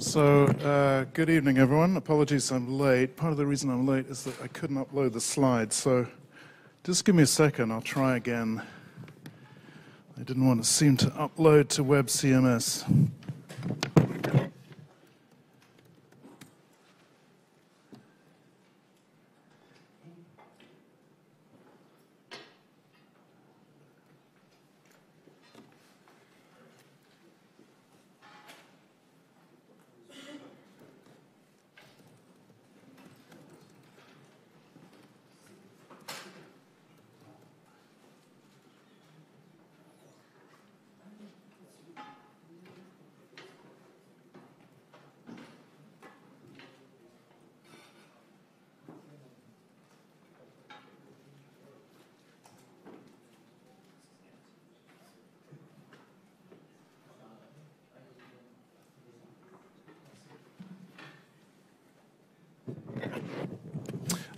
So, good evening, everyone. Apologies I'm late. Part of the reason I'm late is that I couldn't upload the slides, so just give me a second. I'll try again. I didn't want to seem to upload to WebCMS.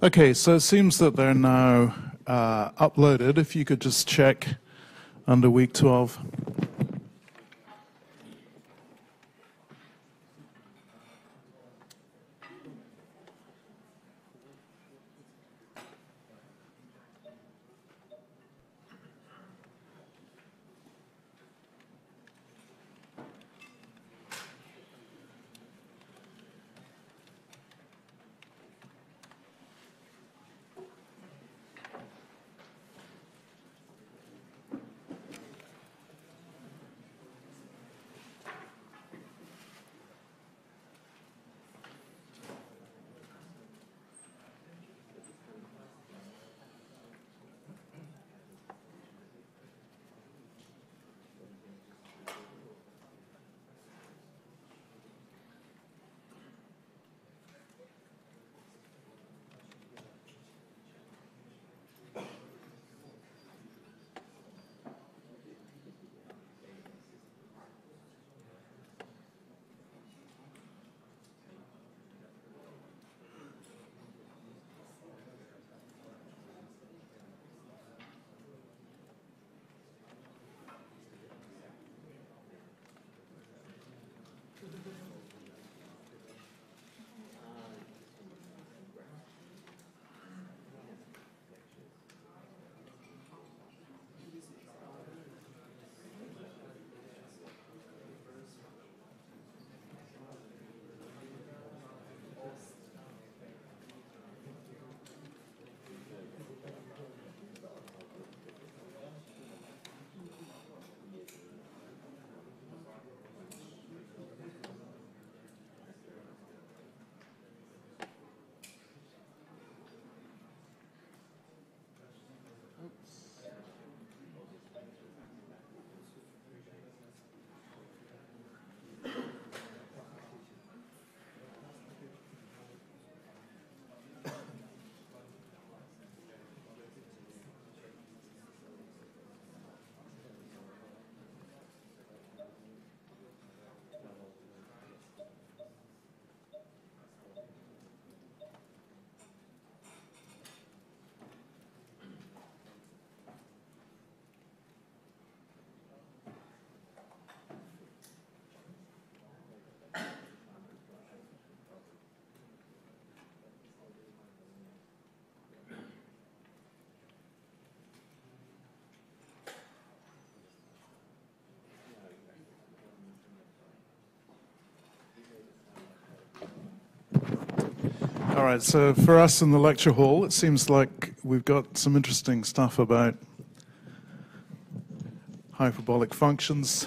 Okay, so it seems that they're now uploaded. If you could just check under week 12. All right, so for us in the lecture hall, it seems like we've got some interesting stuff about hyperbolic functions,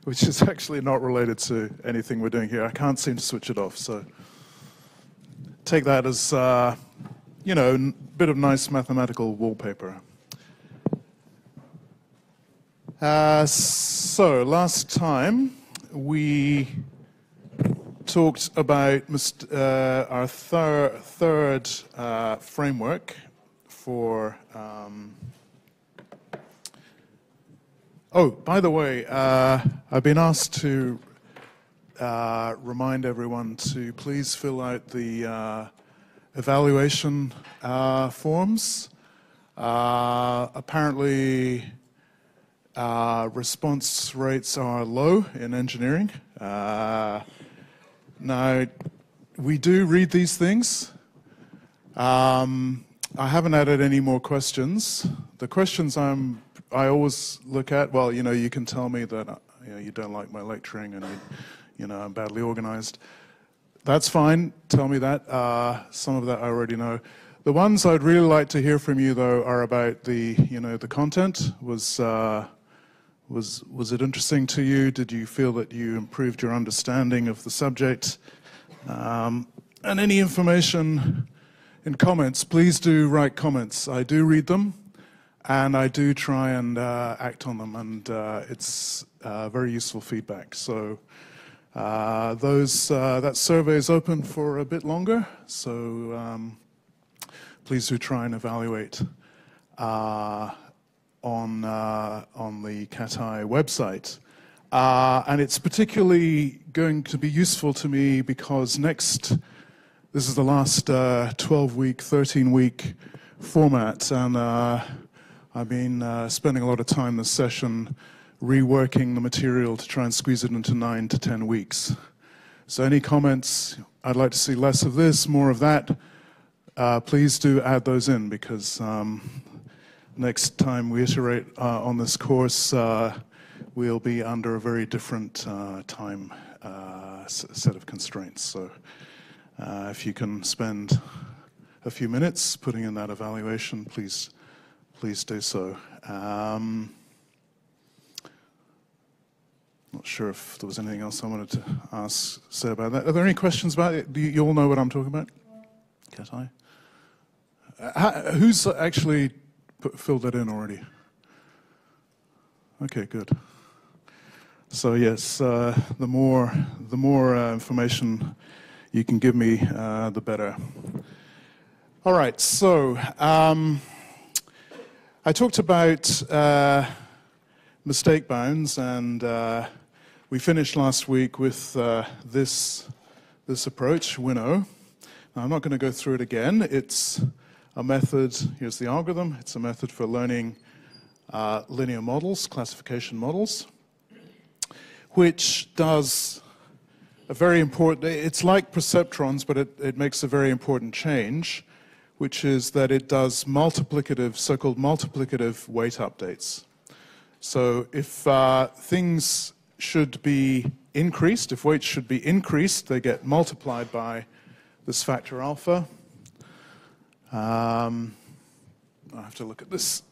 which is actually not related to anything we're doing here. I can't seem to switch it off, so take that as, you know, a bit of nice mathematical wallpaper. So last time we talked about our third framework for... Oh, by the way, I've been asked to remind everyone to please fill out the evaluation forms. Apparently, response rates are low in engineering. Now, we do read these things. I haven't added any more questions. The questions I always look at, well, you know, you can tell me that you don't like my lecturing and you know I'm badly organized. That's fine. Tell me that. Some of that I already know. The ones I'd really like to hear from you, though, are about the content. Was it interesting to you? Did you feel that you improved your understanding of the subject? And any information in comments, please do write comments. I do read them, and I do try and act on them, and it's very useful feedback. So that survey is open for a bit longer, so please do try and evaluate on the CatI website. And it's particularly going to be useful to me because this is the last 12-week, 13-week format, and I've been spending a lot of time this session reworking the material to try and squeeze it into 9 to 10 weeks. So any comments, I'd like to see less of this, more of that, please do add those in, because next time we iterate on this course, we'll be under a very different time set of constraints. So if you can spend a few minutes putting in that evaluation, please do so. Not sure if there was anything else I wanted to say about that. Are there any questions about it? Do you all know what I'm talking about? CatI? Who's actually filled that in already? Okay, good. So yes, the more information you can give me, the better. All right. So I talked about mistake bounds, and we finished last week with this approach, Winnow. Now, I'm not going to go through it again. It's a method. Here's the algorithm. It's a method for learning linear models, classification models, which does a very important, it's like perceptrons, but it makes a very important change, which is that it does multiplicative, so-called multiplicative weight updates. So if things should be increased, if weights should be increased, they get multiplied by this factor alpha. I have to look at this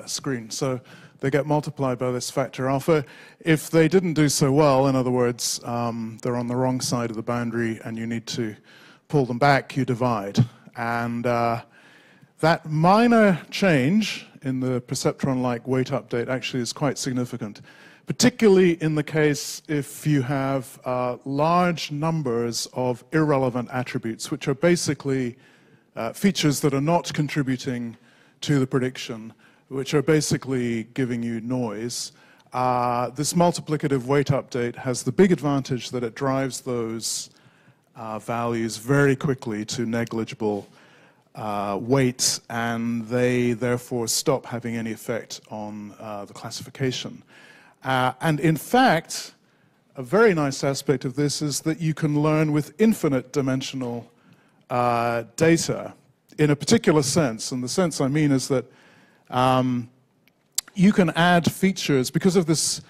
screen. So they get multiplied by this factor alpha. If they didn't do so well, in other words, they're on the wrong side of the boundary and you need to pull them back, you divide. And that minor change in the perceptron-like weight update actually is quite significant, particularly in the case if you have large numbers of irrelevant attributes, which are basically features that are not contributing to the prediction, which are basically giving you noise. This multiplicative weight update has the big advantage that it drives those values very quickly to negligible weights, and they therefore stop having any effect on the classification. And in fact, a very nice aspect of this is that you can learn with infinite dimensional data in a particular sense. And the sense I mean is that you can add features because of this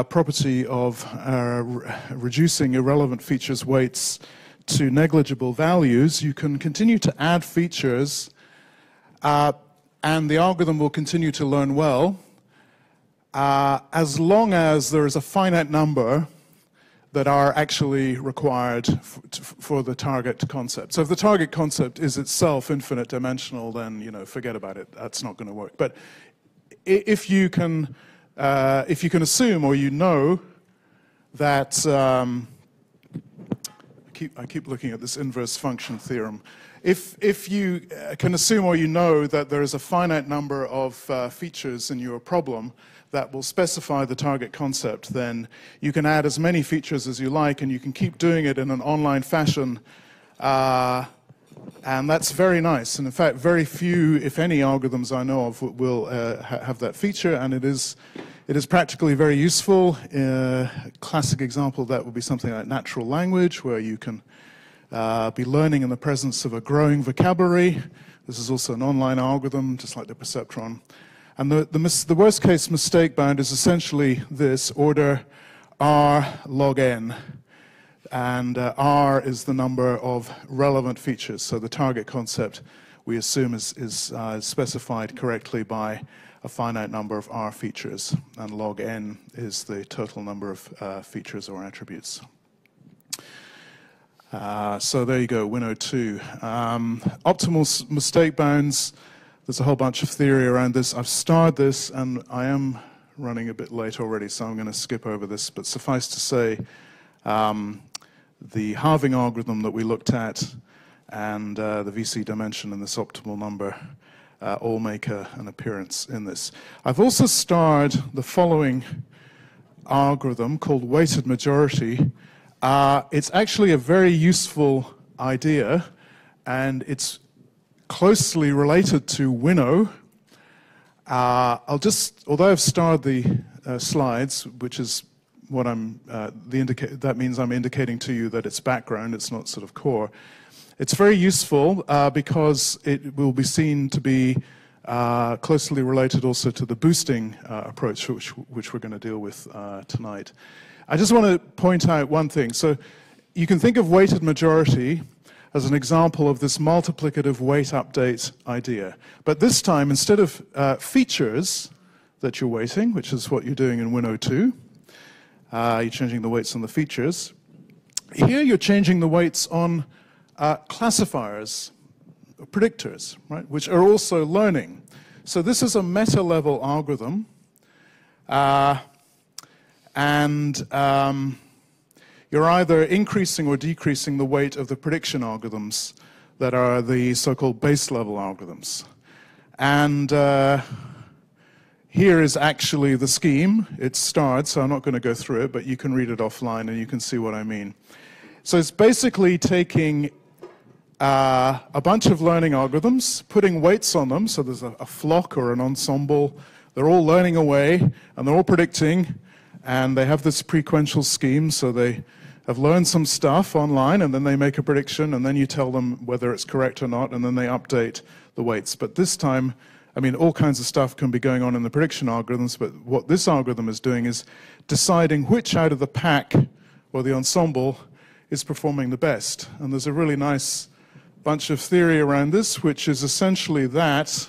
property of reducing irrelevant features' weights to negligible values, you can continue to add features, and the algorithm will continue to learn well, as long as there is a finite number that are actually required for the target concept. So if the target concept is itself infinite dimensional, then forget about it. That's not going to work. But if you can assume, or that I keep looking at this inverse function theorem. If you can assume, or that there is a finite number of features in your problem that will specify the target concept, then you can add as many features as you like, and you can keep doing it in an online fashion. And that's very nice. And in fact, very few, if any, algorithms I know of will have that feature, and it is practically very useful. A classic example of that would be something like natural language, where you can be learning in the presence of a growing vocabulary. This is also an online algorithm, just like the perceptron. And the worst case mistake bound is essentially this: order R log n. And R is the number of relevant features. So the target concept, we assume, is specified correctly by a finite number of R features. And log n is the total number of features or attributes. So there you go, week12. Optimal mistake bounds. There's a whole bunch of theory around this. I've starred this, and I am running a bit late already, so I'm going to skip over this. But suffice to say, the halving algorithm that we looked at and the VC dimension and this optimal number all make an appearance in this. I've also starred the following algorithm called weighted majority. It's actually a very useful idea, and it's closely related to winnow. Although I've starred the slides, which is what that means I'm indicating to you that it's background, it's not sort of core. It's very useful because it will be seen to be closely related also to the boosting approach, which we're going to deal with tonight. I just want to point out one thing. So you can think of weighted majority as an example of this multiplicative weight update idea. But this time, instead of features that you're weighting, which is what you're doing in week12, you're changing the weights on the features. Here you're changing the weights on classifiers, predictors, right, which are also learning. So this is a meta-level algorithm. You're either increasing or decreasing the weight of the prediction algorithms that are the so-called base-level algorithms. And here is actually the scheme. It's starred, so I'm not going to go through it, but you can read it offline and you can see what I mean. So it's basically taking a bunch of learning algorithms, putting weights on them, so there's a flock or an ensemble. They're all learning away, and they're all predicting, and they have this prequential scheme, so they have learned some stuff online, and then they make a prediction, and then you tell them whether it's correct or not, and then they update the weights. But this time, I mean, all kinds of stuff can be going on in the prediction algorithms, but what this algorithm is doing is deciding which out of the pack or the ensemble is performing the best. And there's a really nice bunch of theory around this, which is essentially that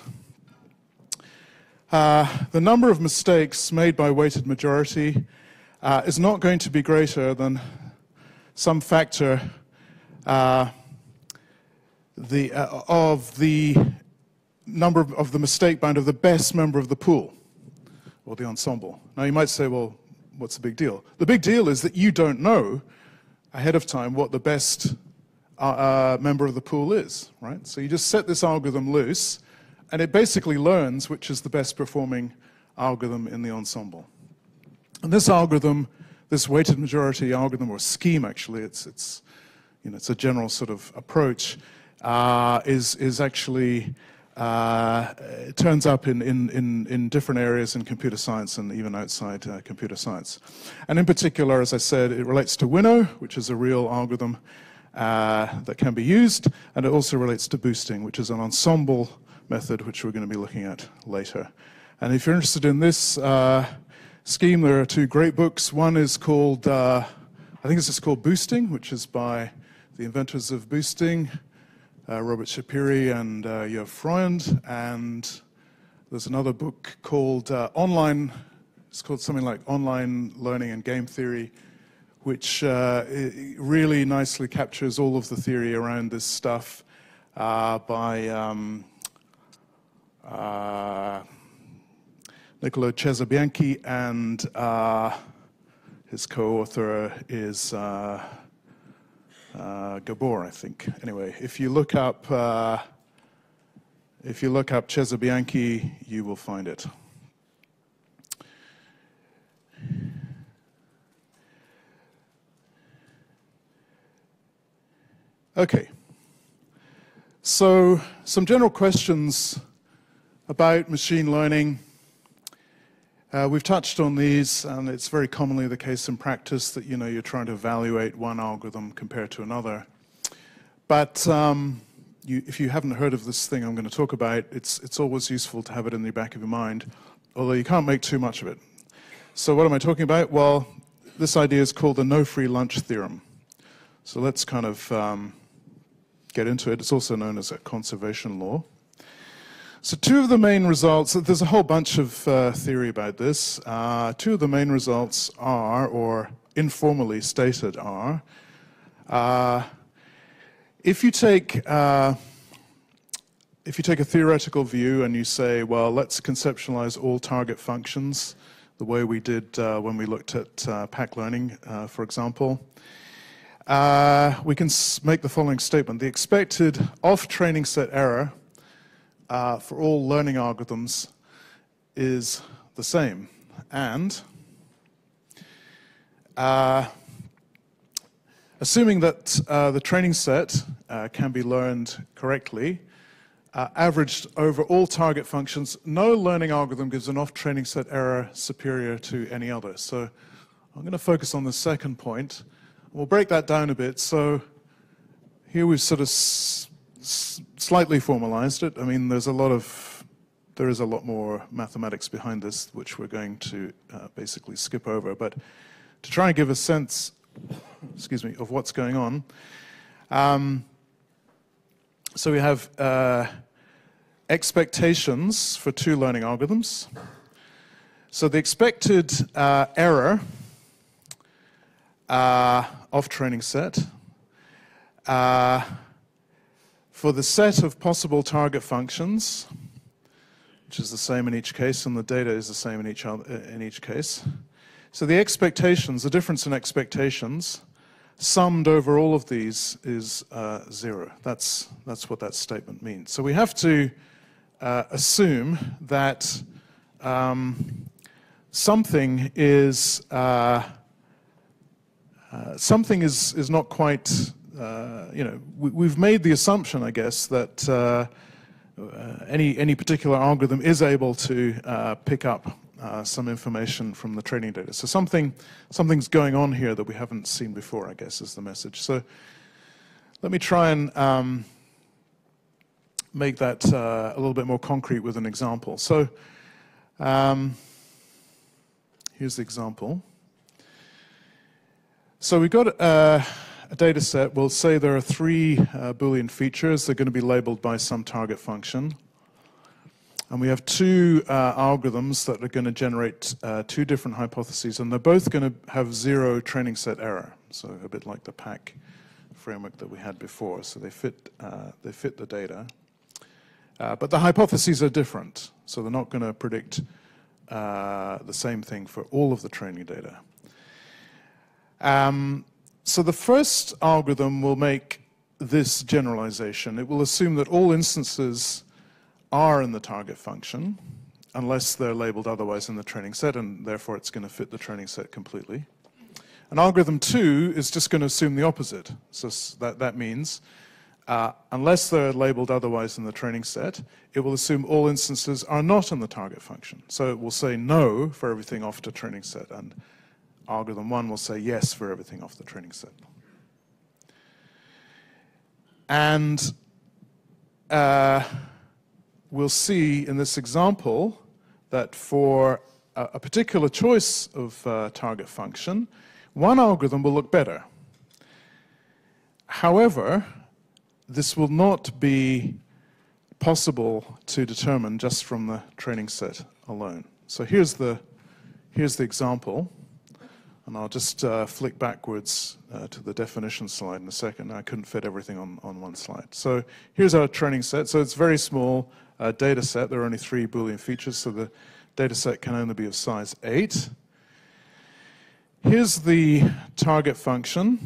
the number of mistakes made by weighted majority is not going to be greater than some factor of the number of the mistake bound of the best member of the pool or the ensemble. Now you might say, well, what's the big deal? The big deal is that you don't know ahead of time what the best member of the pool is, right? So you just set this algorithm loose, and it basically learns which is the best performing algorithm in the ensemble. And this algorithm, this weighted majority algorithm, or scheme actually, it's a general sort of approach, is actually it turns up in different areas in computer science and even outside computer science. And in particular, as I said, it relates to winnow, which is a real algorithm that can be used, and it also relates to boosting, which is an ensemble method, which we're going to be looking at later. And if you're interested in this scheme, there are two great books. One is called, I think it's just called Boosting, which is by the inventors of boosting, Robert Shapiro and Yoav Freund, and there's another book called it's called something like Online Learning and Game Theory, which really nicely captures all of the theory around this stuff by Niccolo Cesabianchi, and his co-author is Gabor, I think. Anyway, if you look up Cesabianchi, you will find it. Okay. So, some general questions about machine learning. We've touched on these, and it's very commonly the case in practice that you're trying to evaluate one algorithm compared to another. But if you haven't heard of this thing I'm going to talk about, it's always useful to have it in the back of your mind, although you can't make too much of it. So what am I talking about? Well, this idea is called the no free lunch theorem. So let's kind of get into it. It's also known as a conservation law. So two of the main results, there's a whole bunch of theory about this. Two of the main results are, or informally stated are, if you take a theoretical view and you say, well, let's conceptualize all target functions the way we did when we looked at pack learning, for example, we can make the following statement. The expected off-training set error for all learning algorithms is the same. And assuming that the training set can be learned correctly, averaged over all target functions, no learning algorithm gives an off-training set error superior to any other. So I'm going to focus on the second point. We'll break that down a bit. So here we've sort of slightly formalized it. I mean, there is a lot more mathematics behind this, which we're going to basically skip over. But to try and give a sense, excuse me, of what's going on, so we have expectations for two learning algorithms. So the expected error of training set for the set of possible target functions, which is the same in each case, and the data is the same in each case. So the expectations, the difference in expectations, summed over all of these is 0. That's what that statement means. So we have to assume that something is not quite. We've made the assumption, I guess, that any particular algorithm is able to pick up some information from the training data. So something's going on here that we haven't seen before, I guess, is the message. So let me try and make that a little bit more concrete with an example. So here's the example. So we've got a data set. We'll say there are 3 Boolean features. They're going to be labeled by some target function. And we have 2 algorithms that are going to generate 2 different hypotheses, and they're both going to have 0 training set error. So a bit like the pack framework that we had before. So they fit the data. But the hypotheses are different. So they're not going to predict the same thing for all of the training data. So the first algorithm will make this generalization. It will assume that all instances are in the target function, unless they're labeled otherwise in the training set, and therefore it's going to fit the training set completely. And algorithm 2 is just going to assume the opposite. So that means, unless they're labeled otherwise in the training set, it will assume all instances are not in the target function. So it will say no for everything off the training set, and algorithm 1 will say yes for everything off the training set. And we'll see in this example that for a particular choice of target function, one algorithm will look better. However, this will not be possible to determine just from the training set alone. So here's the example, and I'll just flick backwards to the definition slide in a second. I couldn't fit everything on one slide. So here's our training set. So it's very small data set. There are only 3 Boolean features, so the data set can only be of size 8. Here's the target function.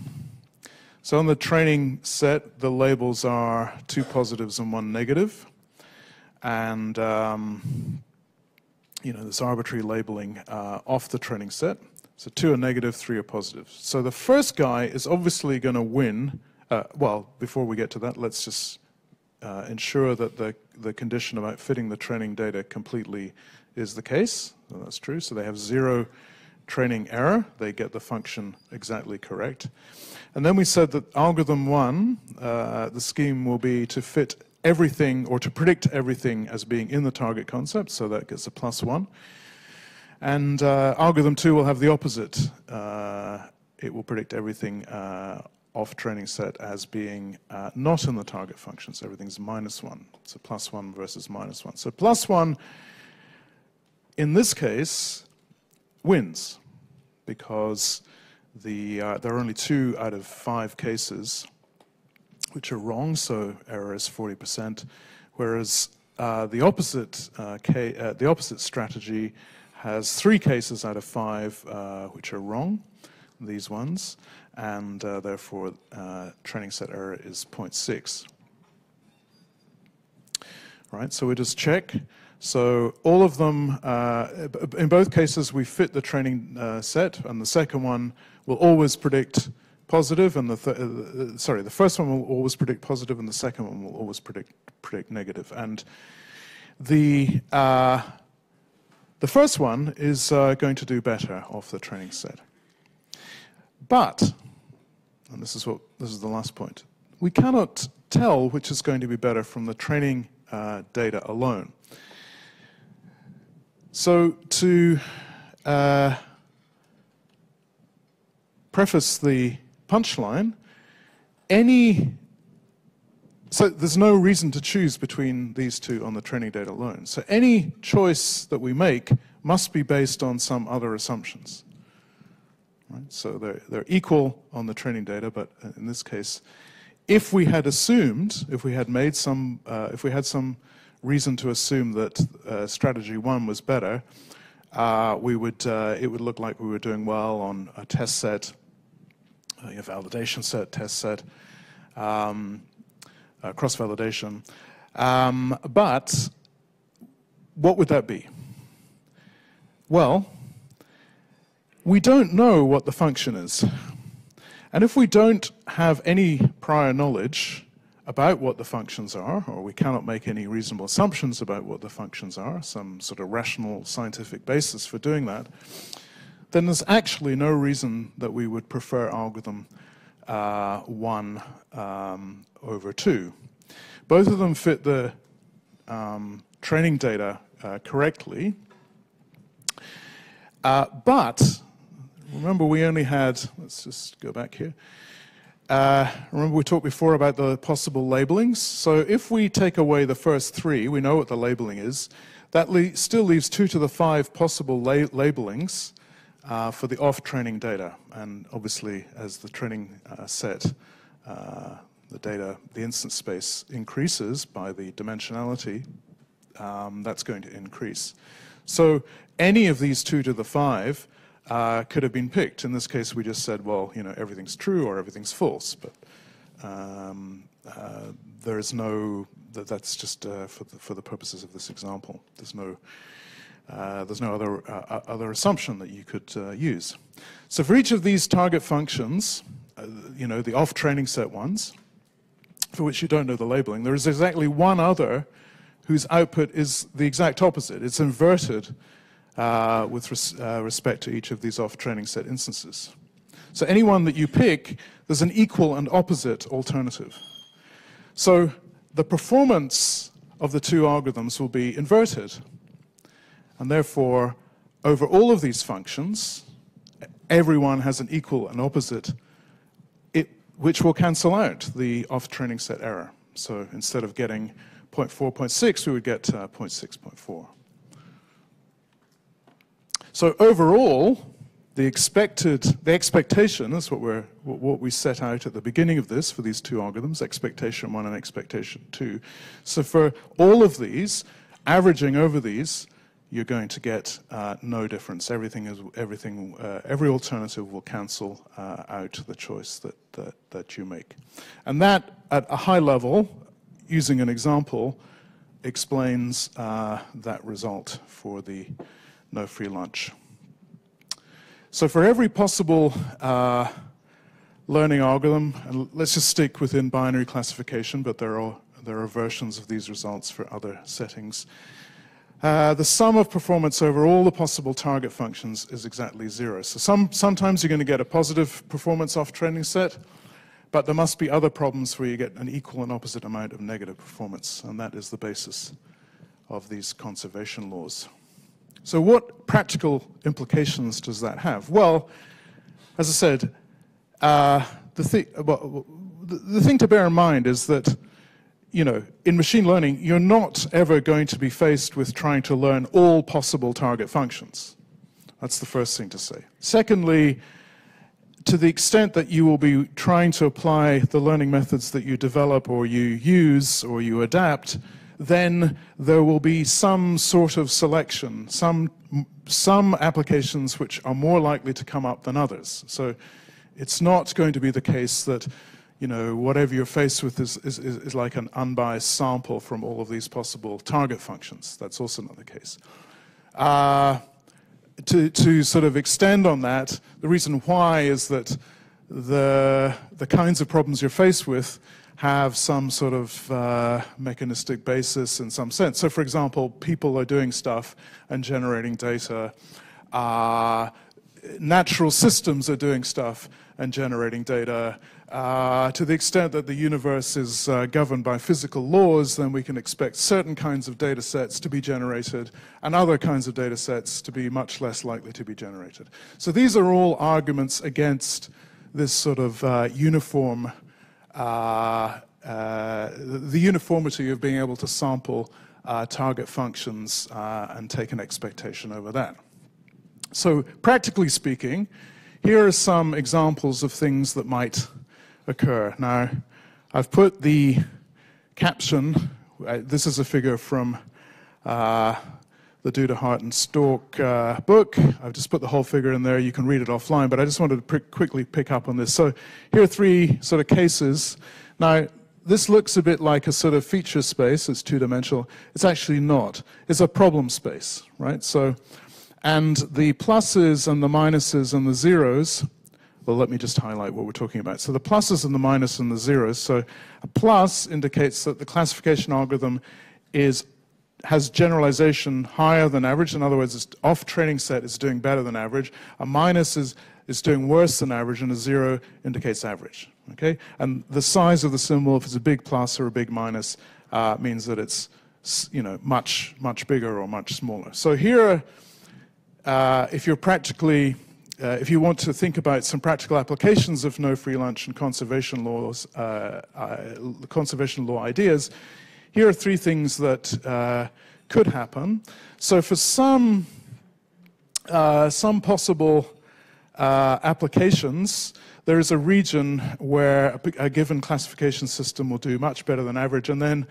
So on the training set, the labels are 2 positives and 1 negative. And there's arbitrary labeling off the training set. So 2 are negative, 3 are positive. So the first guy is obviously going to win. Well, before we get to that, let's just ensure that the condition about fitting the training data completely is the case. So that's true. So they have 0 training error. They get the function exactly correct. And then we said that algorithm 1, the scheme will be to fit everything or to predict everything as being in the target concept, so that gets a +1. And algorithm 2 will have the opposite. It will predict everything off training set as being not in the target function, so everything's -1. So +1 versus -1. So +1 in this case wins, because there are only 2 out of 5 cases which are wrong, so error is 40%, whereas the opposite strategy has 3 cases out of 5 which are wrong, these ones, and therefore training set error is 0.6. Right, so we just check. So all of them, in both cases, we fit the training set, and the second one will always predict positive, and the first one will always predict positive, and the second one will always predict negative. And the first one is going to do better off the training set. But, and this is the last point, we cannot tell which is going to be better from the training data alone. So to preface the punchline, so there's no reason to choose between these 2 on the training data alone. So any choice that we make must be based on some other assumptions. Right? So they're equal on the training data, but in this case, if we had assumed, if we had some reason to assume that strategy 1 was better, it would look like we were doing well on a test set, a validation set, test set, cross-validation. But what would that be? Well, we don't know what the function is. And if we don't have any prior knowledge about what the functions are, or we cannot make any reasonable assumptions about what the functions are, some sort of rational scientific basis for doing that, then there's actually no reason that we would prefer algorithm 1 over 2. Both of them fit the training data correctly, but remember we only had, let's just go back here, remember we talked before about the possible labelings. So if we take away the first 3, we know what the labeling is, that still leaves 2 to the 5 possible labelings for the off-training data. And obviously, as the training set, the instance space increases by the dimensionality, that's going to increase. So any of these 2 to the 5 could have been picked. In this case, we just said, well, everything's true or everything's false. But there is no, that's just for the purposes of this example. There's no other assumption that you could use. So for each of these target functions, the off-training set ones, for which you don't know the labeling, there is exactly one other whose output is the exact opposite. It's inverted with respect to each of these off-training set instances. So any one that you pick, there's an equal and opposite alternative. So the performance of the 2 algorithms will be inverted. And therefore, over all of these functions, everyone has an equal and opposite. which will cancel out the off-training set error. So instead of getting 0.4, 0.6, we would get 0.6, 0.4. So overall, the expectation is what we set out at the beginning of this for these two algorithms, expectation 1 and expectation 2. So for all of these, averaging over these, you're going to get no difference. Every alternative will cancel out the choice that you make. And that, at a high level, using an example, explains that result for the no free lunch. So for every possible learning algorithm, and let's just stick within binary classification, but there are versions of these results for other settings. The sum of performance over all the possible target functions is exactly 0. So sometimes you're going to get a positive performance off training set, but there must be other problems where you get an equal and opposite amount of negative performance, and that is the basis of these conservation laws. So what practical implications does that have? Well, as I said, the thing to bear in mind is that, you know, in machine learning, you're not ever going to be faced with trying to learn all possible target functions. That's the first thing to say. Secondly, to the extent that you will be trying to apply the learning methods that you develop or you use or you adapt, then there will be some sort of selection, some applications which are more likely to come up than others. So it's not going to be the case that, you know, whatever you're faced with is like an unbiased sample from all of these possible target functions. That's also not the case. To sort of extend on that, the reason why is that the kinds of problems you're faced with have some sort of mechanistic basis in some sense. So for example, people are doing stuff and generating data. Natural systems are doing stuff and generating data. To the extent that the universe is governed by physical laws, then we can expect certain kinds of data sets to be generated and other kinds of data sets to be much less likely to be generated. So these are all arguments against this sort of uniform, the uniformity of being able to sample target functions and take an expectation over that. So practically speaking, here are some examples of things that might occur. Now, I've put the caption, this is a figure from the Duda, Hart and Stork book. I've just put the whole figure in there. You can read it offline, but I just wanted to quickly pick up on this. So here are three sort of cases. Now, this looks a bit like a sort of feature space. It's two-dimensional. It's actually not. It's a problem space, right? So, and the pluses and the minuses and the zeros, well, let me just highlight what we're talking about. So the pluses and the minus and the zeros. So a plus indicates that the classification algorithm has generalization higher than average. In other words, its off-training set is doing better than average. A minus is doing worse than average, and a zero indicates average. Okay? And the size of the symbol, if it's a big plus or a big minus, means that it's, you know, much bigger or much smaller. So here, if you're practically if you want to think about some practical applications of no free lunch and conservation laws, conservation law ideas, here are three things that could happen. So for some possible applications, there is a region where a given classification system will do much better than average, and then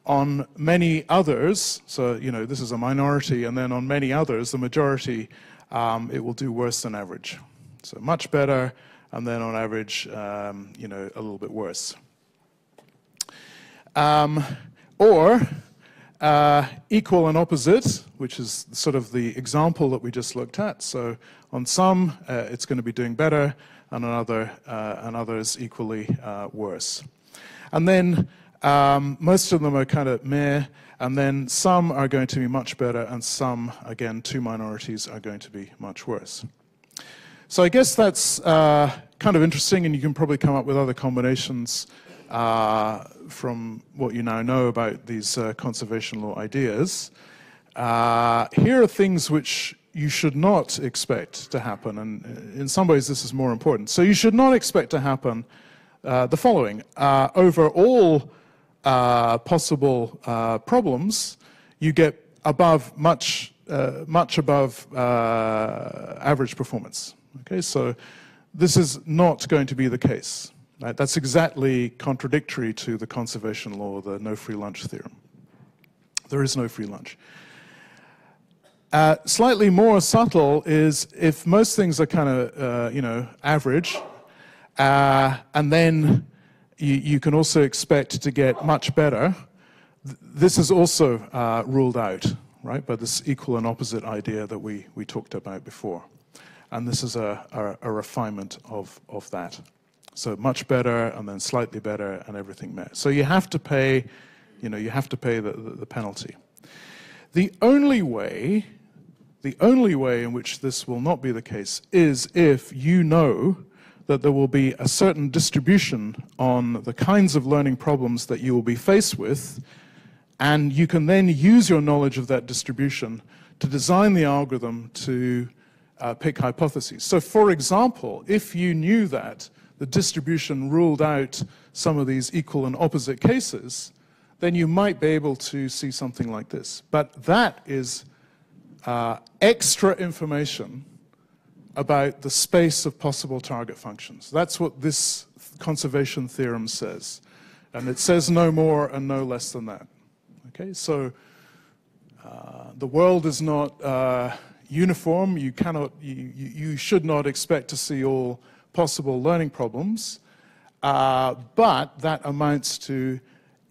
on many others, so you know this is a minority, and then on many others, the majority, it will do worse than average. So much better, and then on average, you know, a little bit worse. Or equal and opposite, which is sort of the example that we just looked at. So on some, it's going to be doing better, and on others equally worse. And then most of them are kind of meh, and then some are going to be much better, and some, again, two minorities, are going to be much worse. So I guess that's kind of interesting, and you can probably come up with other combinations from what you now know about these conservation law ideas. Here are things which you should not expect to happen, and in some ways this is more important. So you should not expect to happen the following. Over all possible problems, you get much above average performance. Okay, so this is not going to be the case. Right? That's exactly contradictory to the conservation law, the no free lunch theorem. There is no free lunch. Slightly more subtle is if most things are kind of, average, and then you can also expect to get much better. This is also ruled out, right, by this equal and opposite idea that we talked about before. And this is a refinement of that. So much better, and then slightly better, and everything met. So you have to pay, the penalty. The only way in which this will not be the case is if you know that there will be a certain distribution on the kinds of learning problems that you will be faced with, and you can then use your knowledge of that distribution to design the algorithm to pick hypotheses. So for example, if you knew that the distribution ruled out some of these equal and opposite cases, then you might be able to see something like this. But that is extra information about the space of possible target functions. That's what this conservation theorem says. And it says no more and no less than that. Okay, so the world is not uniform. You should not expect to see all possible learning problems, but that amounts to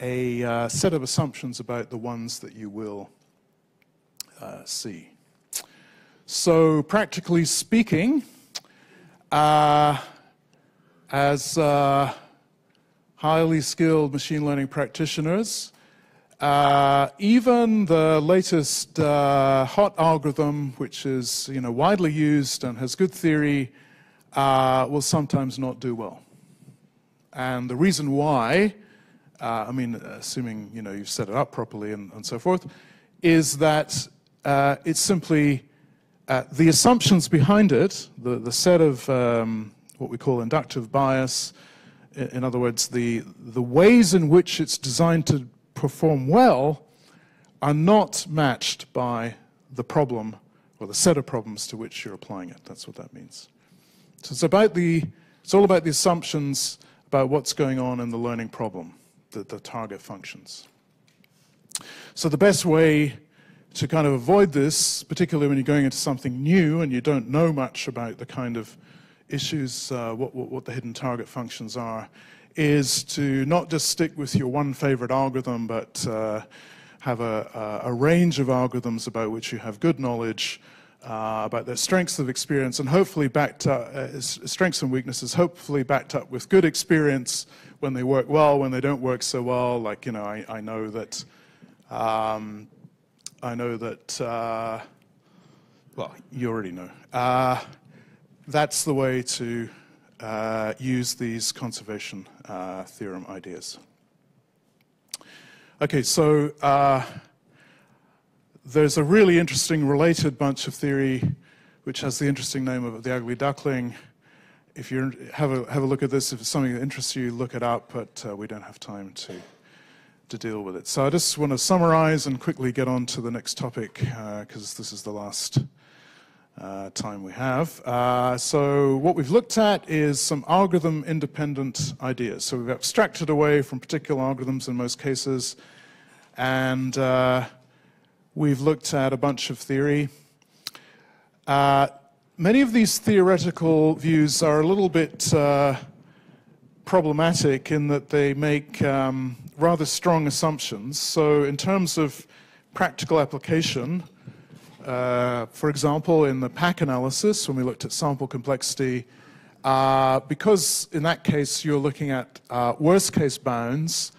a set of assumptions about the ones that you will see. So practically speaking, as highly skilled machine learning practitioners, even the latest hot algorithm, which is widely used and has good theory, will sometimes not do well. And the reason why, assuming you've set it up properly and so forth, is that it's simply the assumptions behind it, the set of what we call inductive bias, in other words, the ways in which it's designed to perform well, are not matched by the problem or the set of problems to which you're applying it. That's what that means. So it's all about the assumptions about what's going on in the learning problem, the target functions. So the best way to kind of avoid this, particularly when you're going into something new and you don't know much about the kind of issues, what the hidden target functions are, is to not just stick with your one favorite algorithm, but have a range of algorithms about which you have good knowledge, about their strengths of experience, and hopefully strengths and weaknesses, hopefully backed up with good experience when they work well, when they don't work so well. Like, I know that, well, you already know. That's the way to use these conservation theorem ideas. Okay, so there's a really interesting related bunch of theory which has the interesting name of the ugly duckling. If you have a look at this, if it's something that interests you, look it up, but we don't have time to deal with it. So I just want to summarize and quickly get on to the next topic, because this is the last time we have. So what we've looked at is some algorithm-independent ideas. So we've abstracted away from particular algorithms in most cases, and we've looked at a bunch of theory. Many of these theoretical views are a little bit problematic in that they make rather strong assumptions. So in terms of practical application, for example, in the pack analysis, when we looked at sample complexity, because in that case you're looking at worst case bounds,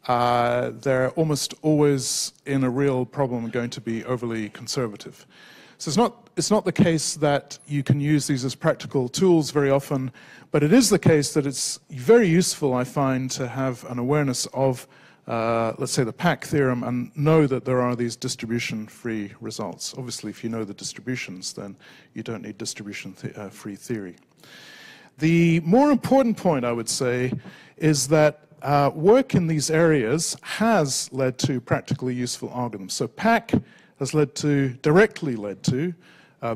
they're almost always in a real problem going to be overly conservative. So it's not the case that you can use these as practical tools very often, but it is the case that it's very useful, I find, to have an awareness of, let's say, the pack theorem and know that there are these distribution-free results. Obviously, if you know the distributions, then you don't need distribution-free theory. The more important point, I would say, is that work in these areas has led to practically useful algorithms. So PAC has directly led to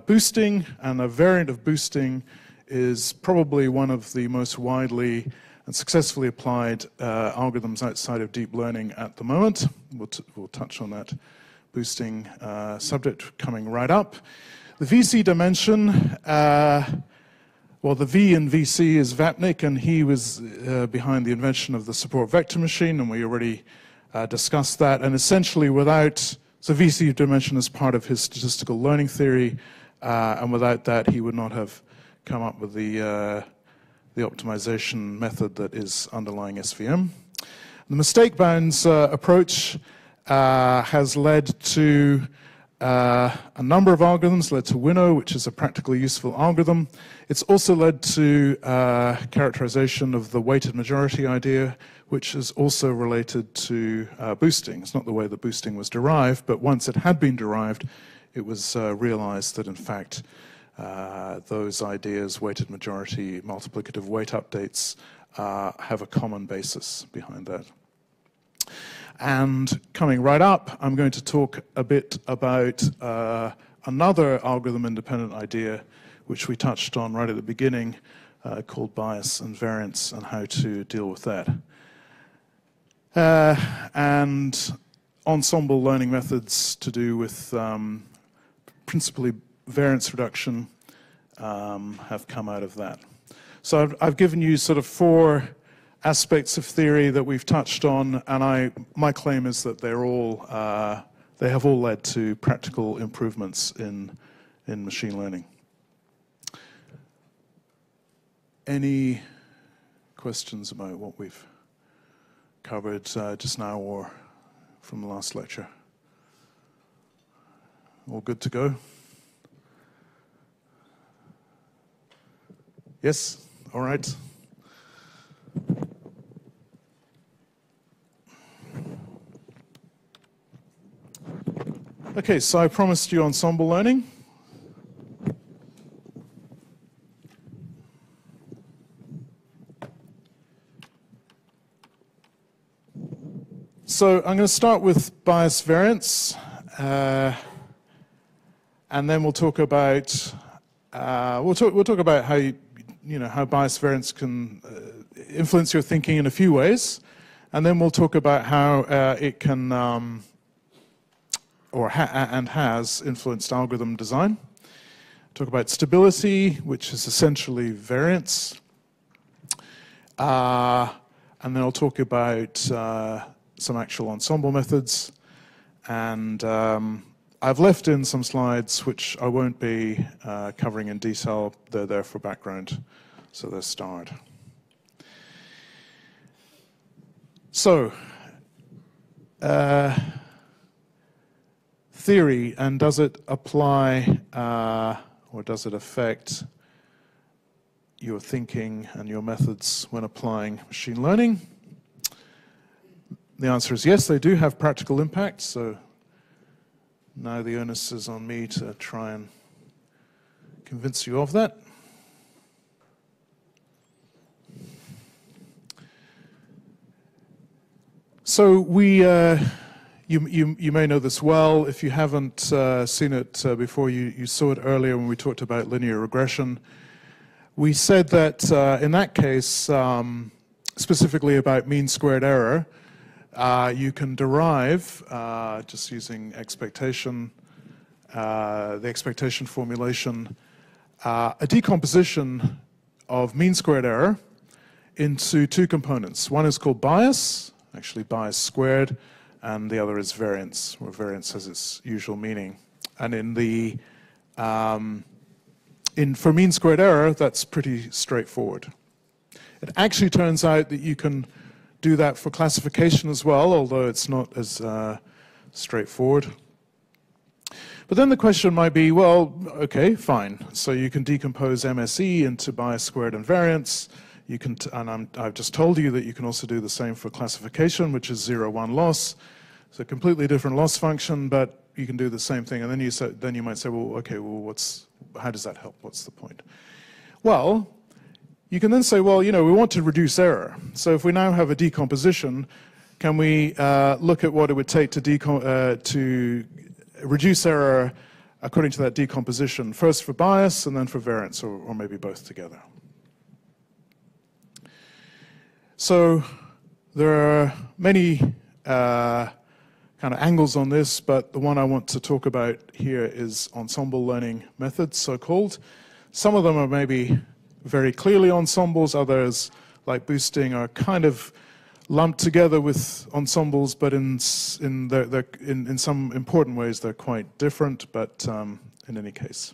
boosting, and a variant of boosting is probably one of the most widely and successfully applied algorithms outside of deep learning at the moment. We'll touch on that boosting subject coming right up. The VC dimension, well, the V in VC is Vapnik, and he was behind the invention of the support vector machine, and we already discussed that. And essentially so VC dimension is part of his statistical learning theory, and without that he would not have come up with the optimization method that is underlying SVM. The mistake bounds approach has led to a number of algorithms, led to Winnow, which is a practically useful algorithm. It's also led to characterization of the weighted majority idea, which is also related to boosting. It's not the way that boosting was derived, but once it had been derived, it was realized that in fact those ideas, weighted majority, multiplicative weight updates, have a common basis behind that. And coming right up, I'm going to talk a bit about another algorithm-independent idea, which we touched on right at the beginning, called bias and variance, and how to deal with that. And ensemble learning methods to do with principally variance reduction have come out of that. So I've given you sort of 4 aspects of theory that we've touched on, and my claim is that they have all led to practical improvements in machine learning. Any questions about what we've covered just now or from the last lecture? All good to go? Yes? All right. Okay, so I promised you ensemble learning. So I'm going to start with bias variance, and then we'll talk about how how bias variance can influence your thinking in a few ways, and then we'll talk about how it can and has influenced algorithm design. Talk about stability, which is essentially variance, and then I'll talk about some actual ensemble methods, and I've left in some slides which I won't be covering in detail. They're there for background, so they're starred. So, theory, and does it apply or does it affect your thinking and your methods when applying machine learning? The answer is yes, they do have practical impact, so now the onus is on me to try and convince you of that. So you may know this well. If you haven't seen it before, you saw it earlier when we talked about linear regression. We said that in that case, specifically about mean squared error, you can derive, just using expectation, the expectation formulation, a decomposition of mean squared error into 2 components. One is called bias, actually bias squared, and the other is variance, where variance has its usual meaning. And for mean squared error, that's pretty straightforward. It actually turns out that you can do that for classification as well, although it's not as straightforward. But then the question might be, well, okay, fine. So you can decompose MSE into bias squared and variance. You can, I've just told you that you can also do the same for classification, which is 0-1 loss. It's a completely different loss function, but you can do the same thing. And then you might say, well, okay, well, how does that help? What's the point? Well, you can then say, well, you know, we want to reduce error. So if we now have a decomposition, can we look at what it would take to reduce error according to that decomposition, first for bias and then for variance, or maybe both together. So there are many kind of angles on this, but the one I want to talk about here is ensemble learning methods, so-called. Some of them are maybe very clearly ensembles, others, like boosting, are kind of lumped together with ensembles, but in some important ways they're quite different, but in any case.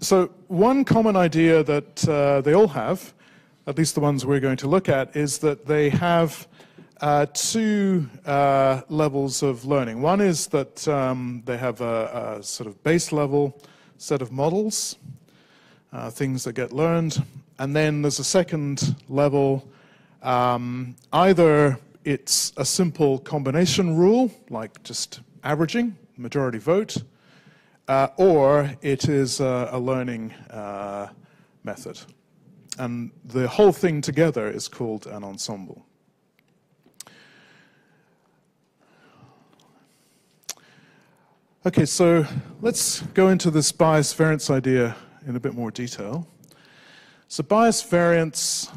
So one common idea that they all have, at least the ones we're going to look at, is that they have two levels of learning. One is that they have a sort of base level set of models, things that get learned, and then there's a second level. Either it's a simple combination rule, like just averaging, majority vote, or it is a learning method. And the whole thing together is called an ensemble. Okay, so let's go into this bias variance idea in a bit more detail. So bias variance,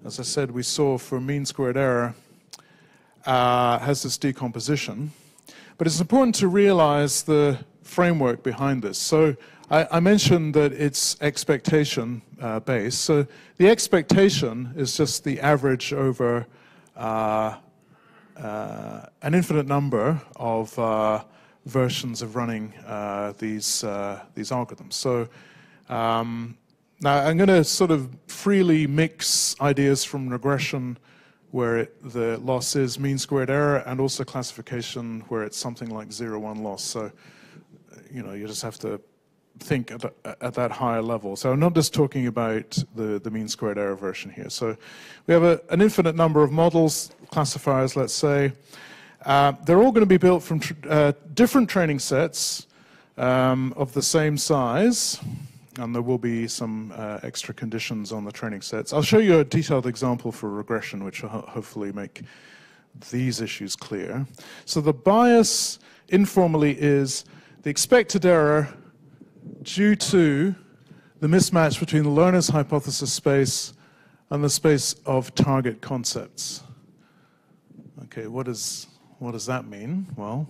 as I said, we saw for mean squared error, has this decomposition. But it's important to realize the framework behind this. So I mentioned that it's expectation based. So the expectation is just the average over an infinite number of versions of running these algorithms. So now I'm going to sort of freely mix ideas from regression, where the loss is mean squared error, and also classification, where it's something like 0-1 loss. So you know, you just have to think at that higher level. So I'm not just talking about the mean squared error version here. So we have an infinite number of models, classifiers, let's say. They're all going to be built from different training sets of the same size, and there will be some extra conditions on the training sets. I'll show you a detailed example for regression, which will hopefully make these issues clear. So the bias, informally, is the expected error due to the mismatch between the learner's hypothesis space and the space of target concepts. Okay, what does that mean? Well,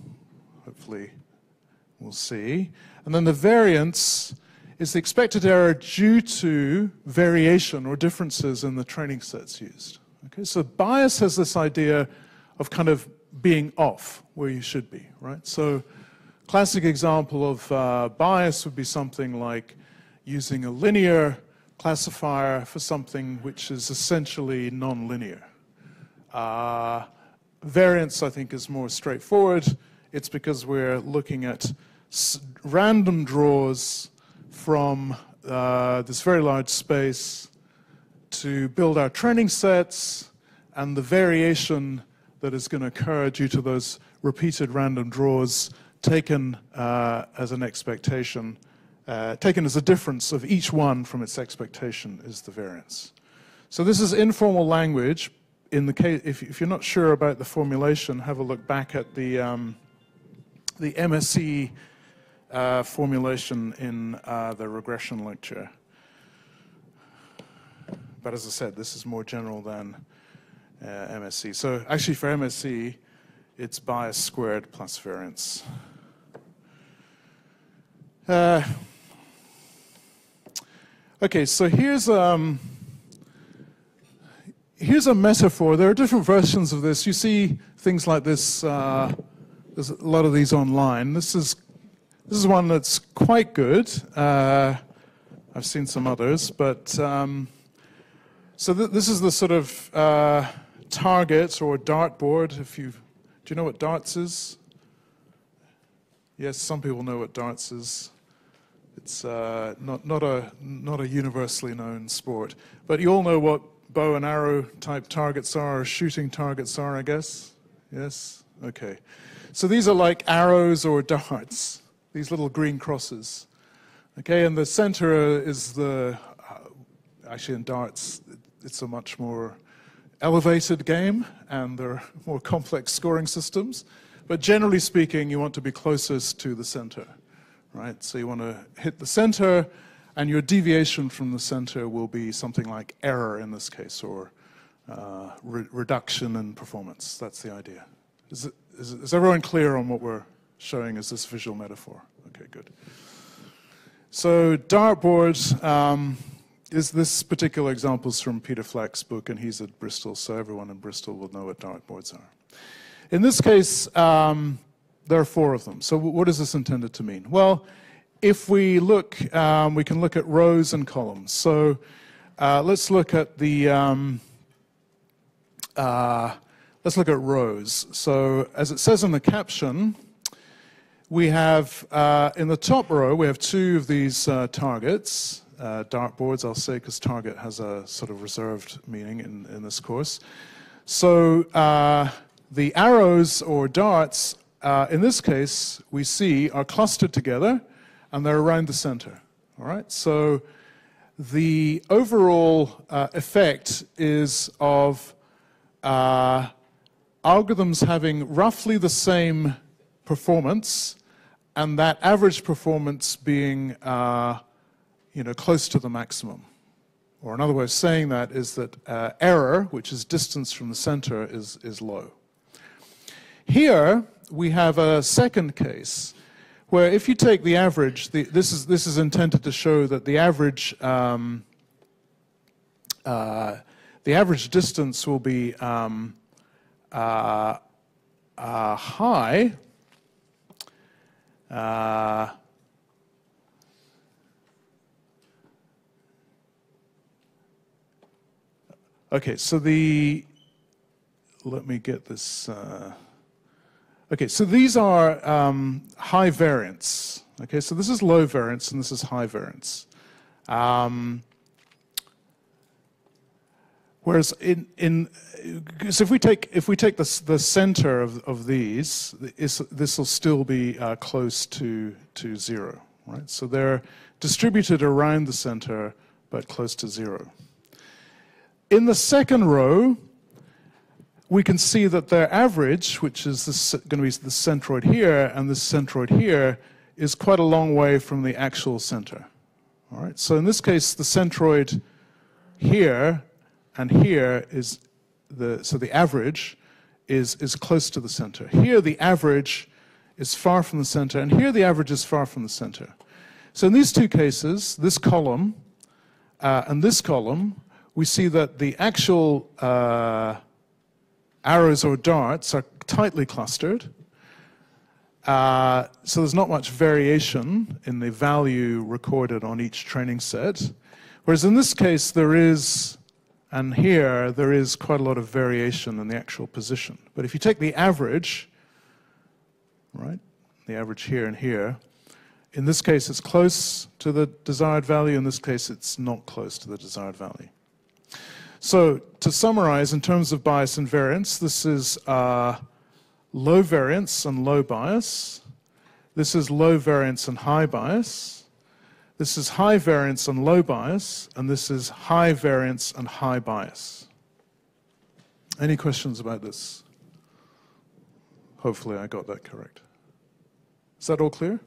hopefully we'll see. And then the variance is the expected error due to variation or differences in the training sets used. Okay, so bias has this idea of kind of being off where you should be, right? So classic example of bias would be something like using a linear classifier for something which is essentially non-linear. Variance, I think, is more straightforward. It's because we're looking at random draws from this very large space to build our training sets, and the variation that is going to occur due to those repeated random draws taken as an expectation, taken as a difference of each one from its expectation, is the variance. So this is informal language. In the case, if you're not sure about the formulation, have a look back at the MSE formulation in the regression lecture. But as I said, this is more general than MSE. So actually for MSE, it's bias squared plus variance. Okay, so here's a metaphor. There are different versions of this. You see things like this. There's a lot of these online. This is one that's quite good. I've seen some others, but so this is the sort of target or dartboard. Do you know what darts is? Yes, some people know what darts is. It's not a universally known sport, but you all know what bow and arrow type targets are, or shooting targets are, I guess. Yes? Okay. So these are like arrows or darts, these little green crosses. Okay, and the center is actually in darts, it's a much more elevated game, and there are more complex scoring systems. But generally speaking, you want to be closest to the center, right? So you want to hit the center, and your deviation from the center will be something like error in this case, or reduction in performance. That's the idea. Is everyone clear on what we're showing as this visual metaphor? Okay, good. So dartboard is this particular example is from Peter Flack's book, and he's at Bristol, so everyone in Bristol will know what dartboards are. In this case, there are 4 of them. So what is this intended to mean? Well, if we look, we can look at rows and columns. So let's look at the let's look at rows. So as it says in the caption, we have in the top row we have 2 of these targets, dartboards. I'll say because target has a sort of reserved meaning in this course. So the arrows or darts, in this case, we see are clustered together, and they're around the center. All right. So the overall effect is of algorithms having roughly the same performance, and that average performance being, close to the maximum. Or another way of saying that is that error, which is distance from the center, is low. Here we have a second case where if you take the average, this is intended to show that the average distance will be high. Okay, so let me get this. Okay, so these are high variance. Okay, so this is low variance and this is high variance. Whereas so if we take the center of these, this will still be close to 0, right? So they're distributed around the center, but close to 0. In the second row, we can see that their average, which is going to be the centroid here and this centroid here, is quite a long way from the actual center. All right. So in this case, the centroid here and here is the average is close to the center. Here the average is far from the center, and here the average is far from the center. So in these 2 cases, this column and this column, we see that the actual arrows or darts are tightly clustered. So there's not much variation in the value recorded on each training set. Whereas in this case, there is, and here, there is quite a lot of variation in the actual position. But if you take the average, right, the average here and here, in this case, it's close to the desired value. In this case, it's not close to the desired value. So to summarize, in terms of bias and variance, this is low variance and low bias. This is low variance and high bias. This is high variance and low bias. And this is high variance and high bias. Any questions about this? Hopefully I got that correct. Is that all clear?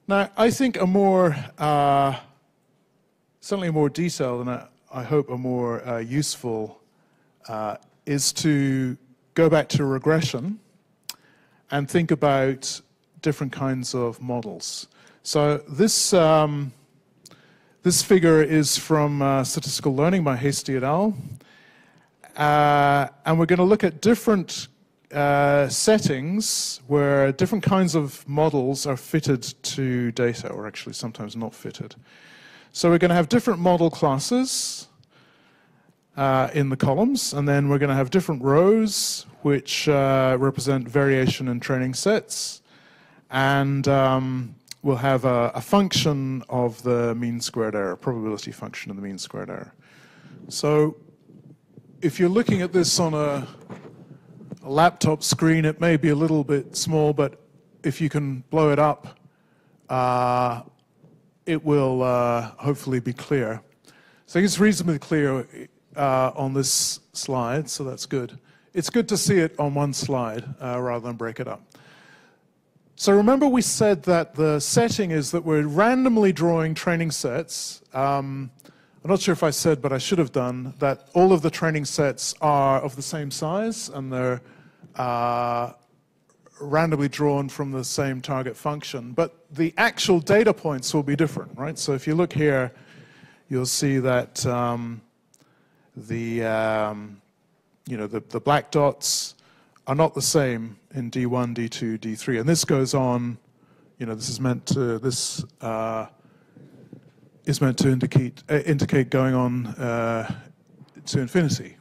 Now, I think a more, certainly a more detailed and I hope a more useful is to go back to regression and think about different kinds of models. So this figure is from Statistical Learning by Hastie et al. And we're going to look at different settings where different kinds of models are fitted to data, or actually sometimes not fitted. So we're going to have different model classes in the columns, and then we're going to have different rows which represent variation in training sets, and we'll have a function of the mean squared error, probability function of the mean squared error. So if you're looking at this on a laptop screen, it may be a little bit small, but if you can blow it up, it will hopefully be clear. So it's reasonably clear on this slide, so that's good. It's good to see it on one slide rather than break it up. So remember we said that the setting is that we're randomly drawing training sets. I'm not sure if I said, but I should have done, that all of the training sets are of the same size and they're randomly drawn from the same target function. But the actual data points will be different, right? So if you look here, you'll see that the black dots are not the same in D1, D2, D3, and this goes on. This is meant to indicate going on to infinity.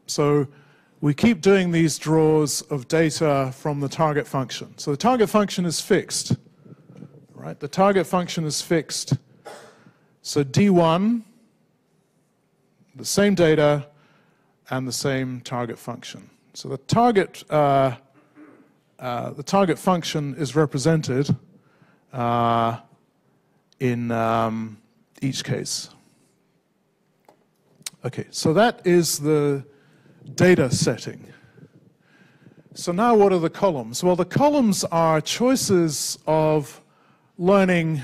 So we keep doing these draws of data from the target function. So the target function is fixed, right? The target function is fixed. So D1, the same data and the same target function. So the target function is represented in each case. Okay, so that is the data setting. So now what are the columns? Well, the columns are choices of learning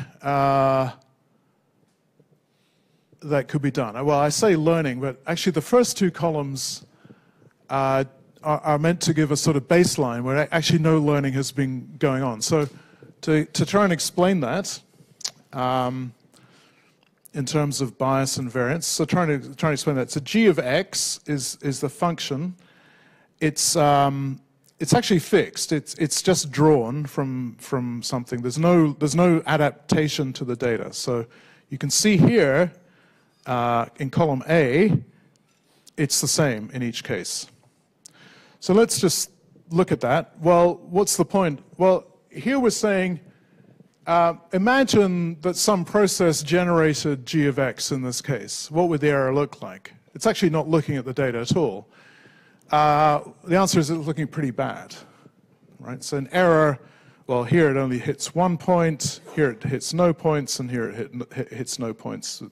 that could be done. Well, I say learning, but actually the first two columns are meant to give a sort of baseline where actually no learning has been going on. So to try and explain that in terms of bias and variance, so trying to explain that. So g of x is the function. It's actually fixed. It's just drawn from something. There's no adaptation to the data. So you can see here in column A, it's the same in each case. So let's just look at that. Well, what's the point? Well, here we're saying, imagine that some process generated g of x in this case. What would the error look like? It's actually not looking at the data at all. The answer is it's looking pretty bad, right? So an error, well, here it only hits 1 point, here it hits no points, and here it hits no points.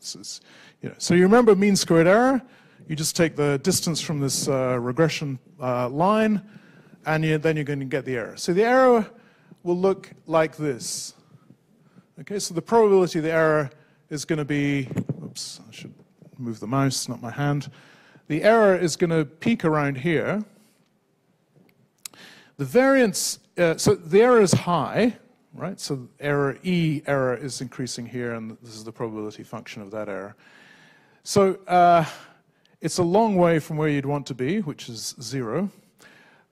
So you remember mean squared error? You just take the distance from this regression line, and then you're going to get the error. So the error will look like this. Okay, so the probability of the error is going to be, oops, I should move the mouse, not my hand. The error is going to peak around here. The variance, so the error is high, right? So error is increasing here, and this is the probability function of that error. So it's a long way from where you'd want to be, which is 0.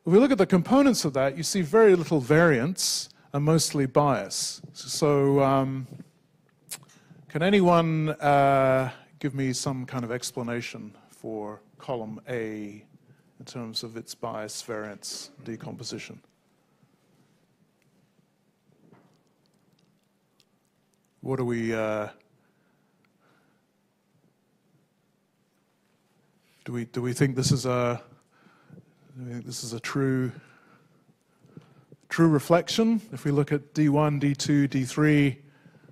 If we look at the components of that, you see very little variance and mostly bias. So can anyone give me some kind of explanation for column A in terms of its bias variance decomposition? What do we do we think this is a true reflection? If we look at D1, D2, D3,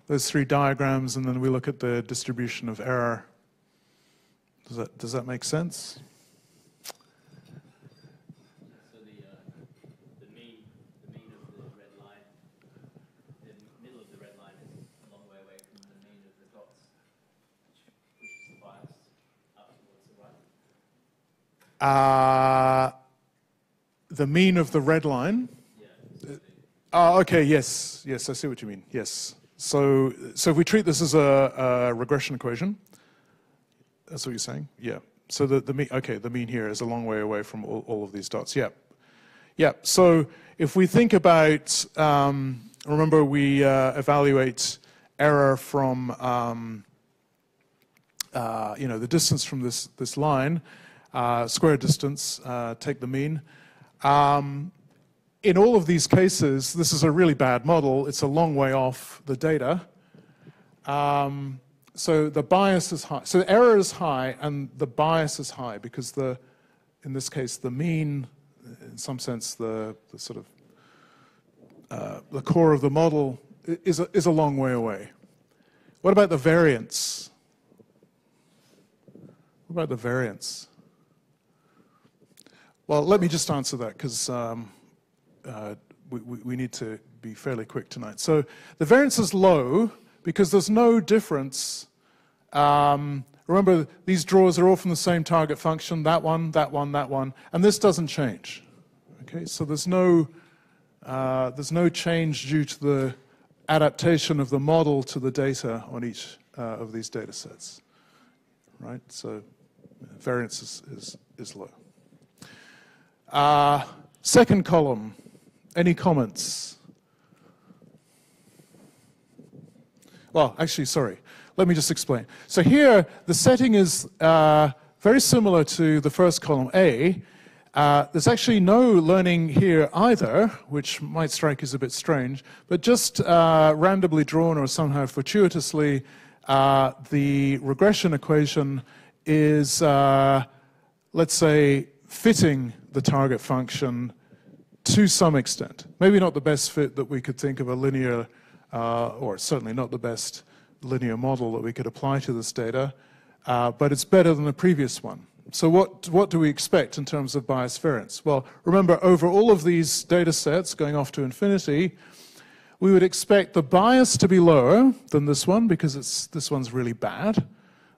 those three diagrams, and then we look at the distribution of error, does that make sense? So the mean of the red line, the middle of the red line is a long way away from the mean of the dots, which pushes the bias up towards the right. The mean of the red line. Okay, yes, I see what you mean, yes. So if we treat this as a regression equation, that's what you're saying? Yeah. So the mean here is a long way away from all of these dots, yeah. Yeah, so if we think about, remember we evaluate error from, the distance from this line, square distance, take the mean. In all of these cases, this is a really bad model. It's a long way off the data. So the bias is high. So the error is high and the bias is high because in this case, the mean, in some sense, the sort of core of the model is a long way away. What about the variance? What about the variance? Well, let me just answer that because we need to be fairly quick tonight. So the variance is low because there's no difference. Remember, these draws are all from the same target function, that one, that one, that one, and this doesn't change. Okay, so there's no change due to the adaptation of the model to the data on each of these data sets. Right, so variance is low. Second column, any comments? Well, actually, sorry. Let me just explain. So here, the setting is very similar to the first column, A. There's actually no learning here either, which might strike you as a bit strange, but just randomly drawn or somehow fortuitously, the regression equation is, let's say, fitting the target function to some extent. Maybe not the best fit that we could think of a linear, or certainly not the best linear model that we could apply to this data, but it's better than the previous one. So what do we expect in terms of bias variance? Well, remember, over all of these data sets going off to infinity, we would expect the bias to be lower than this one because this one's really bad.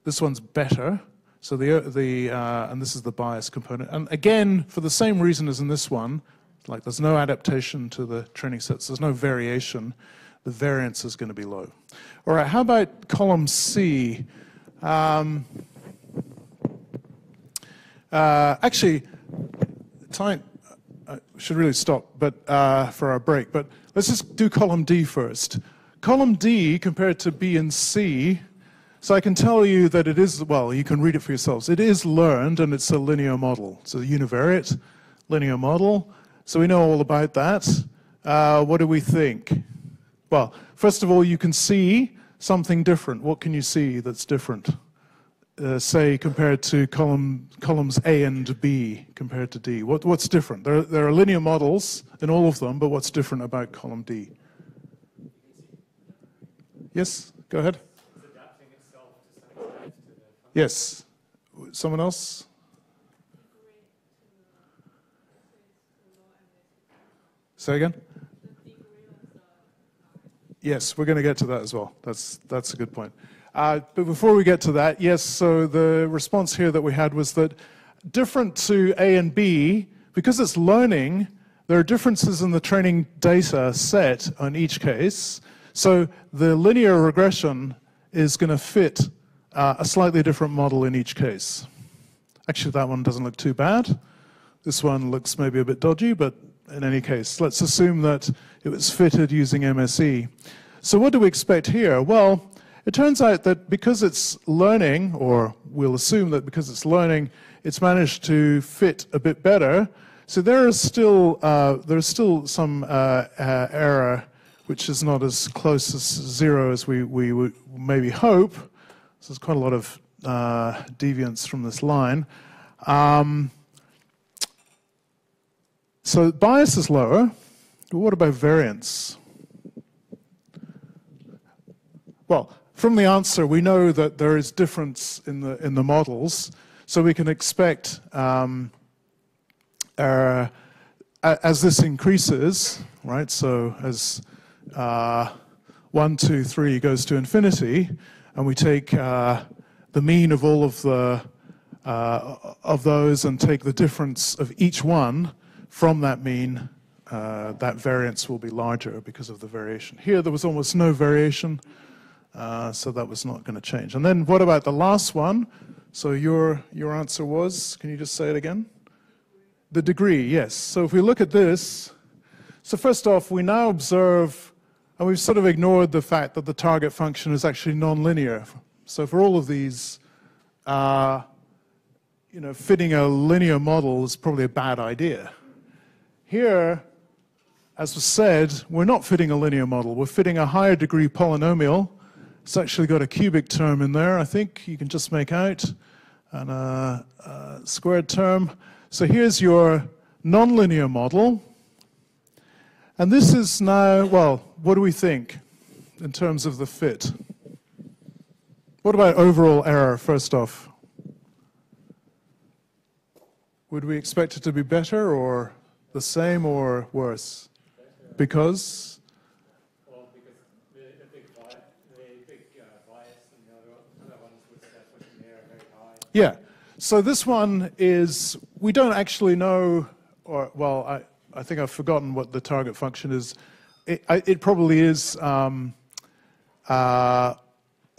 This one's better. So and this is the bias component. And again, for the same reason as in this one, like there's no adaptation to the training sets, there's no variation, the variance is going to be low. All right, how about column C? Actually, time, I should really stop for our break, but let's just do column D first. Column D compared to B and C, so I can tell you that it is, well, you can read it for yourselves. It is learned and it's a linear model. It's a univariate linear model, so we know all about that. What do we think? Well, first of all, you can see something different. What can you see that's different? Say, compared to columns A and B compared to D. What's different? There are linear models in all of them, but what's different about column D? Yes, go ahead. It's adapting itself to some extent to the function. Yes. Someone else? Say again? Yes, we're going to get to that as well. That's a good point. But before we get to that, yes, so the response here that we had was that different to A and B, because it's learning, there are differences in the training data set on each case. So the linear regression is going to fit a slightly different model in each case. Actually, that one doesn't look too bad. This one looks maybe a bit dodgy, but in any case, let's assume that it was fitted using MSE. So what do we expect here? Well, it turns out that because it's learning, or we'll assume that because it's learning, it's managed to fit a bit better. So there's still some error, which is not as close as zero as we would maybe hope. So there's quite a lot of deviance from this line. So bias is lower, but what about variance? Well, from the answer, we know that there is difference in the models, so we can expect as this increases, right? So as 1, 2, 3 goes to infinity, and we take the mean of all of those and take the difference of each one from that mean, that variance will be larger because of the variation. Here, there was almost no variation. So that was not going to change. And then what about the last one? So your answer was, can you just say it again? The degree, yes. So if we look at this, so first off, we now observe, and we've sort of ignored the fact that the target function is actually nonlinear. So for all of these, fitting a linear model is probably a bad idea. Here, as was said, we're not fitting a linear model. We're fitting a higher degree polynomial. It's actually got a cubic term in there, I think you can just make out, and a squared term. So here's your nonlinear model. And this is now, well, what do we think in terms of the fit? What about overall error, first off? Would we expect it to be better or the same or worse? Because? Well, because the big bias and the other ones would start pushing the error very high. Yeah. So this one is, we don't actually know, or, well, I think I've forgotten what the target function is. It probably is a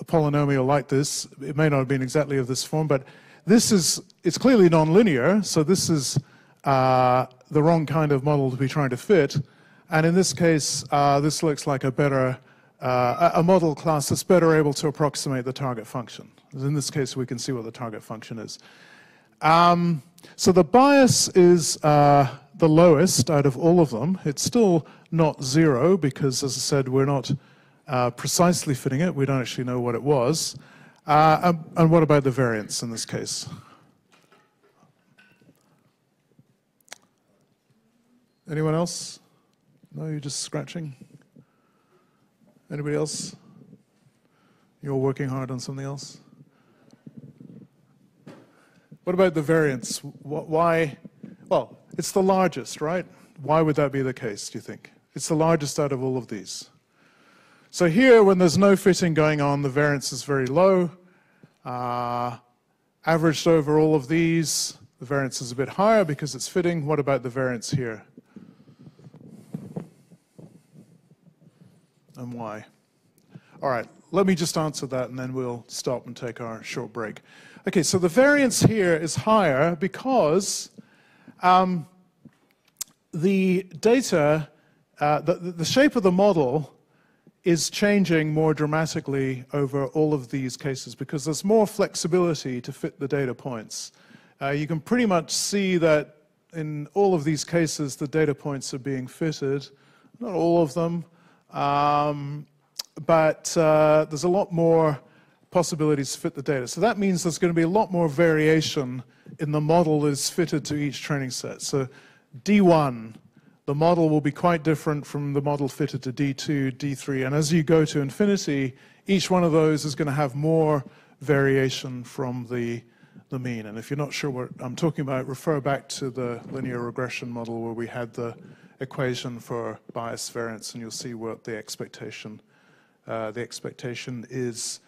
polynomial like this. It may not have been exactly of this form, but this is, it's clearly nonlinear, so this is the wrong kind of model to be trying to fit. And in this case, this looks like a better, a model class that's better able to approximate the target function. In this case, we can see what the target function is. So the bias is the lowest out of all of them. It's still not 0 because, as I said, we're not precisely fitting it. We don't actually know what it was. And what about the variance in this case? Anyone else? No, you're just scratching? Anybody else? You're working hard on something else? What about the variance? Why? Well, it's the largest, right? Why would that be the case, do you think? It's the largest out of all of these. So here, when there's no fitting going on, the variance is very low. Averaged over all of these, the variance is a bit higher because it's fitting. What about the variance here? And why? All right, let me just answer that and then we'll stop and take our short break. Okay, so the variance here is higher because the data, the shape of the model is changing more dramatically over all of these cases because there's more flexibility to fit the data points. You can pretty much see that in all of these cases the data points are being fitted, not all of them, but there's a lot more possibilities to fit the data. So that means there's going to be a lot more variation in the model that is fitted to each training set. So D1, the model will be quite different from the model fitted to D2, D3, and as you go to infinity, each one of those is going to have more variation from the mean. And if you're not sure what I'm talking about, refer back to the linear regression model where we had the equation for bias variance, and you'll see what the expectation is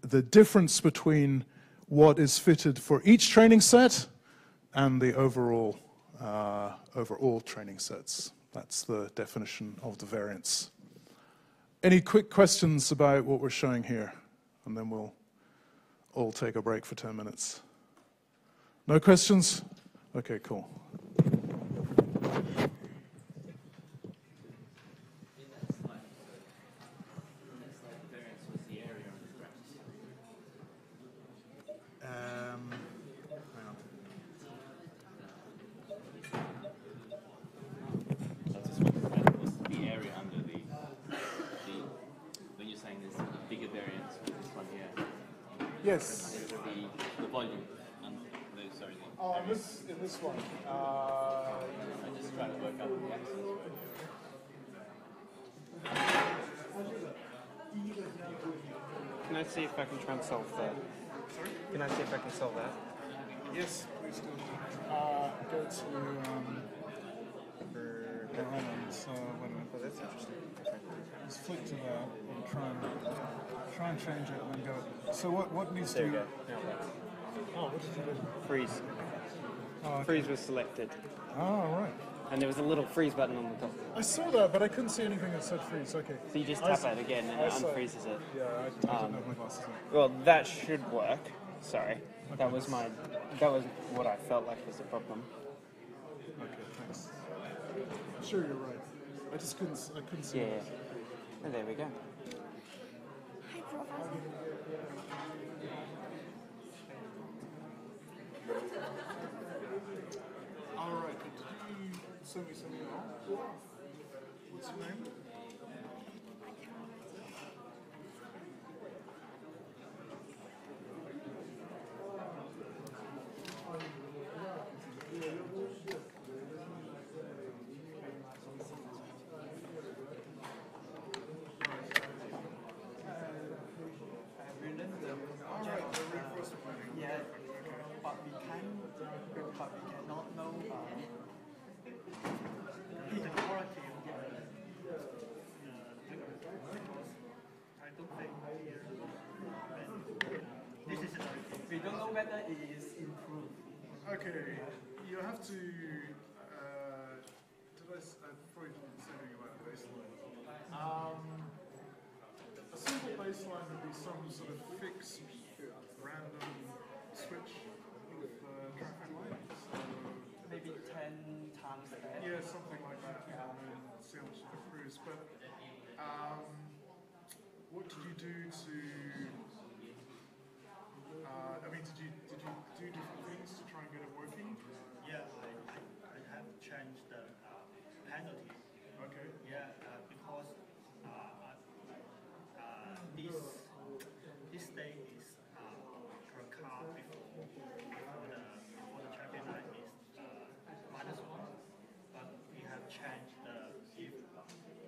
the difference between what is fitted for each training set and the overall training sets. That's the definition of the variance. Any quick questions about what we're showing here? And then we'll all take a break for 10 minutes. No questions? Okay, cool. Yes. The volume. Sorry. Oh, in this one. I just try to work out the axis. Can I see if I can try and solve that? Sorry? Can I see if I can solve that? Yes, please do. Go to wait a minute. Oh, that's interesting. Just flick to that and try and change it and then go. So what needs There to we be? go. Now what? Oh, what did you do? Freeze. Oh, okay. Freeze was selected. Oh, right. And there was a little freeze button on the top. I saw that, but I couldn't see anything that said freeze. Okay. So you just tap it again and it unfreezes it. Yeah, I don't have my glasses on. Well, that should work. Sorry. That was what I felt like was the problem. Okay, thanks. I'm sure you're right. I couldn't see Yeah. it. And there we go. Hi, Professor. All right. Did you send me something else? What's your name? whether it is improved. Okay, you have to. I probably didn't say anything about a baseline. A simple baseline would be some sort of fixed, random switch of traffic lights. So, Maybe 10 times that. yeah, something like that. And then see how much it improves. But what did you do to? Did you do different things to try and get it working? Yeah, I have changed the penalty. Okay. Yeah, because this day is per car before the traffic light is -1, but we have changed if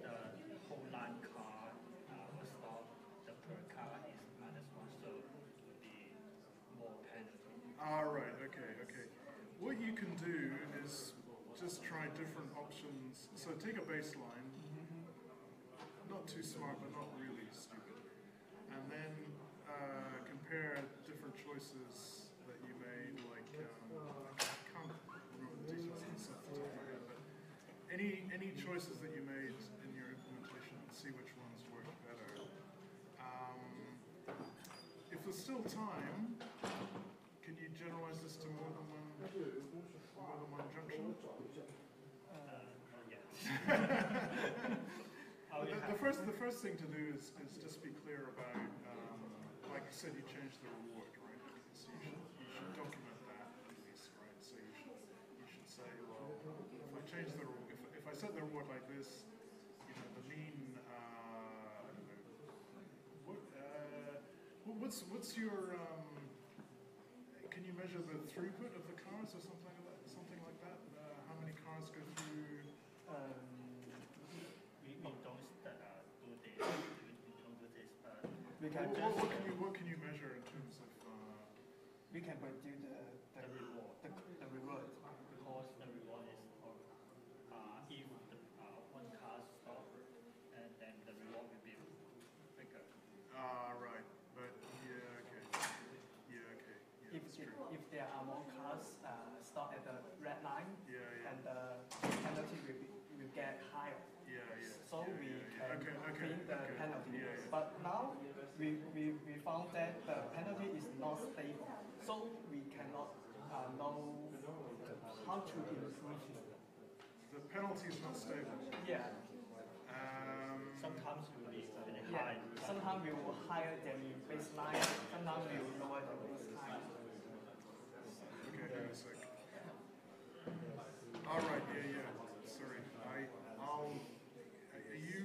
the whole line car will stop, the per car is -1, so it will be more penalty. All right. Okay. What you can do is just try different options. So take a baseline, not too smart, but not really stupid, and then compare different choices that you made. Like I can't remember the details of the off the top of my head, but any choices that you made in your implementation, and see which ones work better. If there's still time, can you generalize this to more than one junction? Not yet. The first thing to do is just be clear about, like you said, you changed the reward, right? So you should document that at least, right? So you should say, well, if I change the reward, if I set the reward like this, the mean, I don't know, what's your can you measure the throughput of the cars or something like that? How many cars go through? We don't do this. We don't do this. We can just What can you measure in terms of? we can do the reward. The reward. Because the reward is if the one car stop, and then the reward will be bigger. Right. But yeah, okay. Yeah, okay. Yeah, that's true. If there are more cars stop at the red line, Yeah. and the penalty will get higher. Yeah. So we can clean the penalty. Yeah. But now we found that the penalty is not stable, so we cannot know how to improve it. The penalty is not stable. Yeah. Sometimes it will be really Yeah. high. Sometimes we will higher than baseline. Sometimes we will lower than baseline. Okay, hang on a sec. All right. Yeah. Sorry. I'll. Are you?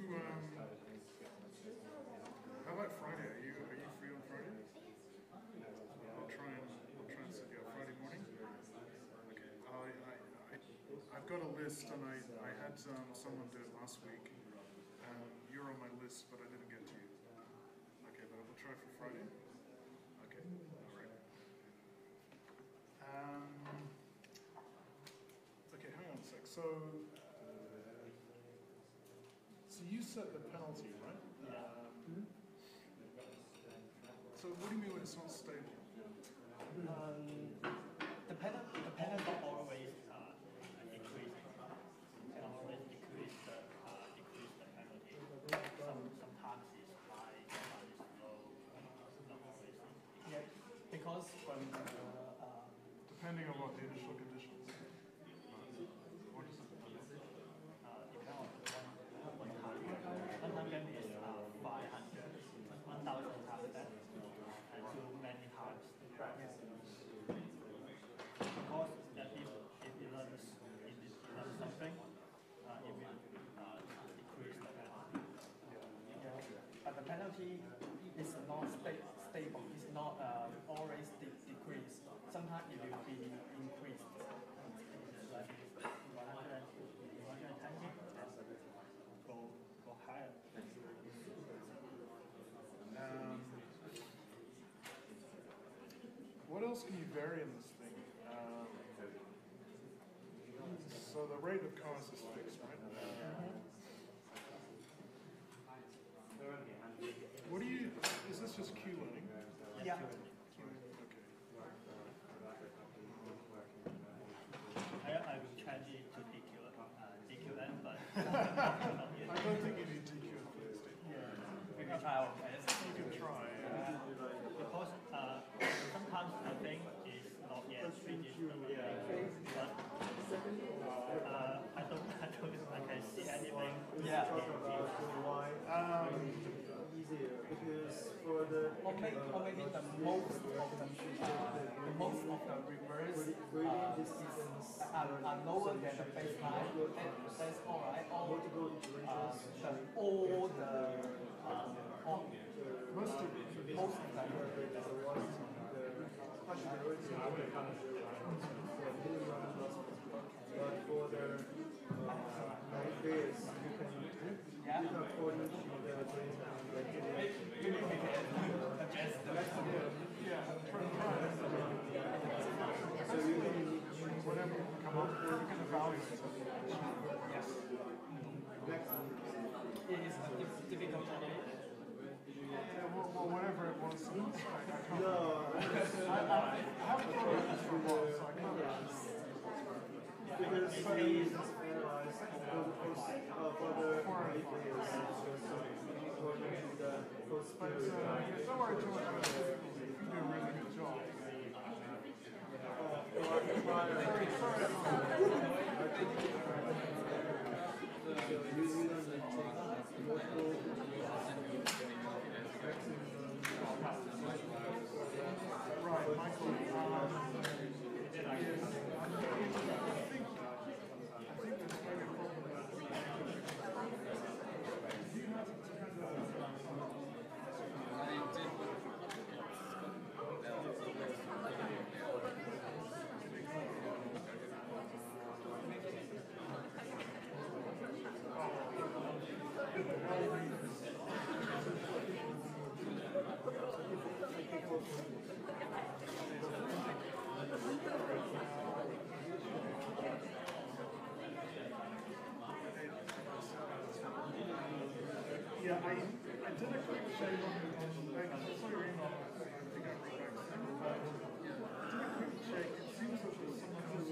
How about Friday? Are you free on Friday? I'll try and set you up Friday morning. Okay. I've got a list, and I had someone do it last week, and you're on my list, but I didn't get to you. Okay, but I'll try for Friday. Okay. All right. Okay, hang on a sec. So you set the penalty, right? So what do you mean when it's not stable? The penalty Always decrease. Can always decrease the penalty. Sometimes it's high, sometimes it's low. Not always. yeah, because when Depending on what the initial conditions. What is it? Depends on one time. 100 is 500. 1,000 times that. And too many times. Because if you learn something, it will decrease the penalty. but the penalty is not stable. It's not always decrease. Sometimes it will be increased. Like 110, go higher. What else can you vary in this thing? So the rate of cars is fixed, right? What do you? Is this just Q learning? Yeah. Okay. try our best. You can try. Because sometimes the thing is not yet finished, but I don't I can see anything. Yeah. Or maybe the most of the reverse are lower than the baseline. That's all right. All the most of them. Yeah. Whatever come up, you can evaluate it. Yes. It is a difficult today. Yeah, well, whatever it was, I can't I haven't thought of this for a while, so I can't because space is analyzed for the ideas according to the post but don't worry too much about it. You do a really good job. Right, Michael. Yeah, I did a quick check on I saw your email. I think I wrote back. I did a quick check. It seems that there's someone who's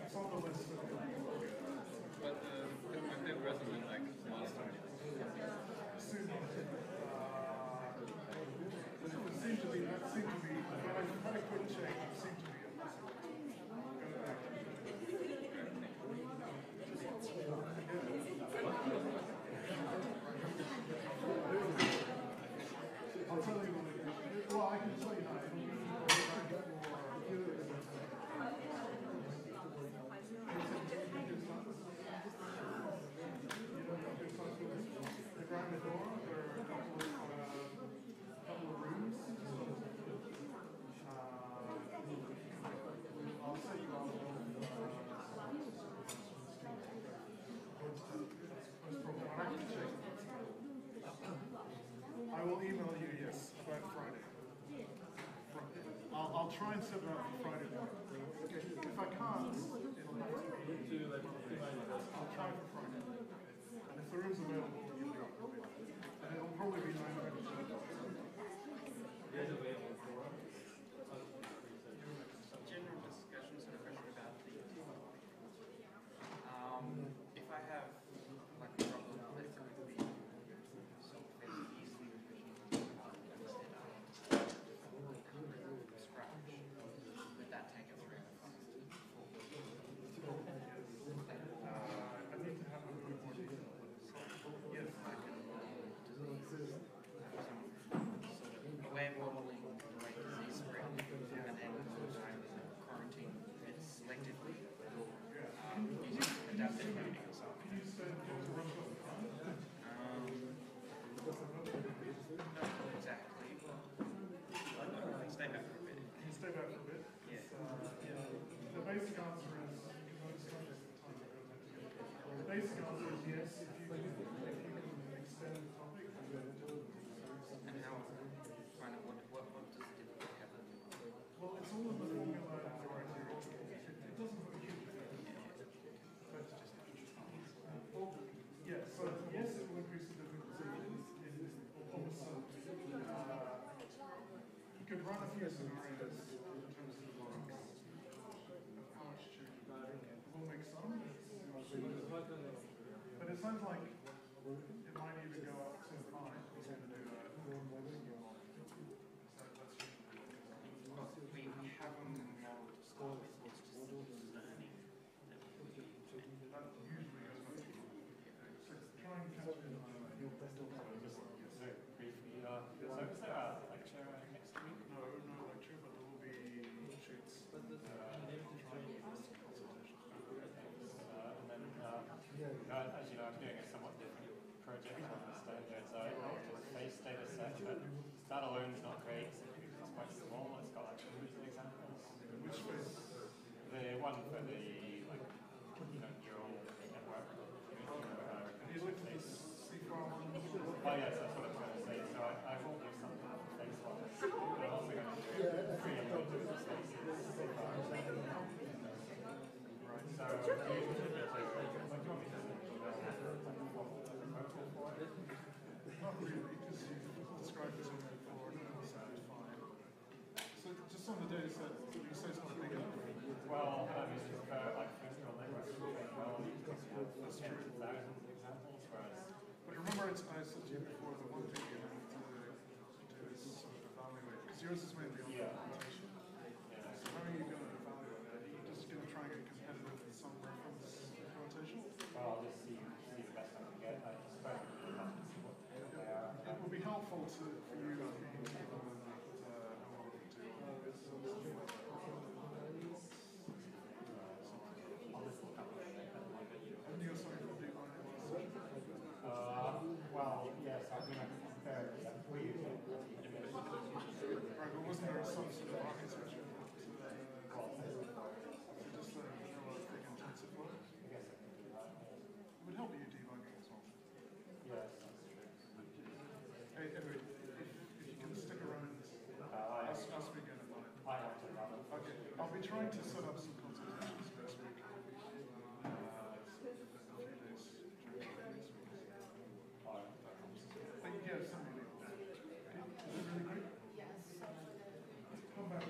it's on the list. But if they resident like milestone. It seemed to be, when I had a quick check, it seemed to be a list. I'll tell you well, I can tell you now. The ground door, there are a couple of rooms. I'll say you all. I will email you, yes, about Friday. I'll try and set it up for Friday morning. Okay, if I can't, it'll have to be. I'll try for Friday. And if the room's available, you'll go. And it'll probably be 9 minutes. General discussion sort of question about the if I have like a problem that could be solved fairly easily with machine learning from scratch, would that take it through the fast? I need to have a bit more detail. Yes. I can disease sort of a way of modeling the rate disease spread and then quarantine it selectively using adaptive learning or something. Can you send to run the Not exactly. Stay back for a bit. Can you stay back for a bit? Yeah. The basic answer is, the basic answer is yes, if you can extend the topic. And how find out what does the difficulty have? Well, it's all in the formula and the criteria. It doesn't have a huge effect. But it's just yeah, so yes, it will increase the difficulty in almost certainly. You could run a few scenarios in terms of the logs. it sounds like it might even go up to 5 if it's going to do that. We haven't modeled the score, it's just learning that we That usually goes up to 5. So try and catch it in the moment. Briefly, so is there a lecture next week? No lecture, but there will be sheets. I'll try and get some consultations. And then, as you know, I'm doing a somewhat different project on the standard, so I know it's a face data set, but that alone is not great. It's quite small. It's got like examples. Which face? The one for the neural network. Have you looked at the C file? Oh yes, that's what I was going to say. So I will do something on the face one. But I'm also going to do pre-upload to the faces. Right. So do you want me to Not really, because you described this already before, and it sounds fine. So just on the data set, you say it's not big enough? well, I mean, like neural networks well, you can have That's true. 10,000 examples, whereas But remember, I said to you before, the one thing you have to do is sort of evaluate, because yours is mainly on documentation. So how are you going to evaluate it? Are you just going to try and get competitive with some reference documentation? well, I'll just see the best I can get. I suppose what they are. It would be helpful for you, I think, to know what to do on this. Haven't you got something to do on it? Well, yes, I mean, I can compare it. We use it. Right, but wasn't there some sort of architecture to just show a big intensive flow? It would help you debugging as well. Yes. Hey, anyway, if you can stick around, ask me again at 9. I have to run it. Okay, I'll be trying to set up some consultations next week. A few days during this week. But yeah, something like that. Okay, is it really quick? Come back.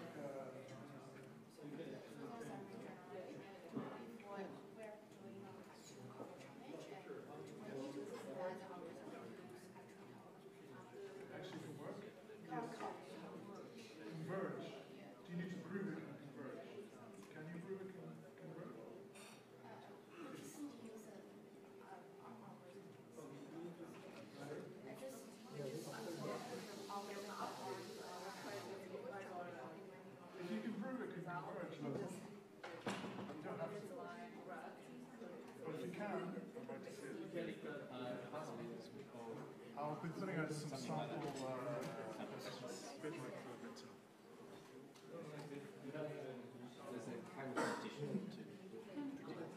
Actually can work? Yes. Converge. Do you need to prove it can converge? Can you prove it can converge? If you can prove it can converge, no problem. You don't have to. But if you can, I'd like to see it. I'll be putting out some sample bit like There's a kind of competition to predict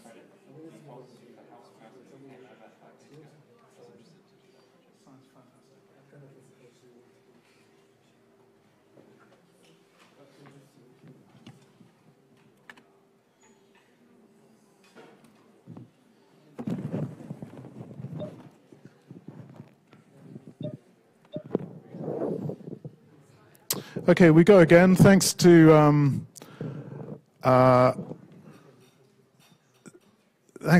credit defaults for house prices and things like that. I was interested to do that. Sounds fantastic. Okay, we go again. Thanks to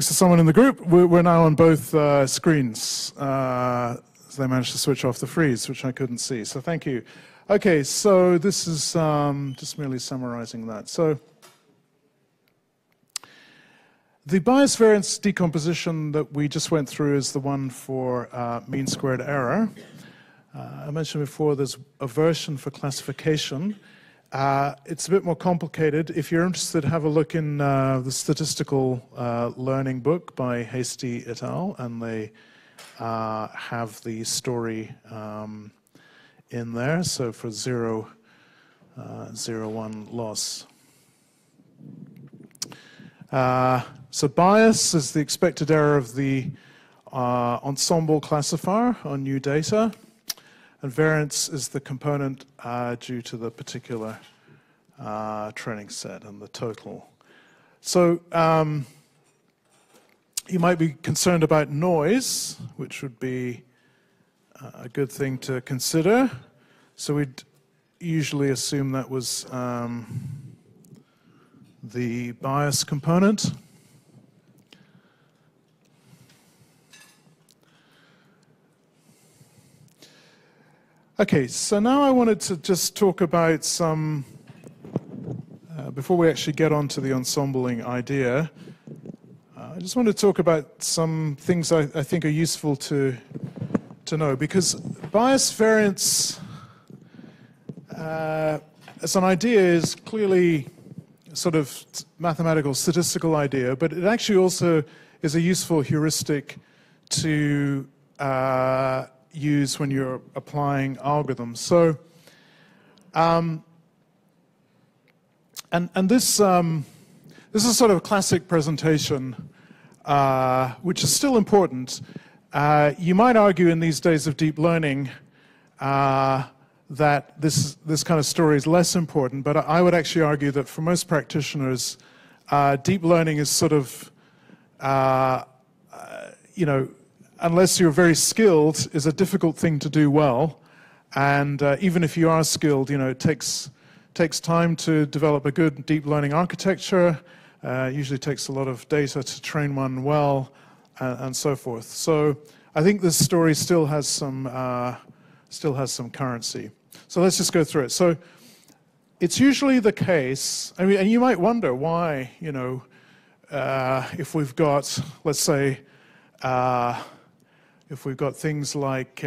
someone in the group. We're now on both screens. So they managed to switch off the freeze, which I couldn't see. So thank you. Okay, so this is just merely summarizing that. So the bias variance decomposition that we just went through is the one for mean squared error. I mentioned before there's a version for classification. It's a bit more complicated. If you're interested, have a look in the statistical learning book by Hasty et al. And they have the story in there. So for 0, 0, 1 loss. So bias is the expected error of the ensemble classifier on new data. And variance is the component due to the particular training set and the total. So you might be concerned about noise, which would be a good thing to consider. So we'd usually assume that was the bias component. Okay, so now I wanted to just talk about some, before we actually get on to the ensembling idea, I just want to talk about some things I think are useful to know, because bias variance as an idea is clearly sort of mathematical, statistical idea, but it actually also is a useful heuristic to use when you're applying algorithms. So, and this this is sort of a classic presentation, which is still important. You might argue in these days of deep learning that this kind of story is less important, but I would actually argue that for most practitioners, deep learning is sort of, you know, unless you're very skilled, is a difficult thing to do well. And even if you are skilled, you know, it takes time to develop a good deep learning architecture. Usually takes a lot of data to train one well, and so forth. So I think this story still has some currency. So let's just go through it. So it's usually the case, I mean, and you might wonder why, you know, if we've got, let's say, if we've got things like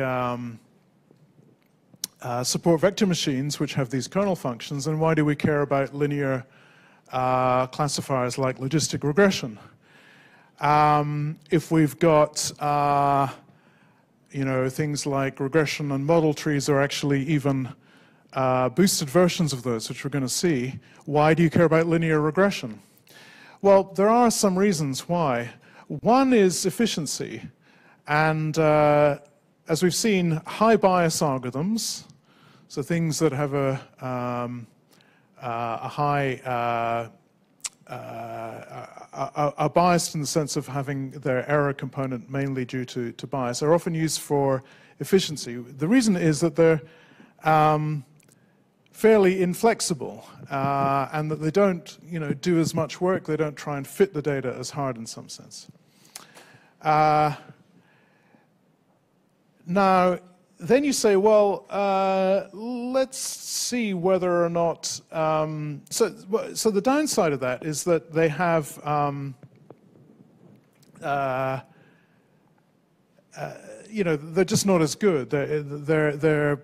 support vector machines, which have these kernel functions, then why do we care about linear classifiers like logistic regression? If we've got, you know, things like regression and model trees, or actually even boosted versions of those, which we're going to see, why do you care about linear regression? Well, there are some reasons why. One is efficiency. And as we've seen, high bias algorithms, so things that have a high, are biased in the sense of having their error component mainly due to bias, are often used for efficiency. The reason is that they're fairly inflexible, and that they don't, you know, do as much work. They don't try and fit the data as hard in some sense. Now, then you say, well, let's see whether or not. So the downside of that is that they have, you know, they're just not as good. They're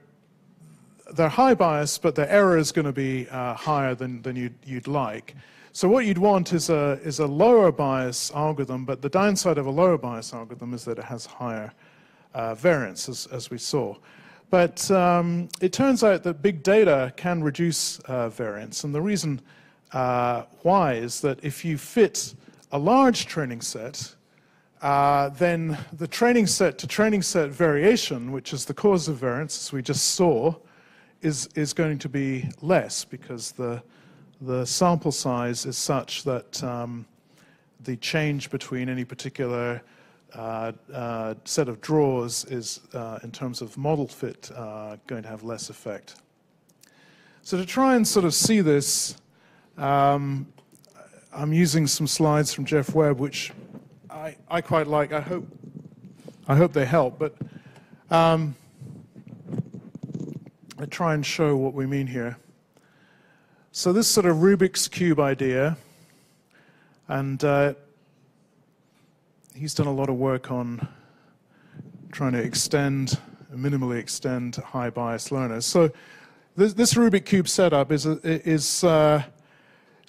high bias, but their error is going to be higher than you'd like. So what you'd want is a lower bias algorithm, but the downside of a lower bias algorithm is that it has higher variance, as we saw. But it turns out that big data can reduce variance, and the reason why is that if you fit a large training set, then the training set to training set variation, which is the cause of variance, as we just saw, is going to be less, because the sample size is such that the change between any particular set of draws is, in terms of model fit, going to have less effect. So to try and sort of see this, I'm using some slides from Jeff Webb, which I quite like. I hope they help, but I try and show what we mean here. So this sort of Rubik's Cube idea, and he's done a lot of work on trying to minimally extend high bias learners. So this Rubik's Cube setup is so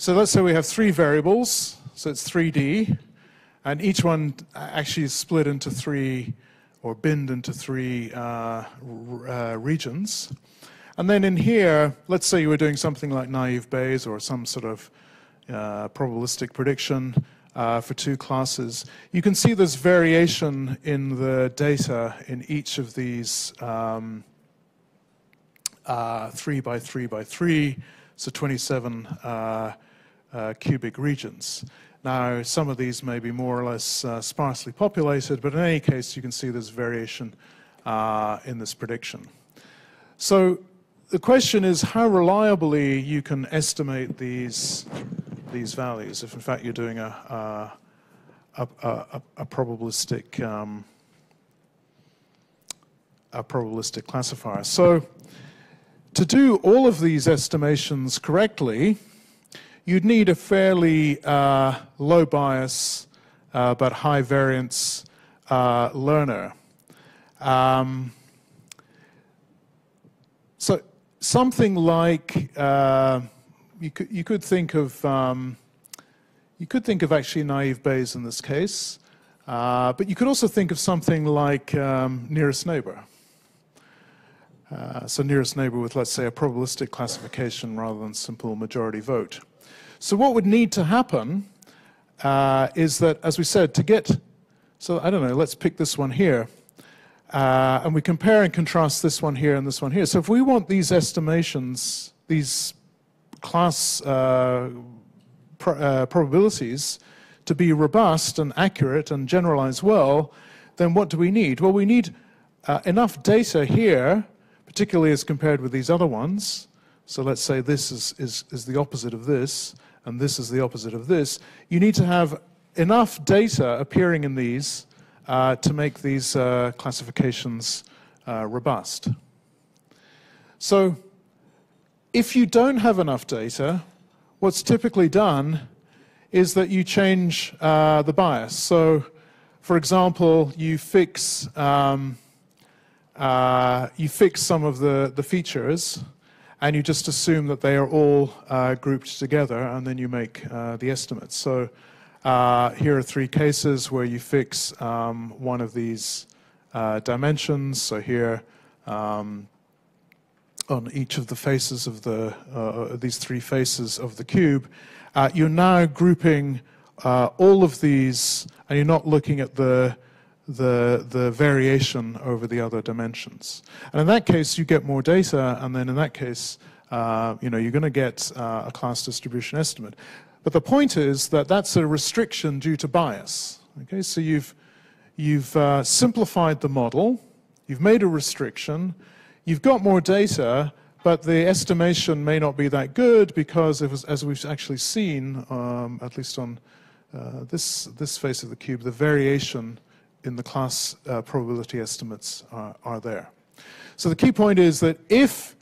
let's say we have 3 variables, so it's 3D, and each one actually is split into 3, or binned into 3 regions. And then in here, let's say you were doing something like naive Bayes or some sort of probabilistic prediction for 2 classes. You can see there's variation in the data in each of these 3 by 3 by 3, so 27 cubic regions. Now, some of these may be more or less sparsely populated, but in any case, you can see there's variation in this prediction. So the question is how reliably you can estimate these values, if in fact you're doing a probabilistic a probabilistic classifier. So to do all of these estimations correctly, you'd need a fairly low bias but high variance learner. So something like you could think of actually naive Bayes in this case, but you could also think of something like nearest neighbor. So nearest neighbor with, let's say, a probabilistic classification rather than simple majority vote. So what would need to happen is that, as we said, to get, so I don't know, let's pick this one here. And we compare and contrast this one here and this one here. So if we want these estimations, these class probabilities to be robust and accurate and generalize well, then what do we need? Well, we need enough data here, particularly as compared with these other ones. So let's say this is the opposite of this, and this is the opposite of this. You need to have enough data appearing in these to make these classifications robust. So if you don't have enough data, what's typically done is that you change the bias. So, for example, you fix some of the features, and you just assume that they are all grouped together, and then you make the estimates. So here are three cases where you fix one of these dimensions. So here, on each of the faces of these three faces of the cube, you're now grouping all of these, and you're not looking at the variation over the other dimensions. And in that case, you get more data, and then in that case, you're going to get a class distribution estimate. But the point is that that's a restriction due to bias. Okay, so you've simplified the model, you've made a restriction, you've got more data, but the estimation may not be that good because, as we've actually seen, at least on this face of the cube, the variation in the class probability estimates are there. So the key point is that if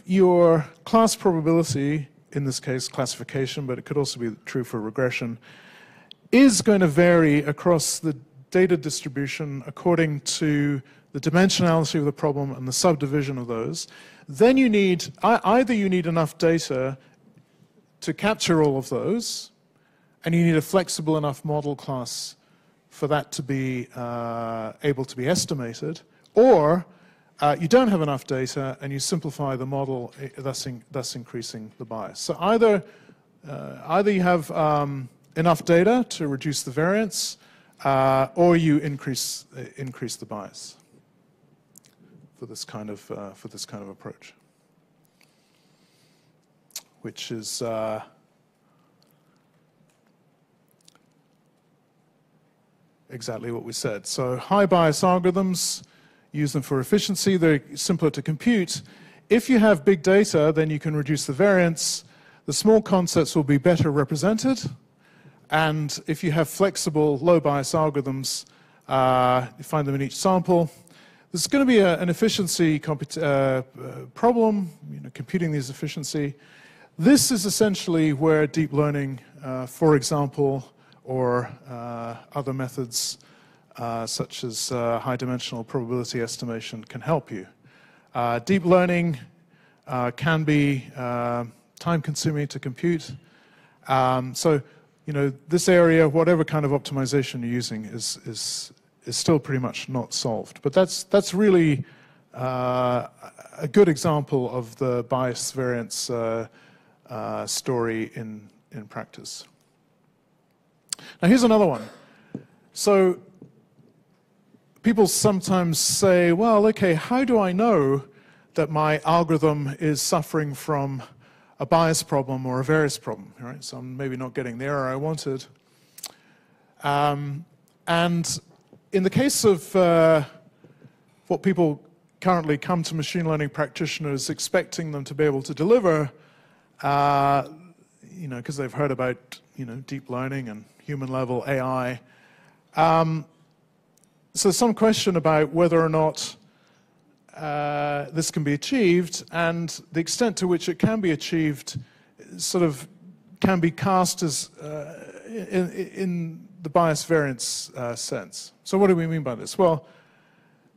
your class probability, in this case classification, but it could also be true for regression, is going to vary across the data distribution according to the dimensionality of the problem and the subdivision of those, then you need, either you need enough data to capture all of those, and you need a flexible enough model class for that to be able to be estimated, or you don't have enough data and you simplify the model, thus increasing the bias. So either you have enough data to reduce the variance, or you increase the bias for this kind of approach, which is exactly what we said. So high bias algorithms, use them for efficiency. They're simpler to compute. If you have big data, then you can reduce the variance. The small concepts will be better represented. And if you have flexible low bias algorithms, you find them in each sample. There's going to be an efficiency problem, computing these efficiency. This is essentially where deep learning, for example, or other methods such as high-dimensional probability estimation can help you. Deep learning can be time-consuming to compute. So, this area, whatever kind of optimization you're using, is still pretty much not solved. But that's really a good example of the bias variance story in practice. Now here's another one. So people sometimes say, well, okay, how do I know that my algorithm is suffering from a bias problem or a variance problem? Right? So I'm maybe not getting the error I wanted. And in the case of what people currently come to machine learning practitioners expecting them to be able to deliver, because they've heard about deep learning and human-level AI, so some question about whether or not this can be achieved, and the extent to which it can be achieved sort of can be cast as in the bias variance sense. So what do we mean by this? Well,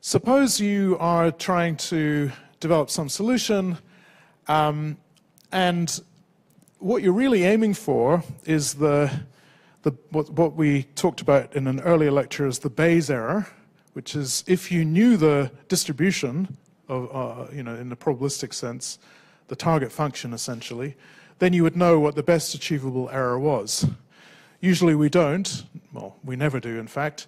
suppose you are trying to develop some solution, and what you're really aiming for is what we talked about in an earlier lecture as the Bayes error, which is if you knew the distribution of, in the probabilistic sense, the target function essentially, then you would know what the best achievable error was. Usually we don't. Well, we never do, in fact.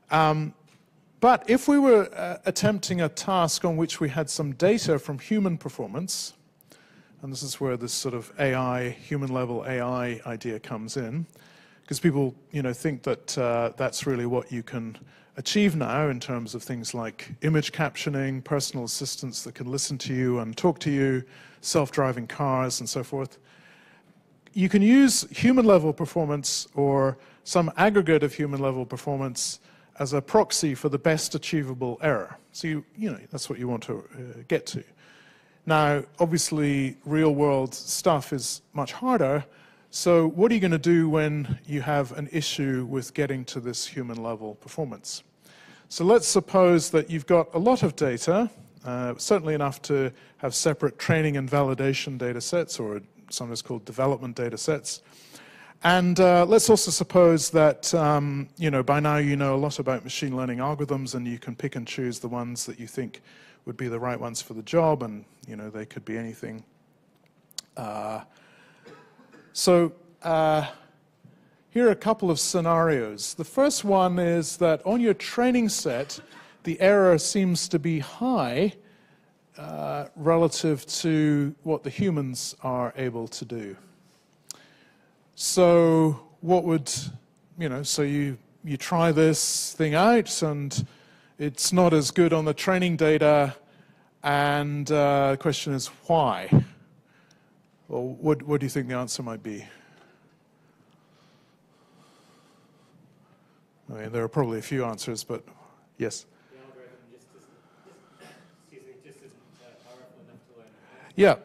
But if we were attempting a task on which we had some data from human performance, and this is where this sort of AI, human-level AI idea comes in, because people, think that that's really what you can achieve now in terms of things like image captioning, personal assistants that can listen to you and talk to you, self-driving cars, and so forth. You can use human-level performance or some aggregate of human-level performance as a proxy for the best achievable error. So that's what you want to get to. Now, obviously, real-world stuff is much harder. So what are you going to do when you have an issue with getting to this human-level performance? So let's suppose that you've got a lot of data, certainly enough to have separate training and validation data sets, or sometimes called development data sets. And let's also suppose that, by now you know a lot about machine learning algorithms, and you can pick and choose the ones that you think would be the right ones for the job, and, they could be anything. So here are a couple of scenarios. The first one is that on your training set, the error seems to be high relative to what the humans are able to do. So what would, so you try this thing out, and it's not as good on the training data, and the question is why? Well, what do you think the answer might be? I mean, there are probably a few answers, but yes? The algorithm just isn't powerful enough to learn. Yeah.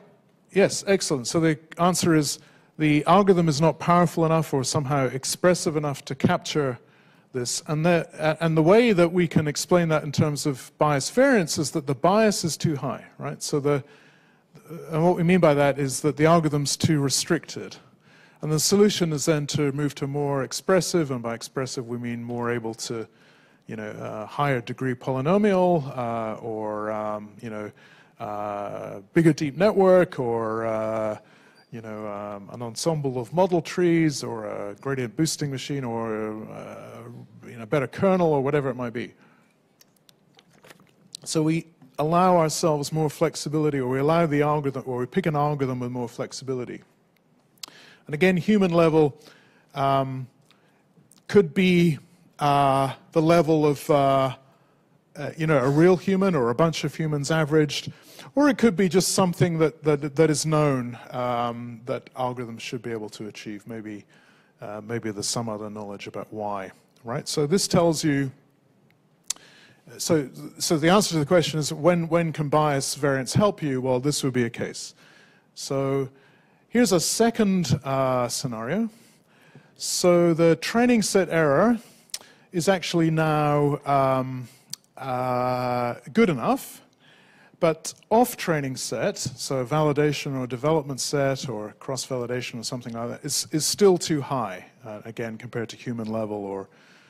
Yes, excellent. So the answer is the algorithm is not powerful enough or somehow expressive enough to capture this. And the way that we can explain that in terms of bias variance is that the bias is too high, right? So and what we mean by that is that the algorithm's too restricted. And the solution is then to move to more expressive, and by expressive we mean more able to, higher degree polynomial, or, bigger deep network, or, an ensemble of model trees, or a gradient boosting machine, or, better kernel, or whatever it might be. So we allow ourselves more flexibility, or we allow the algorithm, or we pick an algorithm with more flexibility. And again, human level could be the level of, a real human or a bunch of humans averaged, or it could be just something that is known that algorithms should be able to achieve. Maybe there's some other knowledge about why, right? So this tells you. So the answer to the question is when can bias variance help you? Well, this would be a case. So here's a second scenario. So the training set error is actually now good enough, but off training set, so validation or development set or cross-validation or something like that, is still too high, again, compared to human level or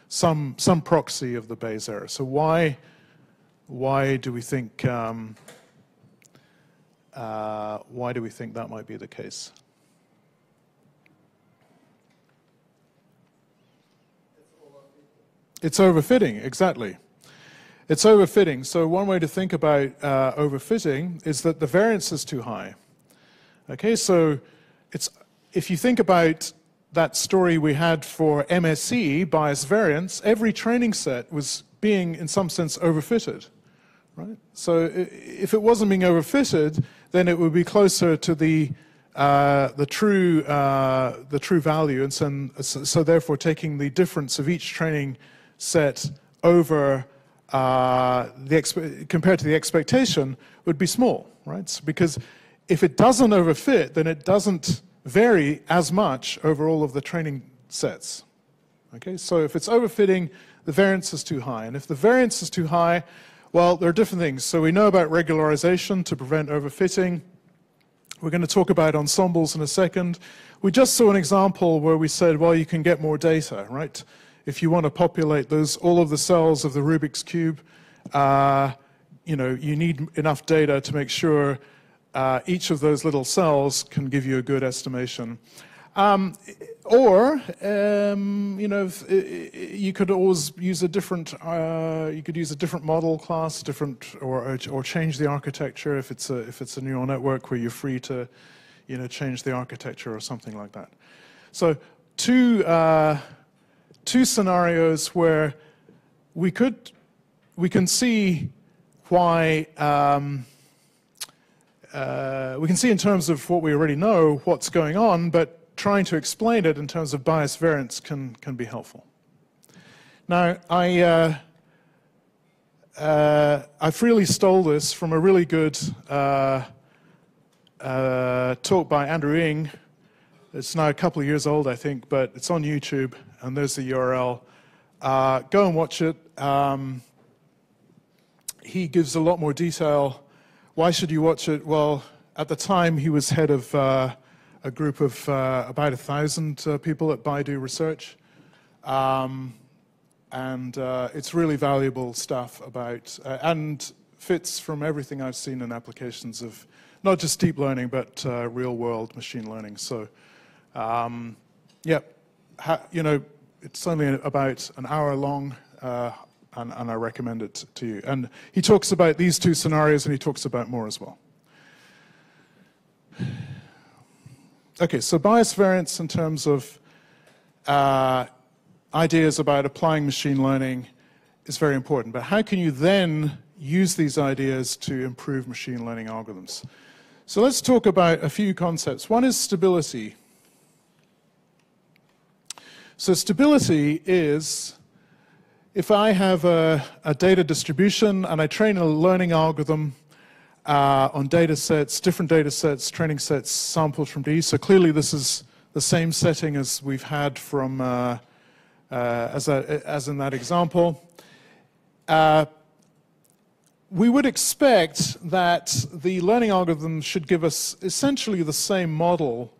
some proxy of the Bayes error. So why do we think that might be the case? It's overfitting, exactly. It's overfitting. So one way to think about overfitting is that the variance is too high. Okay, so if you think about that story we had for MSE, bias variance, every training set was being, in some sense, overfitted, right? So if it wasn't being overfitted, then it would be closer to the true value, and so therefore taking the difference of each training set over compared to the expectation would be small, right? So because if it doesn't overfit, then it doesn't vary as much over all of the training sets. Okay, so if it's overfitting, the variance is too high. And if the variance is too high, well, there are different things. So we know about regularization to prevent overfitting. We're going to talk about ensembles in a second. We just saw an example where we said, well, you can get more data, right? If you want to populate all of the cells of the Rubik's Cube, you know, you need enough data to make sure each of those little cells can give you a good estimation. Or, you know, you could always use a different, you could use a different model class, or change the architecture if it's a neural network where you're free to, you know, change the architecture or something like that. So two scenarios where we can see why we can see in terms of what we already know what's going on, but trying to explain it in terms of bias variance can be helpful. Now, I freely stole this from a really good talk by Andrew Ng. It's now a couple of years old, I think, but it's on YouTube, and there's the URL. Go and watch it. He gives a lot more detail. Why should you watch it? Well, at the time, he was head of a group of about 1,000 people at Baidu Research. And it's really valuable stuff about, and fits from everything I've seen in applications of not just deep learning, but real-world machine learning. So, yeah, you know, it's only about an hour long, and I recommend it to you. And he talks about these two scenarios, and he talks about more as well. Okay, so bias variance in terms of ideas about applying machine learning is very important. But how can you then use these ideas to improve machine learning algorithms? So let's talk about a few concepts. One is stability. So stability is if I have a data distribution and I train a learning algorithm on data sets, different data sets, training sets sampled from D. So clearly this is the same setting as we've had from, as in that example. We would expect that the learning algorithm should give us essentially the same model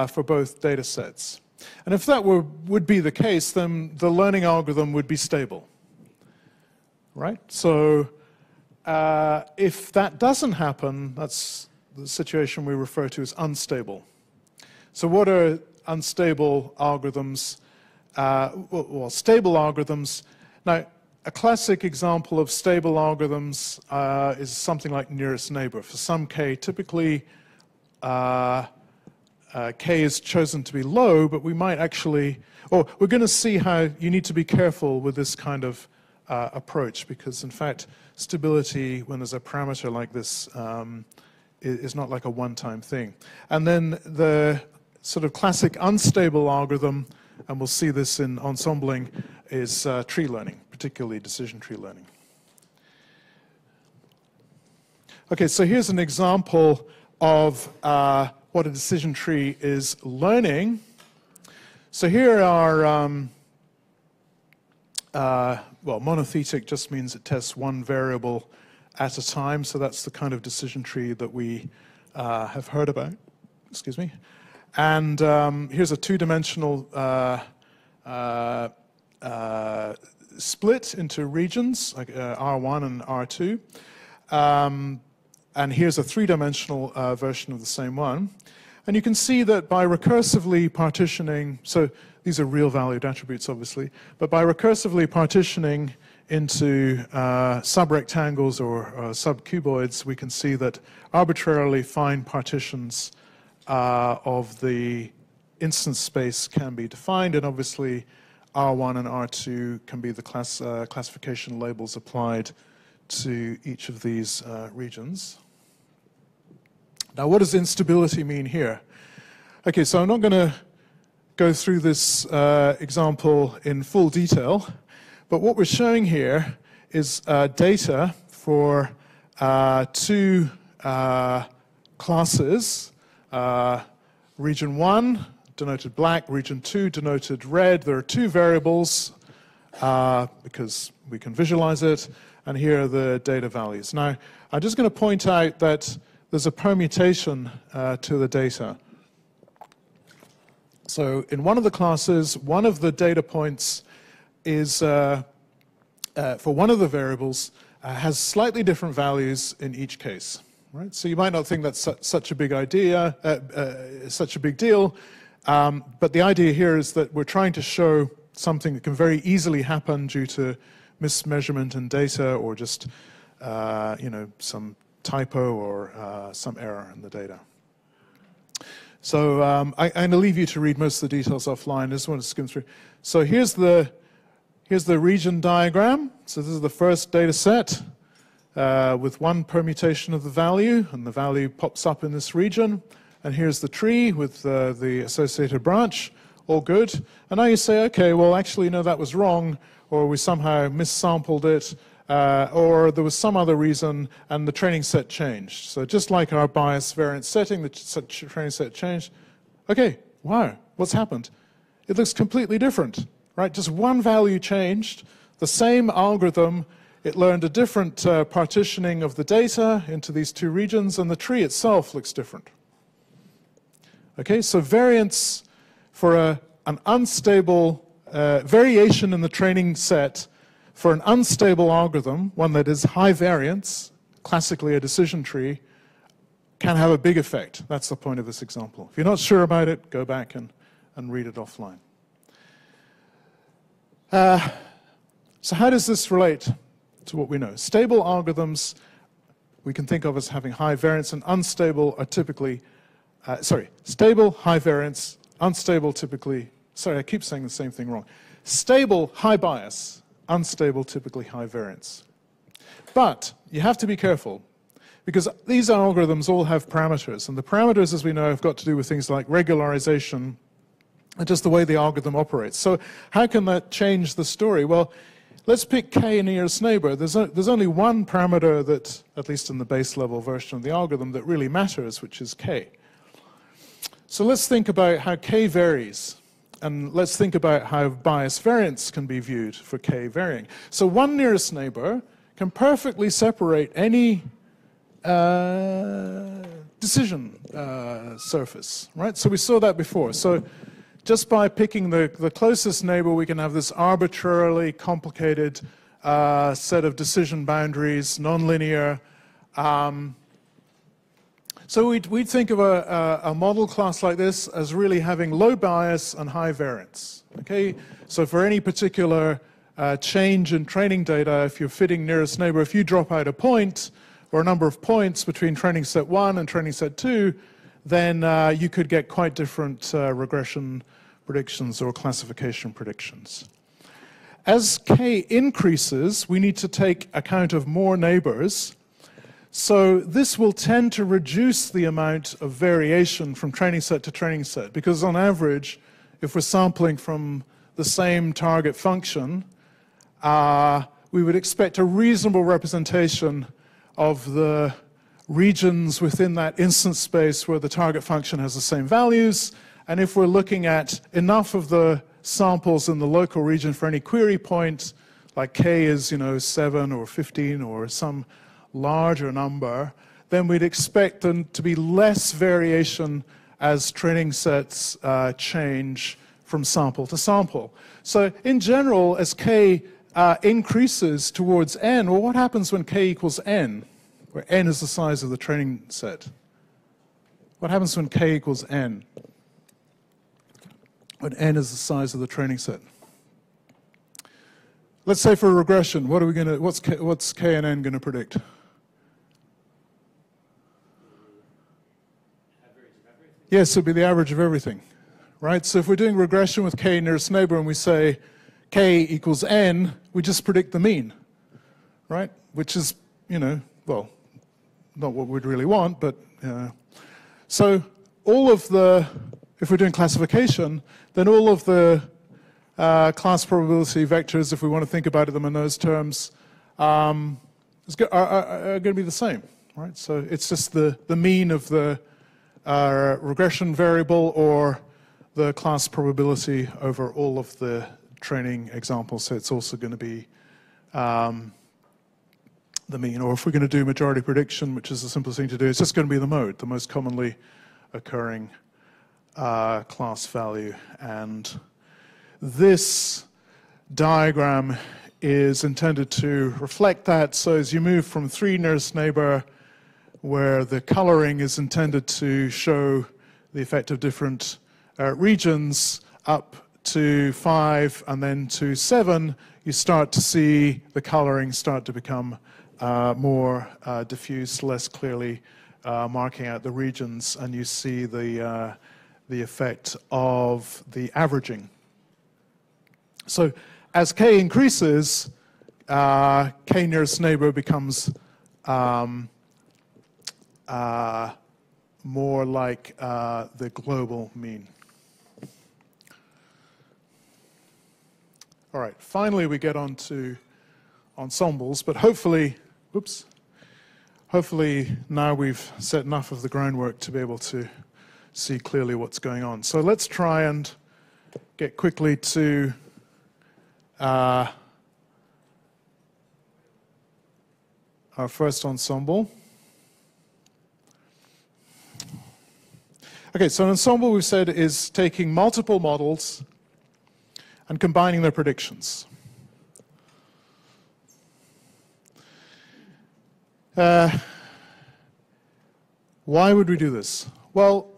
for both data sets. And if that would be the case, then the learning algorithm would be stable, right? So if that doesn't happen, that's the situation we refer to as unstable. So what are unstable algorithms? Well, stable algorithms. Now, a classic example of stable algorithms is something like nearest neighbor. For some k, typically k is chosen to be low, but we might actually, or we're going to see how you need to be careful with this kind of approach, because in fact, stability, when there's a parameter like this, is not like a one-time thing. And then the sort of classic unstable algorithm, and we'll see this in ensembling, is tree learning, particularly decision tree learning. Okay, so here's an example of what a decision tree is learning. So here are, well, monothetic just means it tests one variable at a time, so that's the kind of decision tree that we have heard about. Excuse me. And here's a two-dimensional split into regions, like R1 and R2. And here's a three-dimensional version of the same one. And you can see that by recursively partitioning, so these are real-valued attributes, obviously, but by recursively partitioning into subrectangles or subcuboids, we can see that arbitrarily fine partitions of the instance space can be defined, and obviously R1 and R2 can be the classification labels applied to each of these regions. Now, what does instability mean here? Okay, so I'm not going to go through this example in full detail, But what we're showing here is data for two classes, region 1 denoted black, region 2 denoted red. There are two variables because we can visualize it, and here are the data values. Now, I'm just going to point out that there's a permutation to the data. So in one of the classes, one of the data points is, for one of the variables, has slightly different values in each case. Right? So you might not think that's such a big idea, such a big deal, but the idea here is that we're trying to show something that can very easily happen due to mismeasurement in data or just some typo or some error in the data. So I'm going to leave you to read most of the details offline. I just want to skim through. So here's the region diagram. So this is the first data set with one permutation of the value, and the value pops up in this region. And here's the tree with the associated branch. All good. And now you say, okay, well, actually, no, that was wrong, or we somehow missampled it, or there was some other reason, and the training set changed. So just like our bias variance setting, the training set changed. Okay, wow, what's happened? It looks completely different, right? Just one value changed, the same algorithm, it learned a different partitioning of the data into these two regions, and the tree itself looks different. Okay, so variance for an unstable variation in the training set for an unstable algorithm, one that is high variance, classically a decision tree, can have a big effect. That's the point of this example. If you're not sure about it, go back and read it offline. So how does this relate to what we know? Stable algorithms we can think of as having high variance, and unstable are typically, stable, high variance, unstable typically, sorry, I keep saying the same thing wrong. Stable, high bias, unstable, typically high variance. But you have to be careful, because these algorithms all have parameters, and the parameters, as we know, have got to do with things like regularization and just the way the algorithm operates. So how can that change the story? Well, let's pick k nearest neighbor. There's only one parameter that, at least in the base level version of the algorithm, that really matters, which is k. So let's think about how k varies. And let's think about how bias variance can be viewed for k varying. So one nearest neighbor can perfectly separate any decision surface, right? So we saw that before. So just by picking the closest neighbor, we can have this arbitrarily complicated set of decision boundaries, nonlinear. So we'd think of a model class like this as really having low bias and high variance. Okay, so for any particular change in training data, if you're fitting nearest neighbor, if you drop out a point or a number of points between training set 1 and training set 2, then you could get quite different regression predictions or classification predictions. As k increases, we need to take account of more neighbors. So this will tend to reduce the amount of variation from training set to training set, because on average, if we're sampling from the same target function, we would expect a reasonable representation of the regions within that instance space where the target function has the same values. And if we're looking at enough of the samples in the local region for any query point, like k is 7 or 15 or some larger number, then we'd expect them to be less variation as training sets change from sample to sample. So in general, as k increases towards n, well, what happens when k equals n, where n is the size of the training set? What happens when k equals n? When n is the size of the training set? Let's say for a regression, what's k and n going to predict? Yes, it would be the average of everything, right? So if we're doing regression with k nearest neighbor and we say k equals n, we just predict the mean, right? Which is, well, not what we'd really want, but so all of the, if we're doing classification, then all of the class probability vectors, if we want to think about them in those terms, are going to be the same, right? So it's just the mean of the regression variable or the class probability over all of the training examples. So it's also going to be the mean. Or if we're going to do majority prediction, which is the simplest thing to do, it's just going to be the mode, the most commonly occurring class value. And this diagram is intended to reflect that. So as you move from 3 nearest neighbor, where the coloring is intended to show the effect of different regions, up to 5 and then to 7, you start to see the coloring start to become more diffuse, less clearly marking out the regions, and you see the effect of the averaging. So as k increases, k nearest neighbor becomes more like the global mean. All right, finally we get on to ensembles, but hopefully now we've set enough of the groundwork to be able to see clearly what's going on. So let's try and get quickly to our first ensemble. Okay, so an ensemble, we've said, is taking multiple models and combining their predictions. Why would we do this? Well,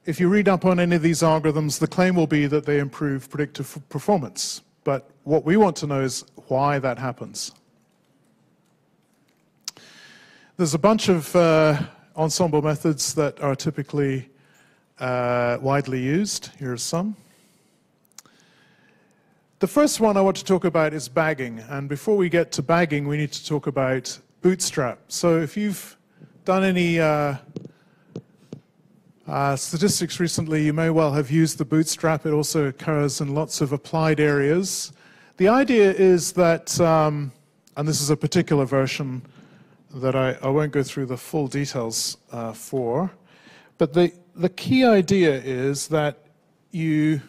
if you read up on any of these algorithms, the claim will be that they improve predictive performance. But what we want to know is why that happens. There's a bunch of ensemble methods that are typically widely used. Here's some. The first one I want to talk about is bagging. And before we get to bagging, we need to talk about bootstrap. So if you've done any statistics recently, you may well have used the bootstrap. It also occurs in lots of applied areas. The idea is that, and this is a particular version that I won't go through the full details for, but the key idea is that you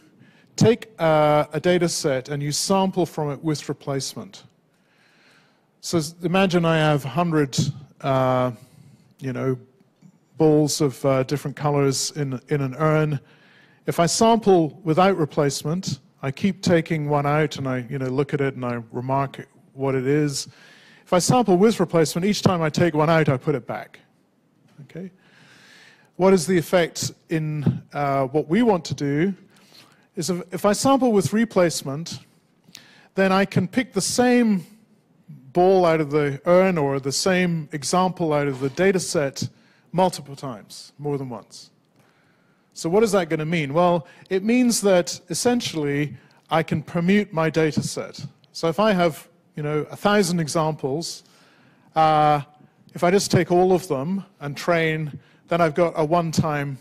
take a data set and you sample from it with replacement. So imagine I have 100 balls of different colors in an urn. If I sample without replacement, I keep taking one out and I look at it and I remark what it is. If I sample with replacement, each time I take one out, I put it back. Okay. What is the effect in what we want to do is if I sample with replacement, then I can pick the same ball out of the urn or the same example out of the data set multiple times, more than once. So what is that going to mean? Well, it means that essentially I can permute my data set. So if I have 1,000 examples, if I just take all of them and train, then I've got a one-time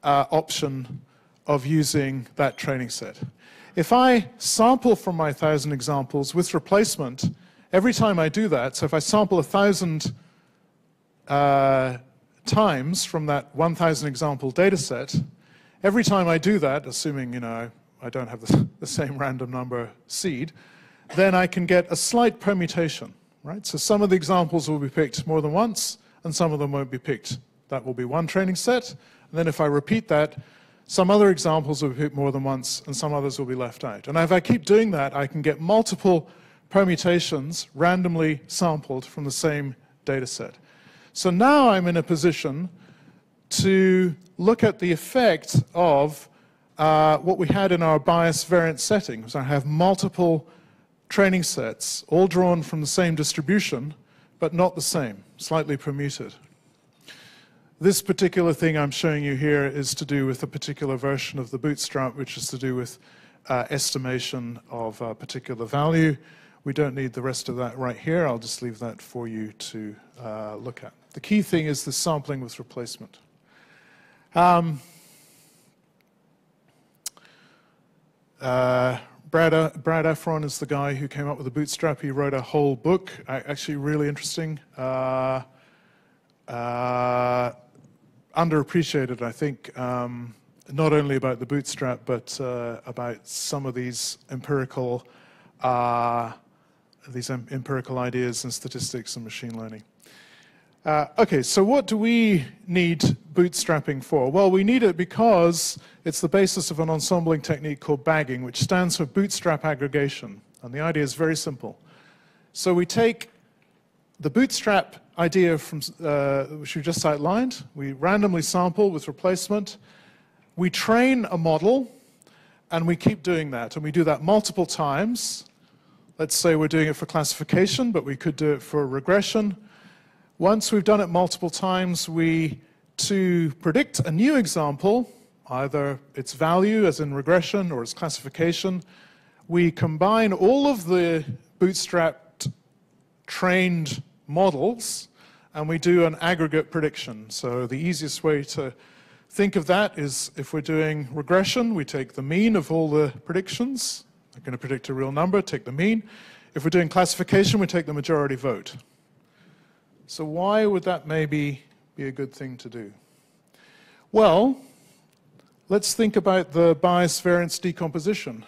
option of using that training set. If I sample from my 1,000 examples with replacement, every time I do that, so if I sample 1,000 times from that 1,000 example data set, every time I do that, assuming I don't have the same random number seed, then I can get a slight permutation, right? So some of the examples will be picked more than once, and some of them won't be picked. That will be one training set. And then if I repeat that, some other examples will be picked more than once, and some others will be left out. And if I keep doing that, I can get multiple permutations randomly sampled from the same data set. So now I'm in a position to look at the effect of what we had in our bias variance settings. I have multiple training sets, all drawn from the same distribution, but not the same, slightly permuted. This particular thing I'm showing you here is to do with a particular version of the bootstrap, which is to do with estimation of a particular value. We don't need the rest of that right here. I'll just leave that for you to look at. The key thing is the sampling with replacement. Brad Efron is the guy who came up with the bootstrap. He wrote a whole book, actually really interesting. Underappreciated, I think, not only about the bootstrap, but about some of these empirical ideas in statistics and machine learning. Okay, so what do we need bootstrapping for? Well, we need it because it's the basis of an ensembling technique called bagging, which stands for bootstrap aggregation. And the idea is very simple. So we take the bootstrap idea from which we just outlined. We randomly sample with replacement. We train a model, and we keep doing that. And we do that multiple times. Let's say we're doing it for classification, but we could do it for regression. Once we've done it multiple times, to predict a new example, either its value as in regression or its classification, we combine all of the bootstrapped trained models and we do an aggregate prediction. So the easiest way to think of that is if we're doing regression, we take the mean of all the predictions. We're going to predict a real number, take the mean. If we're doing classification, we take the majority vote. So why would that maybe be a good thing to do? Well, let's think about the bias variance decomposition.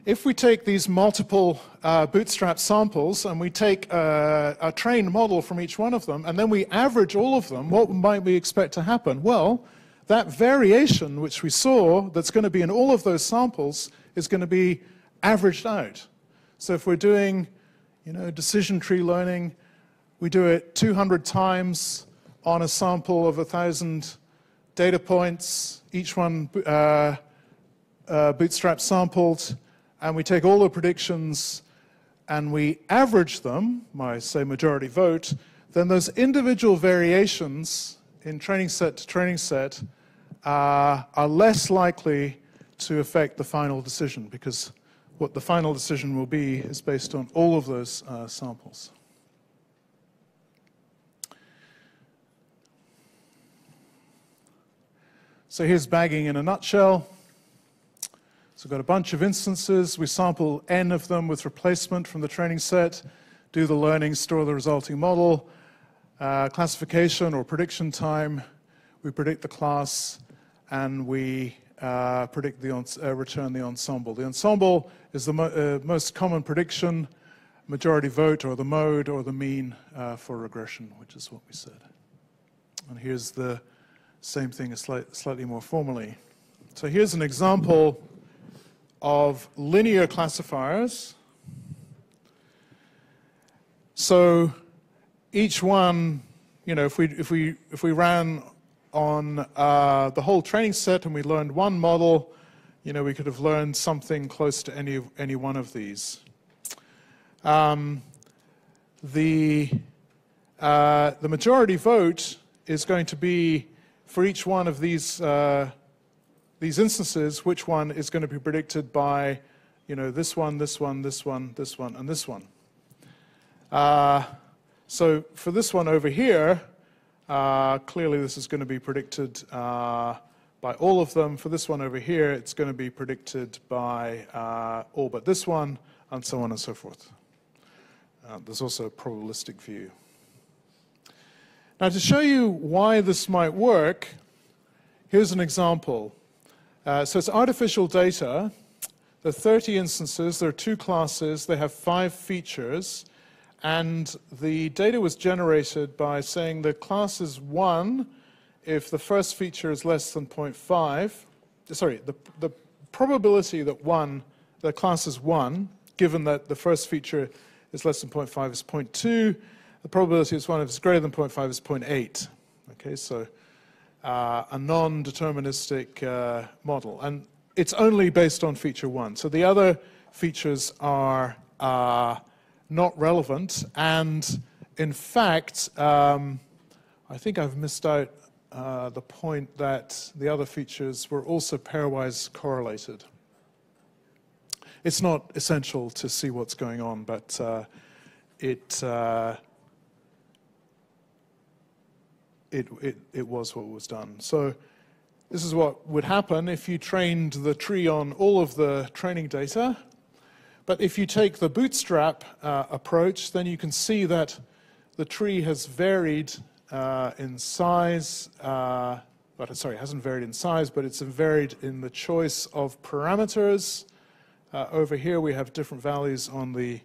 If we take these multiple bootstrap samples and we take a trained model from each one of them and then we average all of them, what might we expect to happen? Well, that variation which we saw that's going to be in all of those samples is going to be averaged out. So if we're doing, decision tree learning, we do it 200 times on a sample of 1,000 data points, each one bootstrap sampled, and we take all the predictions and we average them, say majority vote, then those individual variations in training set to training set are less likely to affect the final decision, because what the final decision will be is based on all of those samples. So here's bagging in a nutshell. So we've got a bunch of instances. We sample n of them with replacement from the training set, do the learning, store the resulting model, classification or prediction time. We predict the class, and we return the ensemble. The ensemble is the most common prediction, majority vote, or the mode, or the mean for regression, which is what we said. And here's the same thing slightly more formally. So here's an example of linear classifiers. So each one, if we ran on the whole training set and we learned one model, we could have learned something close to any one of these. The majority vote is going to be for each one of these instances, which one is going to be predicted by, this one, this one, this one, this one, and this one. So for this one over here, clearly this is going to be predicted by all of them. For this one over here, it's going to be predicted by all but this one, and so on and so forth. There's also a probabilistic view. Now, to show you why this might work, here's an example. So it's artificial data. There are 30 instances. There are 2 classes. They have 5 features. And the data was generated by saying the class is 1 if the first feature is less than 0.5. Sorry, the probability that the class is 1, given that the first feature is less than 0.5, is 0.2. The probability is 1 if it's greater than 0.5 is 0.8. Okay, so a non-deterministic model. And it's only based on feature 1. So the other features are not relevant. And in fact, I think I've missed out the point that the other features were also pairwise correlated. It's not essential to see what's going on, but it was what was done. So this is what would happen if you trained the tree on all of the training data. But if you take the bootstrap approach, then you can see that the tree has varied in size. Sorry, it hasn't varied in size, but it's varied in the choice of parameters. Over here we have different values on the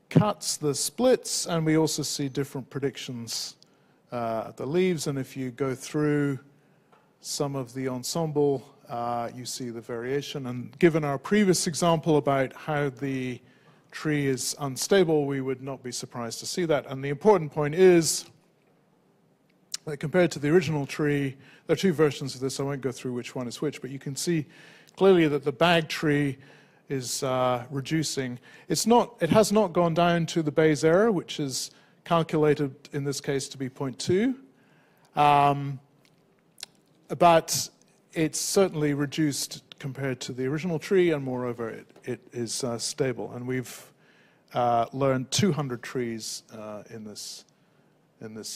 cuts, the splits, and we also see different predictions at the leaves. And if you go through some of the ensemble, you see the variation. And given our previous example about how the tree is unstable, we would not be surprised to see that. And the important point is that compared to the original tree, there are two versions of this. I won't go through which one is which, but you can see clearly that the bag tree is reducing. It has not gone down to the Bayes error, which is calculated in this case to be 0.2, but it's certainly reduced compared to the original tree, and moreover, it is stable. And we've learned 200 trees in this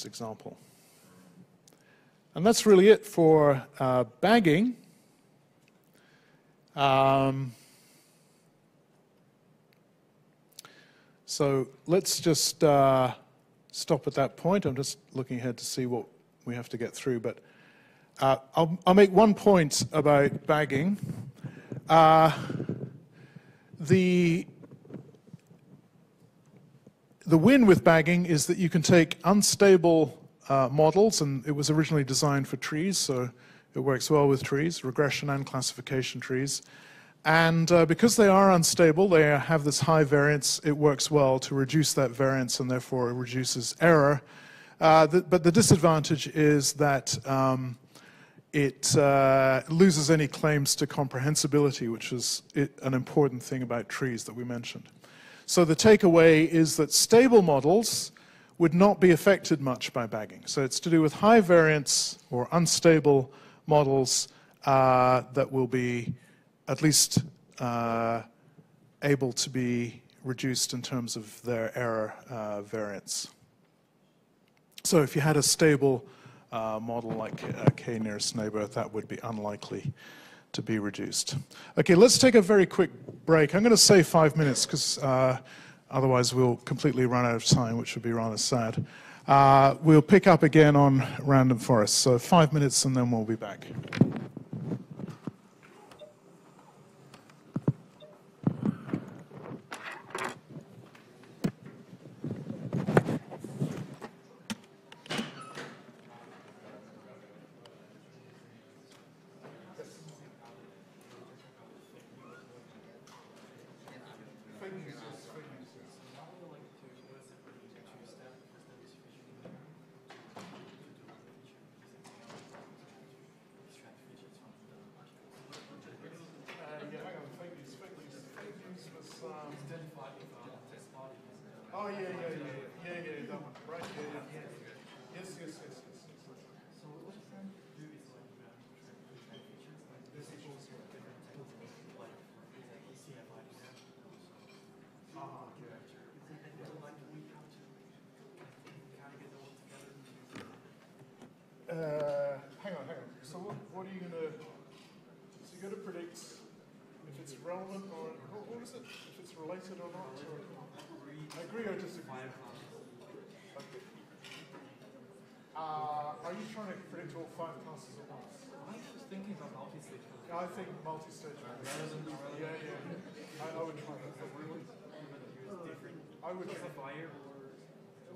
example. And that's really it for bagging. So let's just stop at that point. I'm just looking ahead to see what we have to get through. But I'll make one point about bagging. The win with bagging is that you can take unstable models, and it was originally designed for trees, so it works well with trees, regression and classification trees. And because they are unstable, they have this high variance, it works well to reduce that variance, and therefore it reduces error. But the disadvantage is that it loses any claims to comprehensibility, which is an important thing about trees that we mentioned. So the takeaway is that stable models would not be affected much by bagging. So it's to do with high variance or unstable models that will be at least able to be reduced in terms of their error variance. So if you had a stable model like a k-nearest neighbor, that would be unlikely to be reduced. Okay, let's take a very quick break. I'm going to say 5 minutes because otherwise we'll completely run out of time, which would be rather sad. We'll pick up again on random forests. So 5 minutes and then we'll be back. Oh, yeah, that one, right, yeah. Yes. So what you can do is this equals your hang on. So what are you going to, so you're going to predict if it's relevant or, what is it, if it's related or not? Or, agree or disagree? Okay. Are you trying to predict all 5 classes at once? I was thinking about multi-stage. I think multi-stage. Yeah. I would try that. I would try.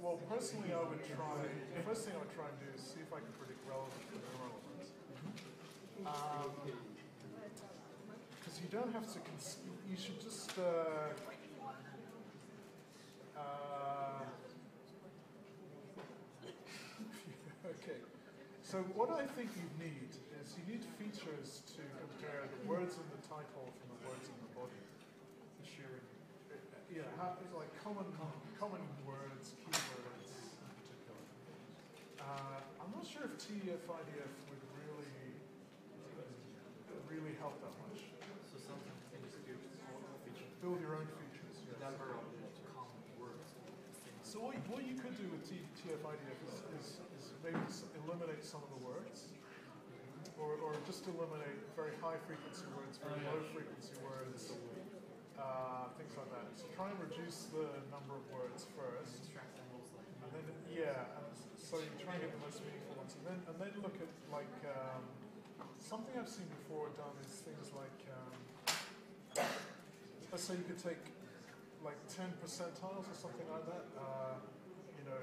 Well, personally, I would try. The first thing I would try and do is see if I can predict relevant and irrelevant. Because you don't have to. You should just. Okay. So what I think you need is you need features to compare the words in the title from the words in the body. Sharing. Yeah, like common words, keywords in particular. I'm not sure if TF-IDF would really help that much. So sometimes things do build your own features. Yes. Number of common words. So what you could do with TF-IDF is maybe eliminate some of the words. or just eliminate very high frequency words, very low frequency words, things like that. So try and reduce the number of words first. And then, so you try and get the most meaningful ones. And then look at, like, something I've seen before done is things like, let's say you could take, like, 10 percentiles or something like that. You know,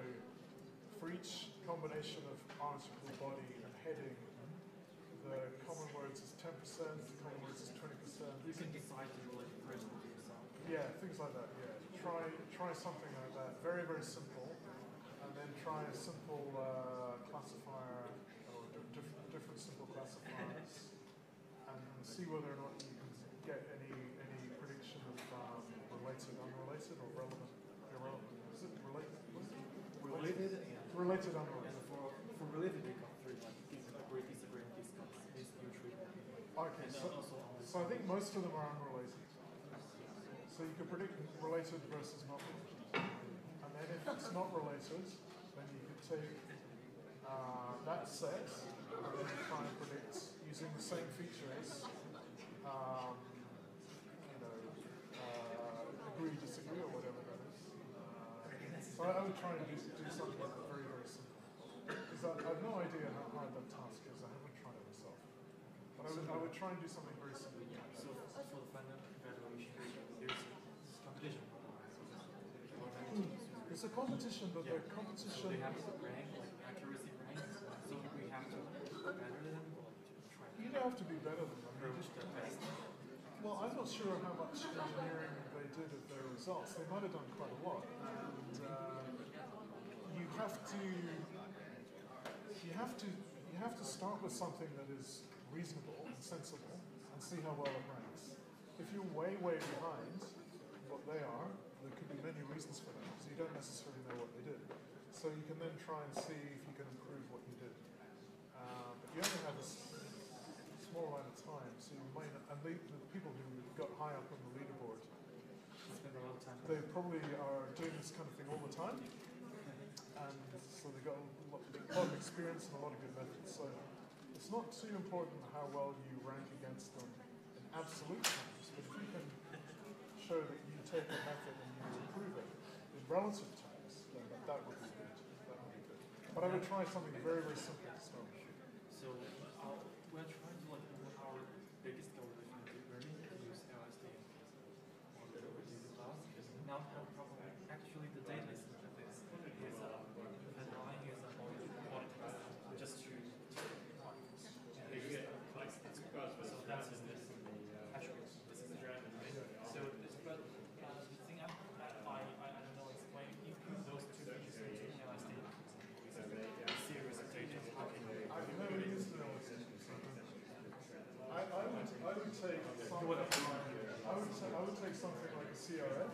for each combination of article, body, and heading, the common words is 10%, the common words is 20%. You can decide to do like first with yourself. Yeah, things like that, yeah. Try something like that. Very, very simple. And then try a simple classifier or different simple classifiers and see whether or not you can get any prediction of related, unrelated, or relevant, irrelevant. Is it related? Related, yeah. Related, unrelated. And for related, we got three, like agree, disagree, and discuss. These usually. Okay, so I think most of them are unrelated. So you can predict related versus not related. And then if it's not related, then you could take that set and then try and predict using the same features, agree, disagree, or whatever that is. So I would try and do something very, very simple. Because I have no idea how hard that task is. I haven't tried it myself. But I would try and do something very simple. So for the final evaluation, there's competition. It's a competition, but the competition. So they have to rank, like accuracy rank. So we have to be better than them, or to try. You don't have to be better than them. Approach the best. Well, I'm not sure how much engineering they did of their results. They might have done quite a lot, and you have to start with something that is reasonable and sensible, and see how well it ranks. If you're way behind what they are, there could be many reasons for that, because you don't necessarily know what they did. So you can then try and see if you can improve what you did. But you only have a small amount of time, so you might not, and the people who got high up on the leaderboard, Spend a lot of time. they probably are doing this kind of thing all the time, and so they've got a lot of experience and a lot of good methods. So it's not too important how well you rank against them in absolute terms, but if you can show that you take a method and you improve it in relative terms, then that would be good. But I would try something very, very simple to start with. So we're trying to like our biggest goal is deep learning to use LSD on the class. Now the problem actually the data is like this. Is the line is a point just to so that's this attribute. This is the dragon, right? So this but the thing I don't know explain if those two features into LSD series of data. I've never used an LSD. I would take something like a CRF,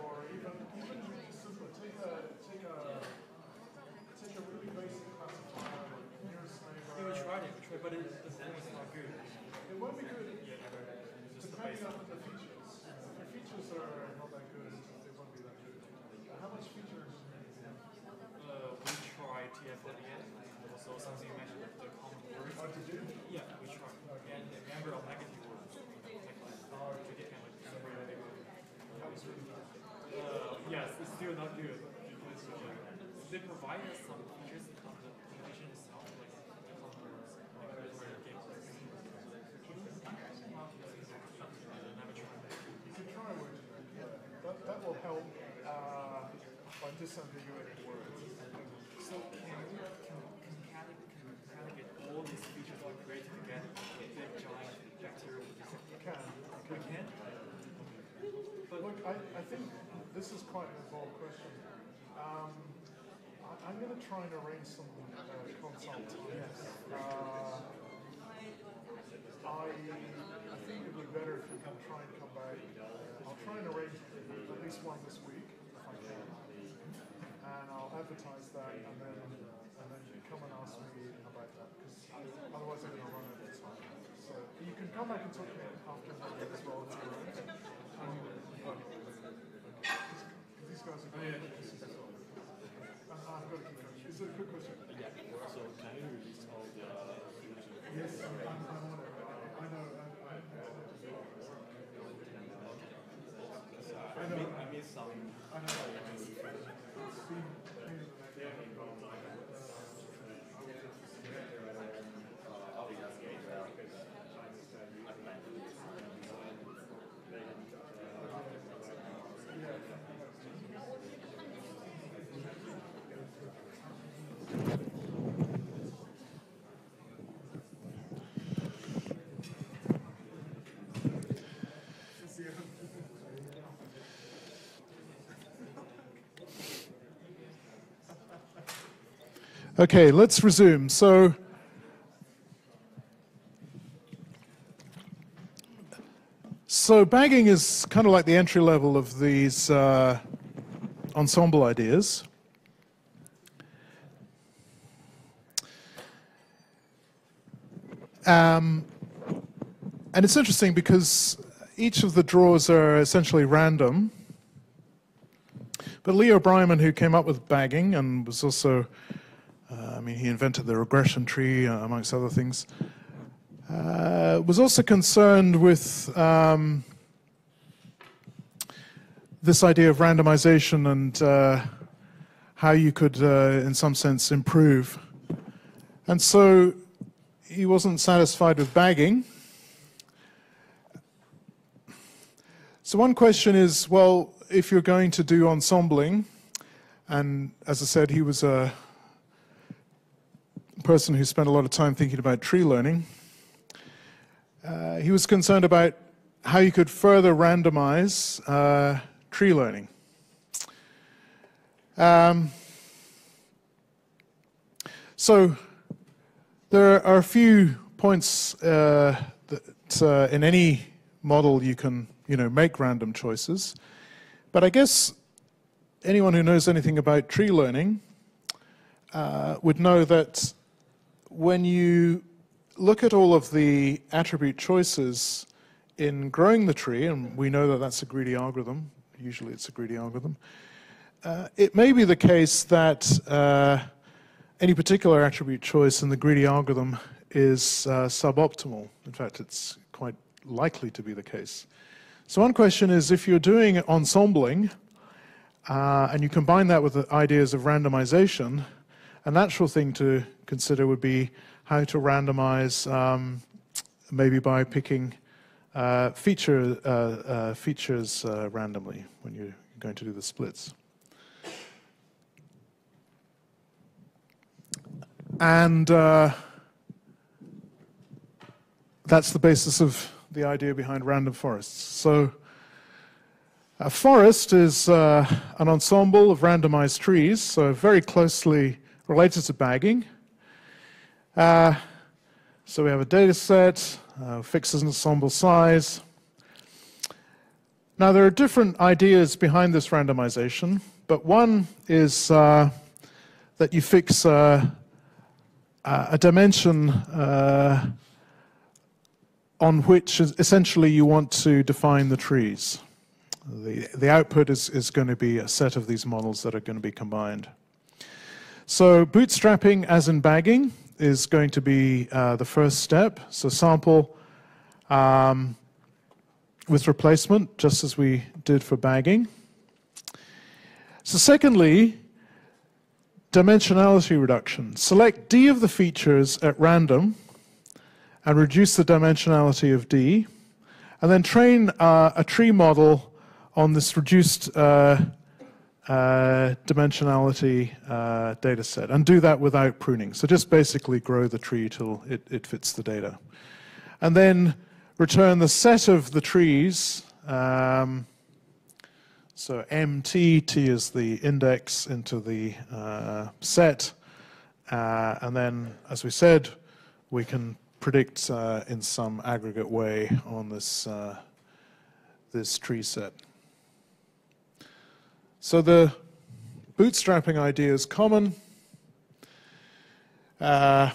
or even simpler. Take a really basic classifier, like nearest neighbor. We tried it, but the thing is not good. It won't be good depending on the features. If the features are not that good, it won't be that good. How much features? We tried TF-48, also something you mentioned, the common words. Oh, did you? Yeah, we tried. And the number of negative words. That was really good. Yes, it's still not good. They provide us some features of the condition itself, like the common words, like where it gives us. Never tried. You can try word generic, yeah. That will help by disambiguating words. So can get all these features we created together with big giant bacterial disease? You can. We can? But look, I think this is quite an involved question. I'm going to try and arrange some consult times. I think it would be better if you can try and come back. I'll try and arrange at least one this week, if I can. And I'll advertise that, and then you come and ask me about that, because otherwise I'm going to run out of time. So you can come back and talk to me after Monday as well. If you're around. These guys are good. I've got a quick question. Is it a quick question? Yeah. So can you release all the solutions? Yes. Okay, let's resume. So bagging is kind of like the entry level of these ensemble ideas. And it's interesting because each of the draws are essentially random. But Leo Breiman, who came up with bagging and was also, he invented the regression tree, amongst other things, was also concerned with this idea of randomization and how you could, in some sense, improve. And so he wasn't satisfied with bagging. So one question is, well, if you're going to do ensembling, and as I said, he was a person who spent a lot of time thinking about tree learning, he was concerned about how you could further randomize tree learning. So there are a few points that in any model you can make random choices. But I guess anyone who knows anything about tree learning would know that when you look at all of the attribute choices in growing the tree, and we know that that's a greedy algorithm, usually it's a greedy algorithm, it may be the case that any particular attribute choice in the greedy algorithm is suboptimal. In fact, it's quite likely to be the case. So one question is, if you're doing ensembling and you combine that with the ideas of randomization, a natural thing to consider would be how to randomize, maybe by picking features randomly when you're going to do the splits. And that's the basis of the idea behind random forests. So a forest is an ensemble of randomized trees, so very closely related to bagging. So we have a data set, fixes an ensemble size. Now there are different ideas behind this randomization, but one is that you fix a dimension on which essentially you want to define the trees. The output is going to be a set of these models that are going to be combined. So bootstrapping, as in bagging, is going to be the first step. So sample with replacement, just as we did for bagging. So secondly, dimensionality reduction. Select D of the features at random and reduce the dimensionality of D, and then train a tree model on this reduced dimensionality data set, and do that without pruning. So just basically grow the tree till it fits the data. And then return the set of the trees, so MT, T is the index, into the set, and then, as we said, we can predict in some aggregate way on this, this tree set. So the bootstrapping idea is common. And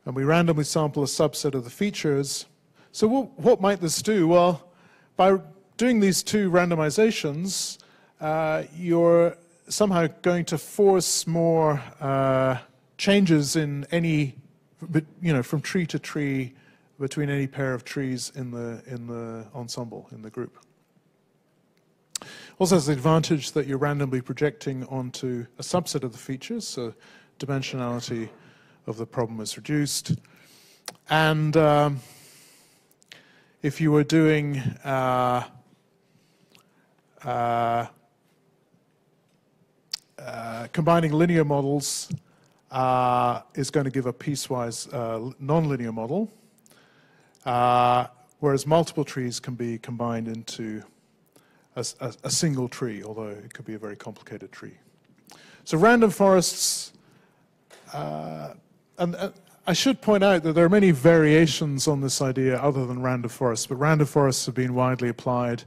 we randomly sample a subset of the features. So what might this do? Well, by doing these two randomizations, you're somehow going to force more changes in any, from tree to tree, between any pair of trees in the ensemble, in the group. Also has the advantage that you're randomly projecting onto a subset of the features, so dimensionality of the problem is reduced. And if you were doing combining linear models, is going to give a piecewise nonlinear model, whereas multiple trees can be combined into a single tree, although it could be a very complicated tree. So random forests, and I should point out that there are many variations on this idea other than random forests, but random forests have been widely applied,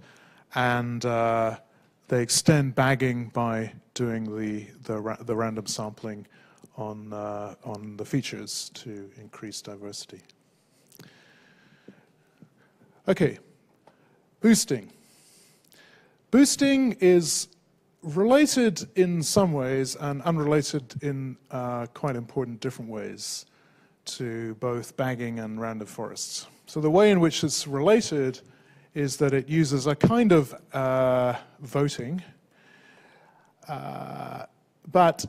and they extend bagging by doing the random sampling on the features to increase diversity. Okay, boosting. Boosting is related in some ways and unrelated in quite important different ways to both bagging and random forests. So the way in which it's related is that it uses a kind of voting, but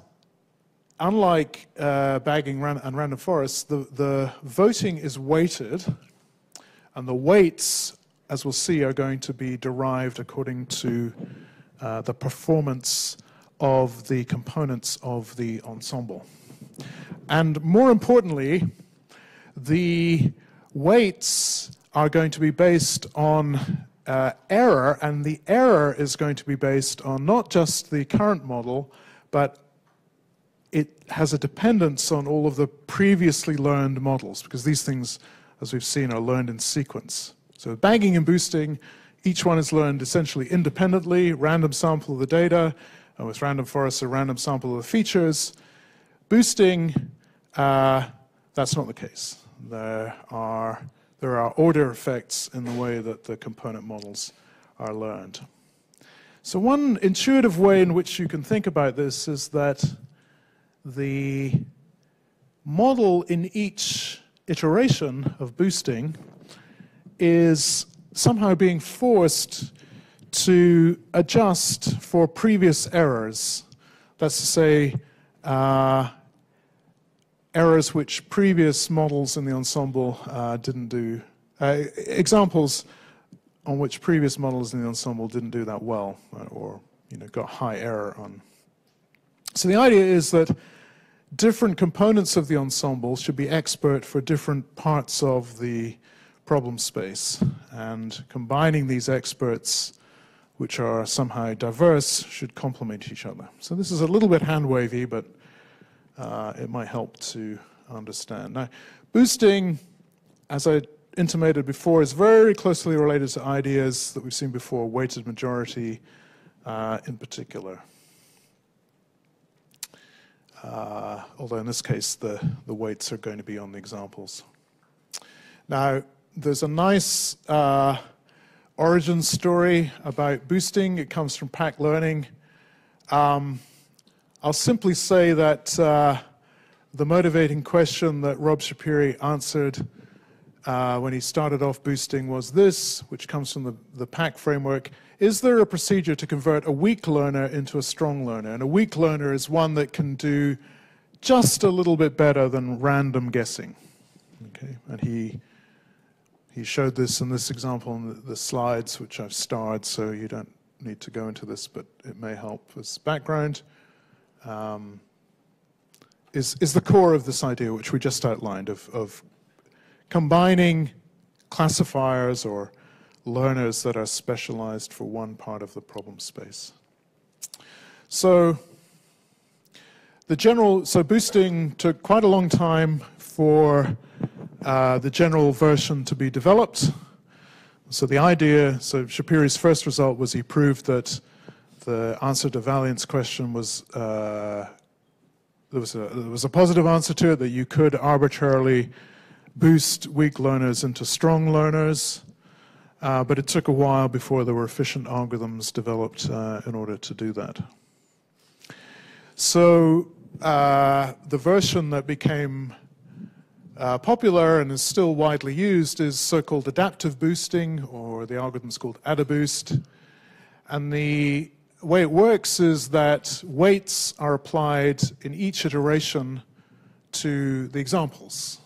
unlike bagging and random forests, the voting is weighted, and the weights, as we'll see, are going to be derived according to the performance of the components of the ensemble. And more importantly, the weights are going to be based on error, and the error is going to be based on not just the current model, but it has a dependence on all of the previously learned models, because these things, as we've seen, are learned in sequence. So bagging and boosting, each one is learned essentially independently, random sample of the data, and with random forests, a random sample of the features. Boosting, that's not the case. There are order effects in the way that the component models are learned. So one intuitive way in which you can think about this is that the model in each iteration of boosting is somehow being forced to adjust for previous errors. That's to say, errors which previous models in the ensemble didn't do. Examples on which previous models in the ensemble didn't do that well, or got high error on. So the idea is that different components of the ensemble should be expert for different parts of the problem space, and combining these experts, which are somehow diverse, should complement each other. So this is a little bit hand-wavy, but it might help to understand. Now, boosting, as I intimated before, is very closely related to ideas that we've seen before, weighted majority in particular. Although in this case, the weights are going to be on the examples. Now, there's a nice origin story about boosting. It comes from pack learning. I'll simply say that the motivating question that Rob Shapiri answered when he started off boosting was this, which comes from the pack framework. Is there a procedure to convert a weak learner into a strong learner? And a weak learner is one that can do just a little bit better than random guessing. Okay, and he showed this in this example on the slides, which I've starred, so you don't need to go into this, but it may help as background. Is the core of this idea, which we just outlined, of combining classifiers or learners that are specialized for one part of the problem space. So boosting took quite a long time for the general version to be developed. So Shapiri's first result was he proved that the answer to Valiant's question was, there was a positive answer to it, that you could arbitrarily boost weak learners into strong learners, but it took a while before there were efficient algorithms developed in order to do that. So the version that became popular and is still widely used is so-called adaptive boosting, or the algorithm's called AdaBoost. And the way it works is that weights are applied in each iteration to the examples.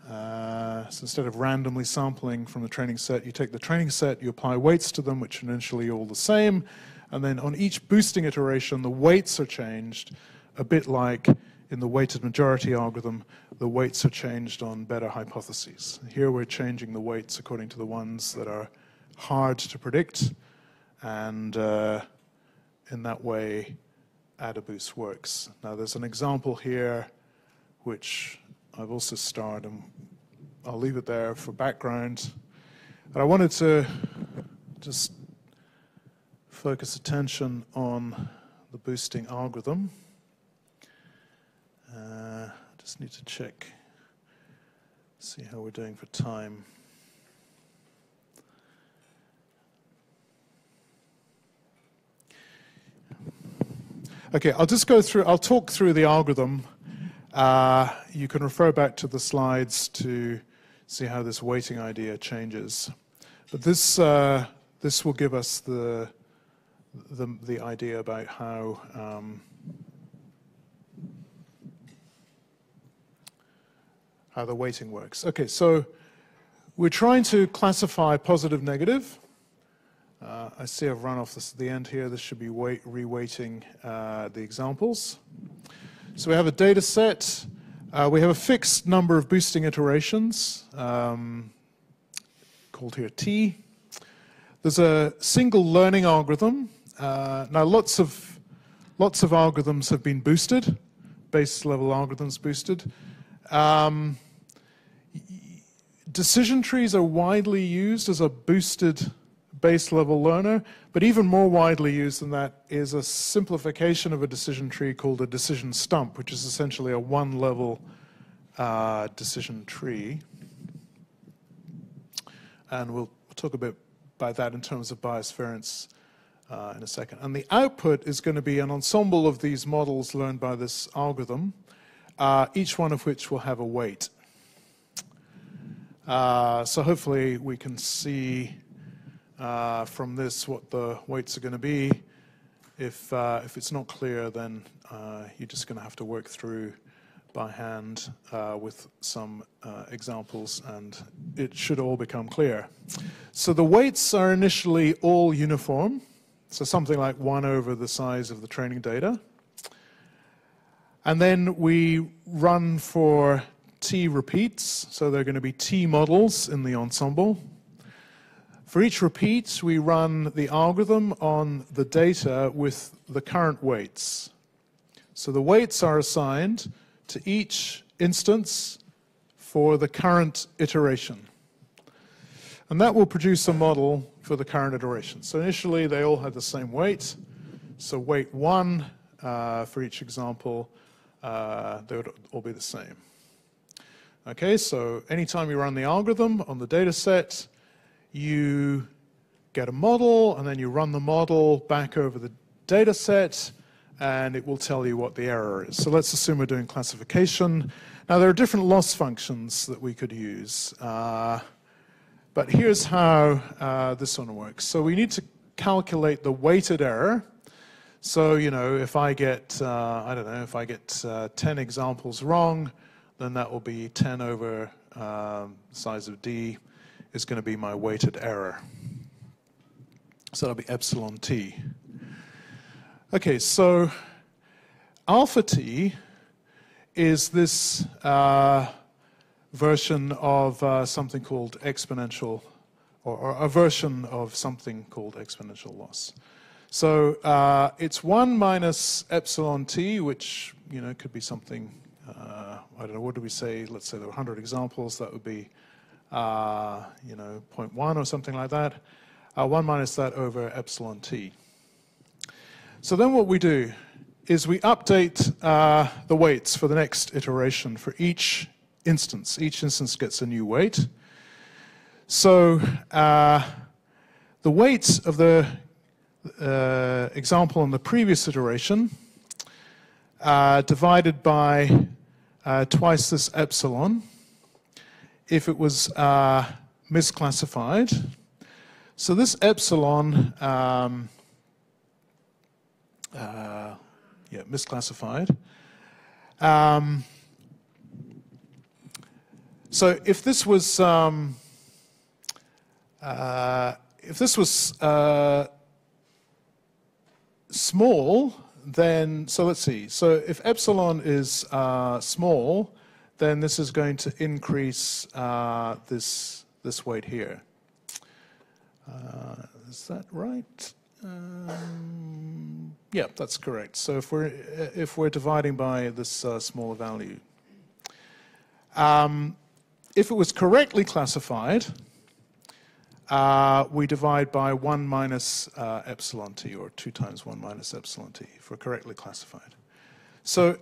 So instead of randomly sampling from the training set, you take the training set, you apply weights to them, which are initially all the same, and then on each boosting iteration, the weights are changed, a bit like in the weighted majority algorithm, the weights are changed on better hypotheses. Here we're changing the weights according to the ones that are hard to predict, and in that way AdaBoost works. Now there's an example here which I've also starred, and I'll leave it there for background. But I wanted to just focus attention on the boosting algorithm. Just need to check, see how we're doing for time. Okay, I'll talk through the algorithm. You can refer back to the slides to see how this weighting idea changes. But this will give us the idea about how the weighting works. Okay, so we're trying to classify positive, negative. I see I've run off the end here. This should be reweighting the examples. So we have a data set. We have a fixed number of boosting iterations, called here T. There's a single learning algorithm. Now lots of algorithms have been boosted, base level algorithms boosted. Decision trees are widely used as a boosted base level learner, but even more widely used than that is a simplification of a decision tree called a decision stump, which is essentially a one-level decision tree. And we'll talk a bit about that in terms of bias variance in a second. And the output is going to be an ensemble of these models learned by this algorithm, each one of which will have a weight. So hopefully we can see from this what the weights are going to be. If it's not clear, then you're just going to have to work through by hand with some examples, and it should all become clear. So the weights are initially all uniform, so something like 1 over the size of the training data. And then we run for T repeats, so there are going to be T models in the ensemble. For each repeat, we run the algorithm on the data with the current weights. So the weights are assigned to each instance for the current iteration. And that will produce a model for the current iteration. So initially, they all had the same weight. So weight 1 for each example, they would all be the same. Okay, so anytime you run the algorithm on the data set, you get a model, and then you run the model back over the data set, and it will tell you what the error is. So let's assume we're doing classification. Now, there are different loss functions that we could use, but here's how this one works. So we need to calculate the weighted error. So, you know, if I get, I don't know, if I get 10 examples wrong, then that will be 10 over size of D is going to be my weighted error. So that'll be epsilon t. Okay, so alpha t is this version of something called exponential, or a version of something called exponential loss. So it's 1 minus epsilon t, which, you know, could be something, I don't know, what do we say? Let's say there were 100 examples. That would be, you know, 0.1 or something like that. 1 minus that over epsilon t. So then what we do is we update the weights for the next iteration for each instance. Each instance gets a new weight. So the weights of the example in the previous iteration divided by twice this epsilon if it was misclassified. So this epsilon, misclassified. So if this was small, then, so let's see. So if epsilon is small, then this is going to increase this weight here. Is that right? Yeah, that's correct. So if we're dividing by this smaller value, if it was correctly classified, we divide by 1 minus epsilon t, or 2 times 1 minus epsilon t, if we're correctly classified. So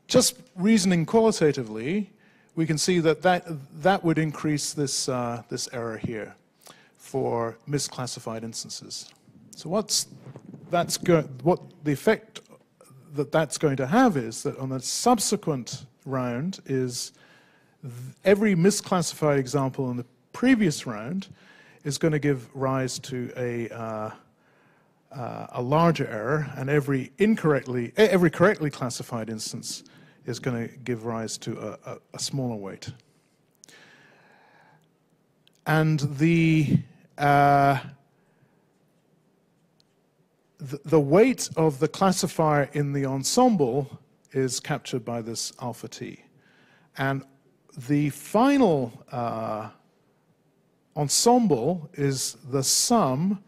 just reasoning qualitatively, we can see that that would increase this, this error here for misclassified instances. So what the effect that that's going to have is that on the subsequent round is every misclassified example in the previous round is going to give rise to a larger error, and every correctly classified instance is going to give rise to a smaller weight. And the weight of the classifier in the ensemble is captured by this alpha t. And the final ensemble is the sum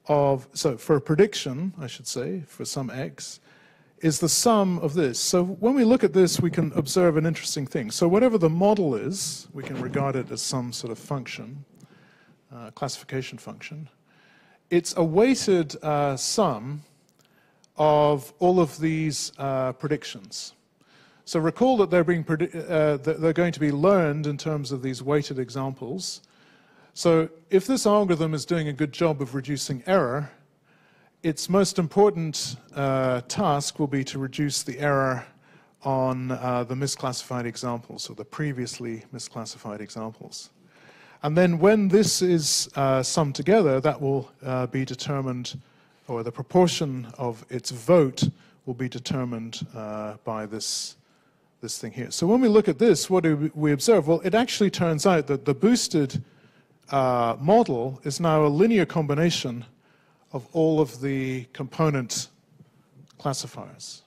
of, so for a prediction, I should say, for some x, is the sum of this. So when we look at this, we can observe an interesting thing. So whatever the model is, we can regard it as some sort of function, classification function. It's a weighted sum of all of these predictions. So recall that they're going to be learned in terms of these weighted examples. So if this algorithm is doing a good job of reducing error, its most important task will be to reduce the error on the misclassified examples, or the previously misclassified examples. And then when this is summed together, that will be determined, or the proportion of its vote will be determined by this thing here. So when we look at this, what do we observe? Well, it actually turns out that the boosted model is now a linear combination of all of the component classifiers.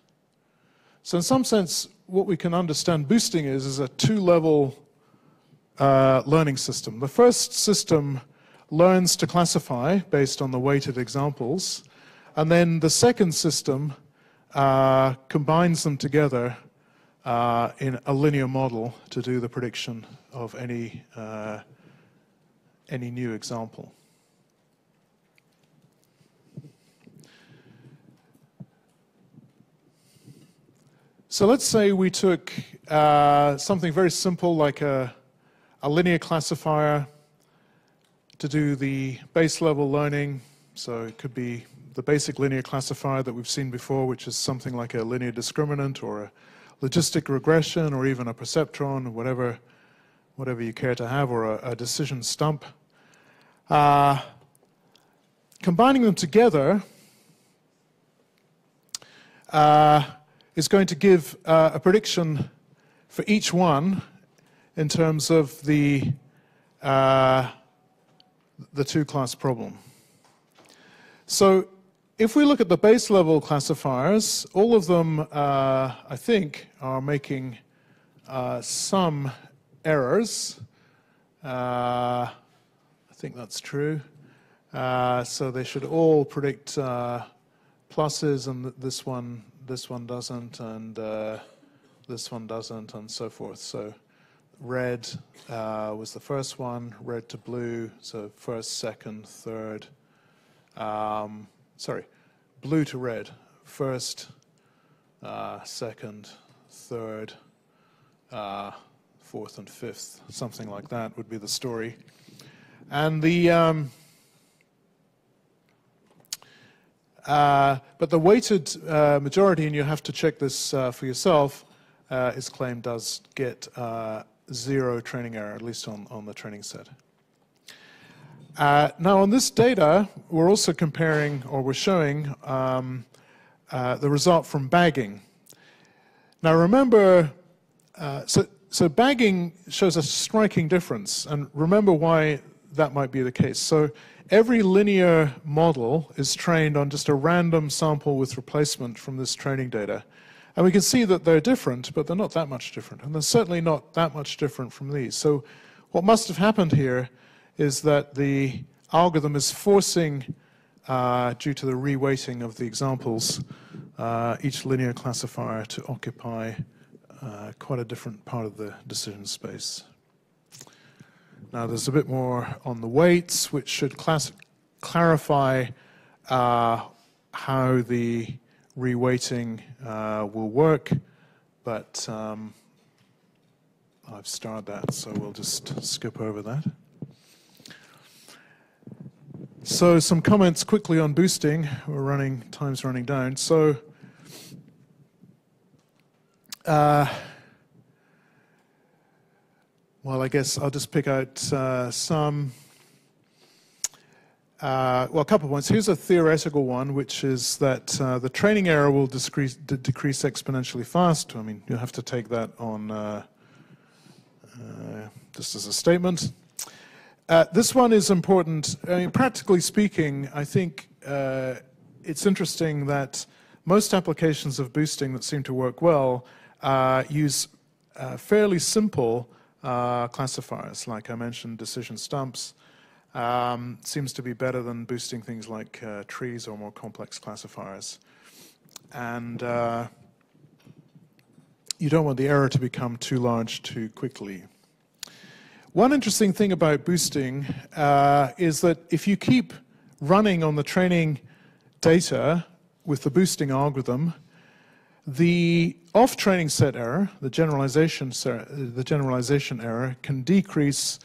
So in some sense, what we can understand boosting is a two-level learning system. The first system learns to classify based on the weighted examples, and then the second system combines them together in a linear model to do the prediction of any new example. So let's say we took something very simple like a linear classifier to do the base level learning. So it could be the basic linear classifier that we've seen before, which is something like a linear discriminant or a logistic regression or even a perceptron, or whatever you care to have, or a decision stump. Combining them together is going to give a prediction for each one in terms of the two-class problem. So if we look at the base level classifiers, all of them, I think, are making some errors. I think that's true. So they should all predict pluses, and this one doesn't, and this one doesn't, and so forth. So red was the first one, red to blue, so first, second, third. Sorry, blue to red, first, second, third, fourth, and fifth, something like that would be the story. And the but the weighted majority, and you have to check this for yourself, is claimed does get 0 training error, at least on the training set. Now on this data, we're also comparing, or we're showing the result from bagging. Now remember, so bagging shows a striking difference, and remember why that might be the case. So every linear model is trained on just a random sample with replacement from this training data. And we can see that they're different, but they're not that much different. And they're certainly not that much different from these. So what must have happened here is that the algorithm is forcing due to the reweighting of the examples, each linear classifier to occupy quite a different part of the decision space. Now there's a bit more on the weights, which should clarify how the reweighting will work, but I've starred that, so we'll just skip over that. So some comments quickly on boosting. Time's running down. So well, I guess I'll just pick out some. Well, a couple of points. Here's a theoretical one, which is that the training error will decrease exponentially fast. I mean, you have to take that on just as a statement. This one is important. I mean, practically speaking, I think it's interesting that most applications of boosting that seem to work well use fairly simple classifiers. Like I mentioned, decision stumps seems to be better than boosting things like trees or more complex classifiers. And you don't want the error to become too large too quickly. One interesting thing about boosting is that if you keep running on the training data with the boosting algorithm, the off-training set error, the generalization error, can decrease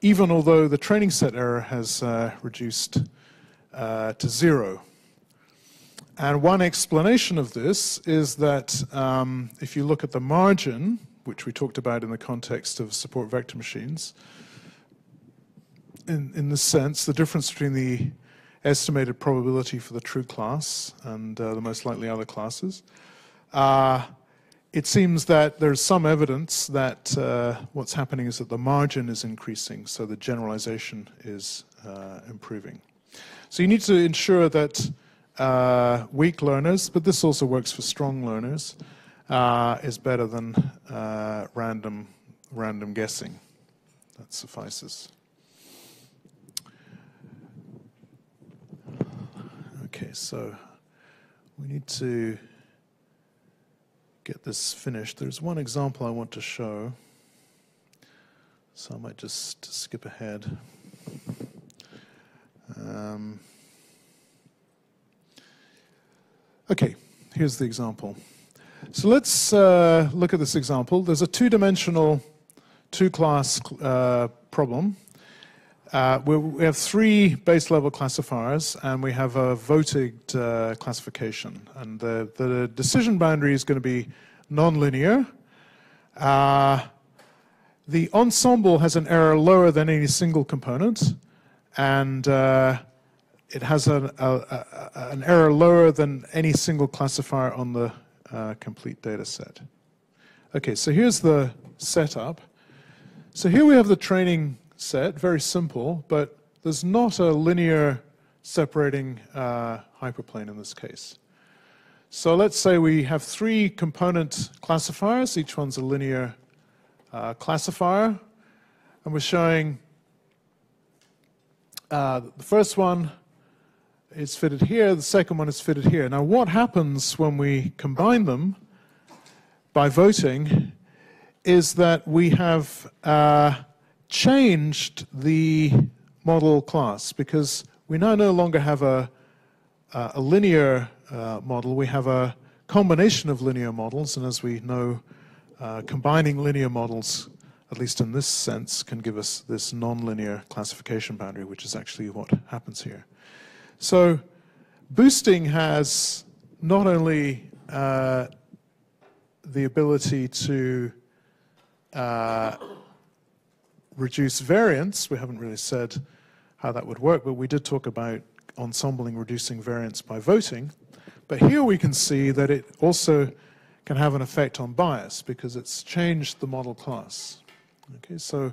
even although the training set error has reduced to 0. And one explanation of this is that if you look at the margin, which we talked about in the context of support vector machines, in this sense, the difference between the estimated probability for the true class and the most likely other classes, it seems that there's some evidence that what's happening is that the margin is increasing, so the generalization is improving. So you need to ensure that weak learners, but this also works for strong learners, is better than random guessing. That suffices. Okay, so we need to get this finished. There's one example I want to show, so I might just skip ahead. Okay, here's the example. So let's look at this example. There's a two-dimensional, two-class problem. We have 3 base-level classifiers, and we have a voted classification. And the decision boundary is going to be nonlinear. The ensemble has an error lower than any single component, and it has an error lower than any single classifier on the complete data set. Okay, so here's the setup. So here we have the training set, very simple, but there's not a linear separating hyperplane in this case. So let's say we have 3 component classifiers, each one's a linear classifier, and we're showing the first one is fitted here, the second one is fitted here. Now what happens when we combine them by voting is that we have changed the model class, because we now no longer have a linear model, we have a combination of linear models, and as we know, combining linear models, at least in this sense, can give us this nonlinear classification boundary, which is actually what happens here. So boosting has not only the ability to reduce variance. We haven't really said how that would work, but we did talk about ensembling reducing variance by voting. But here we can see that it also can have an effect on bias, because it's changed the model class. Okay, so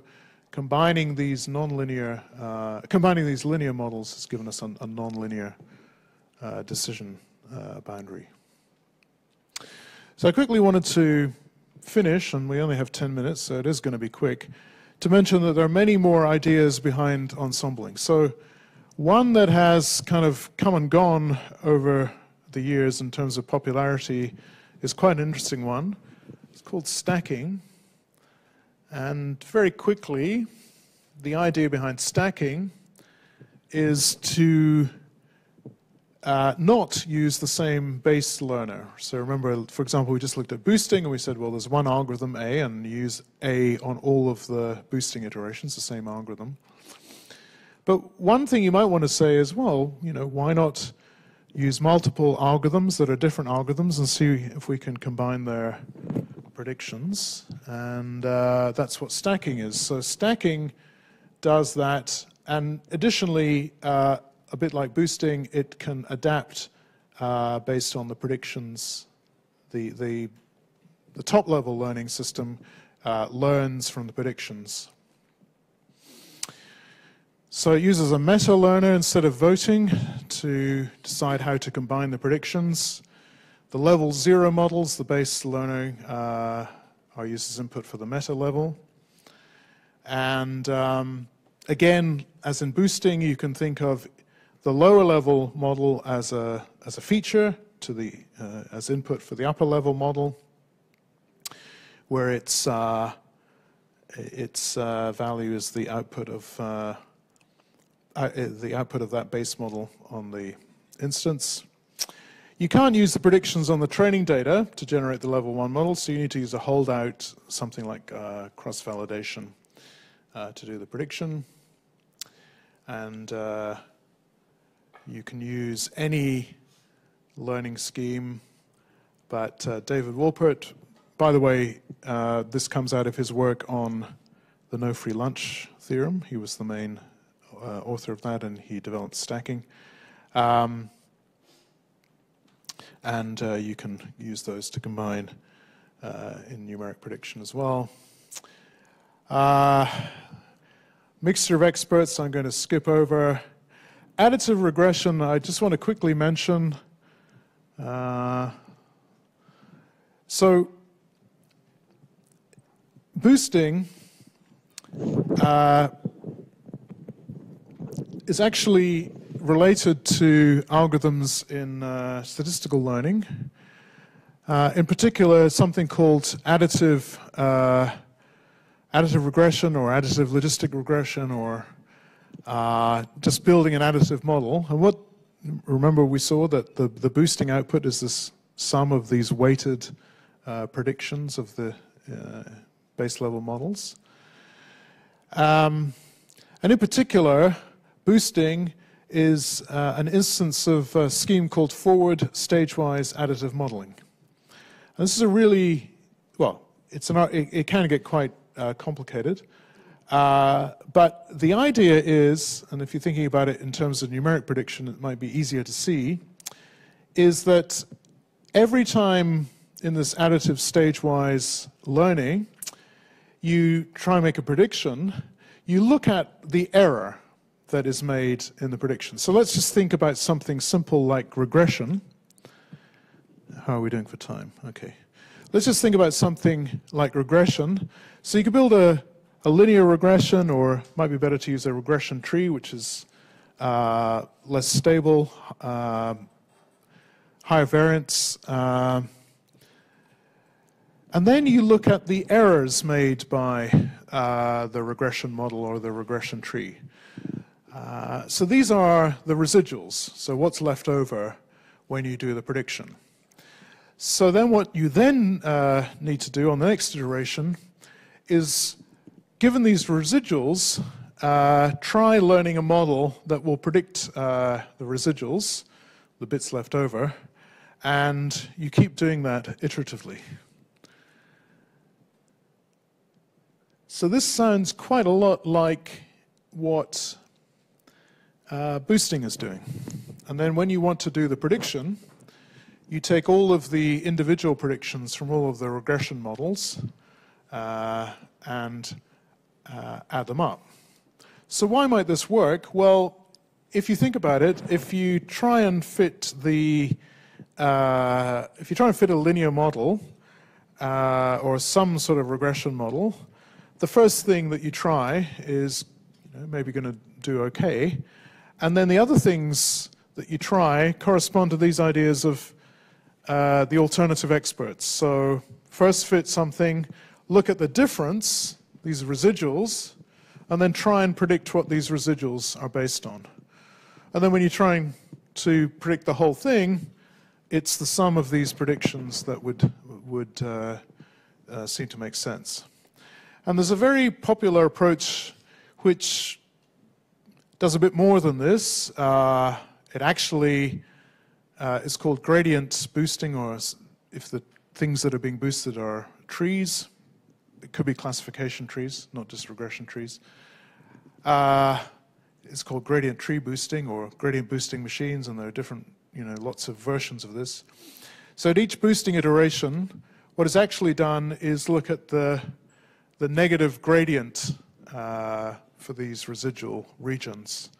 combining these linear models has given us a nonlinear decision boundary. So I quickly wanted to finish, and we only have 10 minutes, so it is going to be quick, to mention that there are many more ideas behind ensembling. So One that has kind of come and gone over the years in terms of popularity is quite an interesting one. It's called stacking. And very quickly, the idea behind stacking is to not use the same base learner. So remember, for example, we just looked at boosting and we said, well, there's one algorithm A and use A on all of the boosting iterations, the same algorithm. But one thing you might want to say is, well, you know, why not use multiple algorithms that are different algorithms and see if we can combine their predictions? And that's what stacking is. So stacking does that, and additionally, a bit like boosting, it can adapt based on the predictions. The top-level learning system learns from the predictions. So it uses a meta-learner instead of voting to decide how to combine the predictions. The level 0 models, the base learning, are used as input for the meta-level. And again, as in boosting, you can think of the lower level model as a feature to the as input for the upper level model, where its value is the output of that base model on the instance. You can't use the predictions on the training data to generate the level 1 model, so you need to use a holdout, something like cross-validation, to do the prediction. And you can use any learning scheme, but David Wolpert, by the way, this comes out of his work on the no free lunch theorem. He was the main author of that, and he developed stacking. And you can use those to combine in numeric prediction as well. Mixture of experts, I'm going to skip over. Additive regression, I just want to quickly mention. So boosting is actually related to algorithms in statistical learning. In particular, something called additive regression or additive logistic regression, or just building an additive model. And remember we saw that the boosting output is this sum of these weighted predictions of the base level models. And in particular, boosting is an instance of a scheme called forward stage-wise additive modeling. And this is a really, well, it can get quite complicated. But the idea is, and if you're thinking about it in terms of numeric prediction, it might be easier to see, is that every time in this additive stage-wise learning, you try and make a prediction, you look at the error that is made in the prediction. So let's just think about something simple like regression. How are we doing for time? Okay. Let's just think about something like regression. So you could build a linear regression, or it might be better to use a regression tree, which is less stable, higher variance. And then you look at the errors made by the regression model or the regression tree. So these are the residuals, so what's left over when you do the prediction. So then what you then need to do on the next iteration is, given these residuals, try learning a model that will predict the residuals, the bits left over, and you keep doing that iteratively. So this sounds quite a lot like what boosting is doing. And then when you want to do the prediction, you take all of the individual predictions from all of the regression models and add them up. So why might this work? Well, if you think about it, if you try and fit a linear model or some sort of regression model, the first thing that you try is maybe going to do okay. And then the other things that you try correspond to these ideas of the alternative experts. So first fit something, look at the difference, these residuals, and then try and predict what these residuals are based on. And then when you're trying to predict the whole thing, it's the sum of these predictions that would seem to make sense. And there's a very popular approach which does a bit more than this. It actually is called gradient boosting, or if the things that are being boosted are trees, it could be classification trees, not just regression trees. It's called gradient tree boosting or gradient boosting machines, and there are different, lots of versions of this. So at each boosting iteration, what is actually done is look at the negative gradient for these residual regions.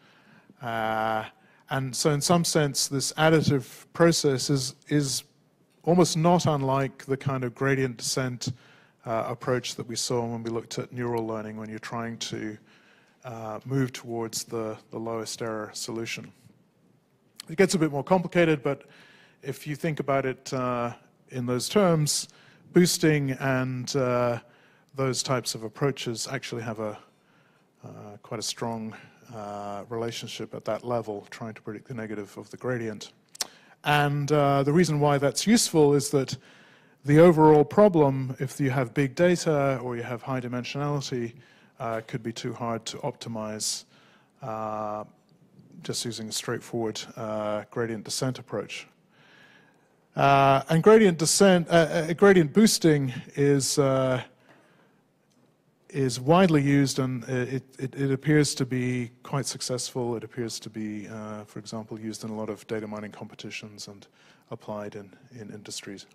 And so in some sense, this additive process is almost not unlike the kind of gradient descent approach that we saw when we looked at neural learning, when you're trying to move towards the lowest error solution. It gets a bit more complicated, but if you think about it in those terms, boosting and those types of approaches actually have quite a strong relationship at that level, trying to predict the negative of the gradient. And the reason why that's useful is that the overall problem, if you have big data or you have high dimensionality, could be too hard to optimize just using a straightforward gradient descent approach. And gradient boosting is widely used, and it appears to be quite successful. It appears to be, for example, used in a lot of data mining competitions and applied in industries.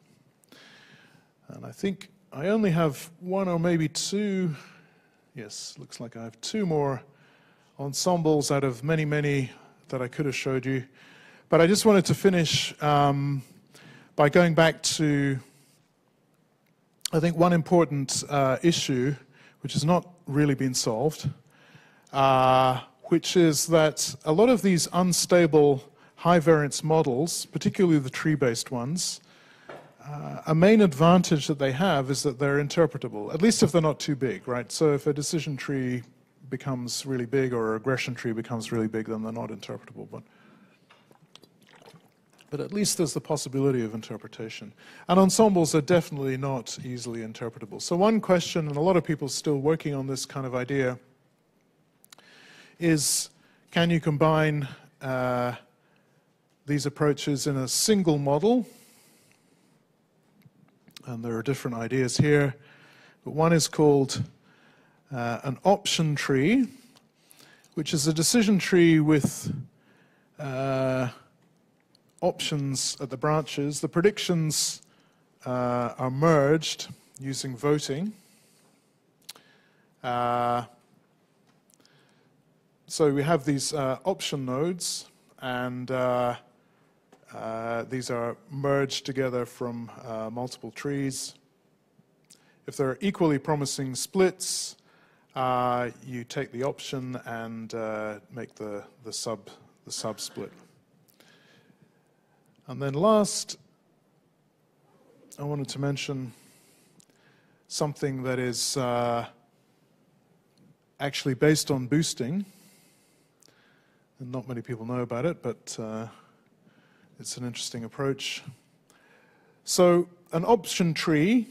And I think I only have one or maybe two. Yes, looks like I have two more ensembles out of many, many that I could have showed you. But I just wanted to finish by going back to, I think, one important issue which has not really been solved, which is that a lot of these unstable high variance models, particularly the tree-based ones, a main advantage that they have is that they're interpretable, at least if they're not too big, right? So if a decision tree becomes really big or a regression tree becomes really big, then they're not interpretable. But at least there's the possibility of interpretation. And ensembles are definitely not easily interpretable. So one question, and a lot of people are still working on this kind of idea, is can you combine these approaches in a single model? And there are different ideas here. But one is called an option tree, which is a decision tree with options at the branches. The predictions are merged using voting. So we have these option nodes, and these are merged together from multiple trees. If there are equally promising splits, you take the option and make the sub-split. And then last, I wanted to mention something that is actually based on boosting. And not many people know about it, but it's an interesting approach. So an option tree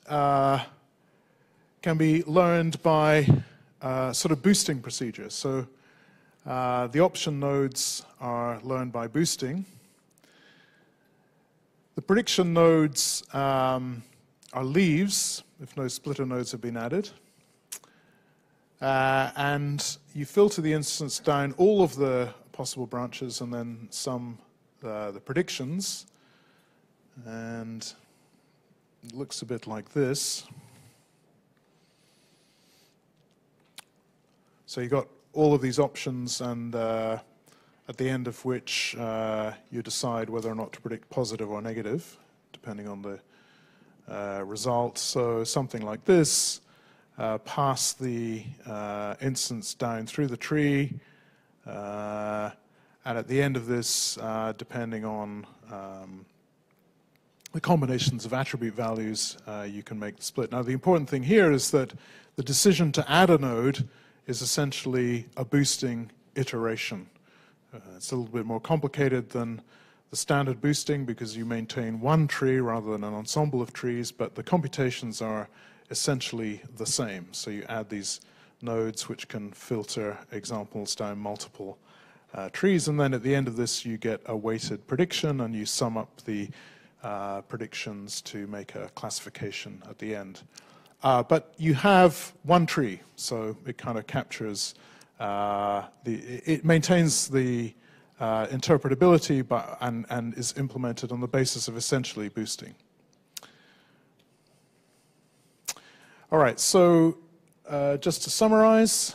can be learned by sort of boosting procedures. So the option nodes are learned by boosting. The prediction nodes are leaves, if no splitter nodes have been added. And you filter the instance down all of the possible branches and then sum the predictions. And it looks a bit like this. So you got all of these options, and at the end of which you decide whether or not to predict positive or negative, depending on the result. So something like this, pass the instance down through the tree, And at the end of this, depending on the combinations of attribute values, you can make the split. Now, the important thing here is that the decision to add a node is essentially a boosting iteration. It's a little bit more complicated than the standard boosting because you maintain one tree rather than an ensemble of trees, but the computations are essentially the same. So you add these nodes which can filter examples down multiple trees, and then at the end of this you get a weighted prediction and you sum up the predictions to make a classification at the end. But you have one tree, so it kind of captures, it maintains the interpretability and is implemented on the basis of essentially boosting. All right, so just to summarize,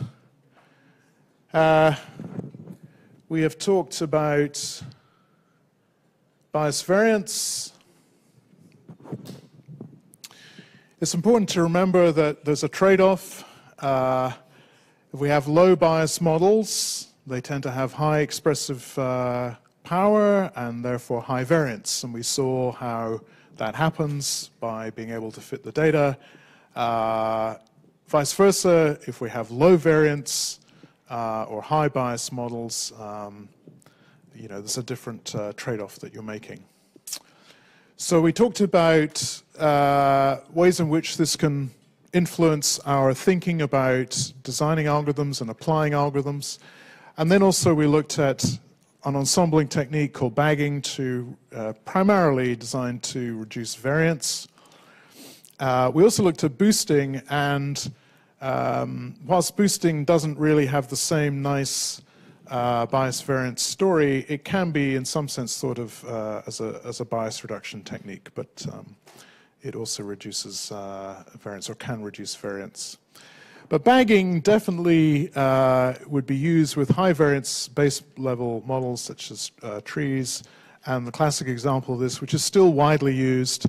we have talked about bias variance. It's important to remember that there's a trade-off. If we have low bias models, they tend to have high expressive power and therefore high variance. And we saw how that happens by being able to fit the data. Vice versa, if we have low variance or high bias models, there's a different trade-off that you're making. So we talked about ways in which this can influence our thinking about designing algorithms and applying algorithms. And then also we looked at an ensembling technique called bagging primarily designed to reduce variance. We also looked at boosting, and whilst boosting doesn't really have the same nice bias variance story, it can be in some sense thought of as a bias reduction technique, but it also reduces variance or can reduce variance. But bagging definitely would be used with high variance base level models such as trees, and the classic example of this, which is still widely used,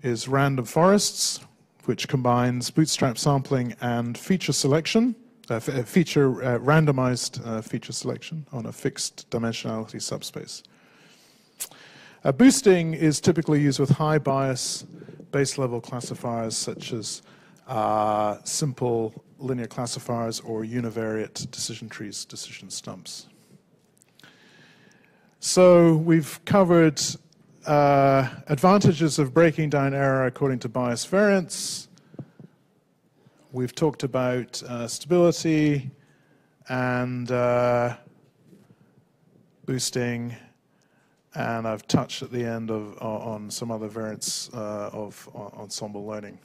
is random forests, which combines bootstrap sampling and feature selection. Randomized feature selection on a fixed dimensionality subspace. Boosting is typically used with high bias base level classifiers such as simple linear classifiers or univariate decision trees, decision stumps. So we've covered advantages of breaking down error according to bias variance. We've talked about stability and boosting, and I've touched at the end on some other variants of ensemble learning.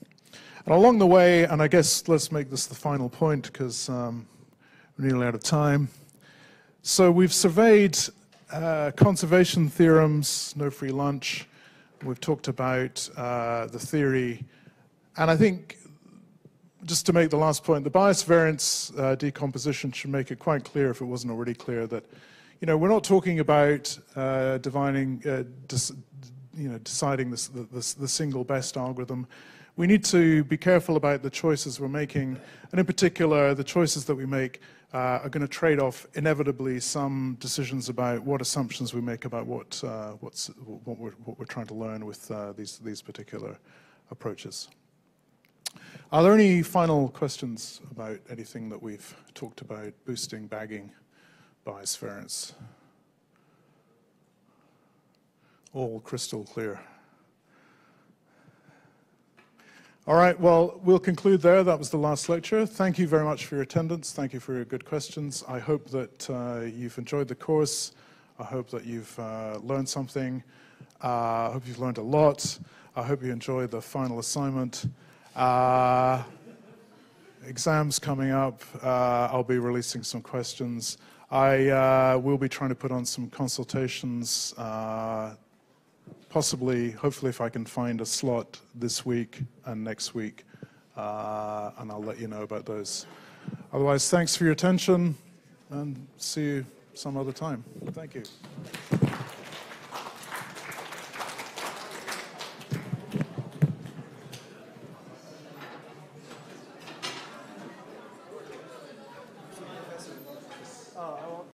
And along the way, and I guess let's make this the final point because we're nearly out of time. So we've surveyed conservation theorems, no free lunch. We've talked about the theory, and I think just to make the last point, the bias variance decomposition should make it quite clear, if it wasn't already clear, that we're not talking about deciding the single best algorithm. We need to be careful about the choices we're making, and in particular, the choices that we make are going to trade off inevitably some decisions about what assumptions we make about what we're trying to learn with these particular approaches. Are there any final questions about anything that we've talked about, boosting, bagging, bias variance? All crystal clear. All right, well, we'll conclude there. That was the last lecture. Thank you very much for your attendance. Thank you for your good questions. I hope that you've enjoyed the course. I hope that you've learned something. I hope you've learned a lot. I hope you enjoyed the final assignment. Exams coming up. I'll be releasing some questions. I will be trying to put on some consultations, possibly, hopefully if I can find a slot this week and next week, and I'll let you know about those. Otherwise, thanks for your attention, and see you some other time. Thank you.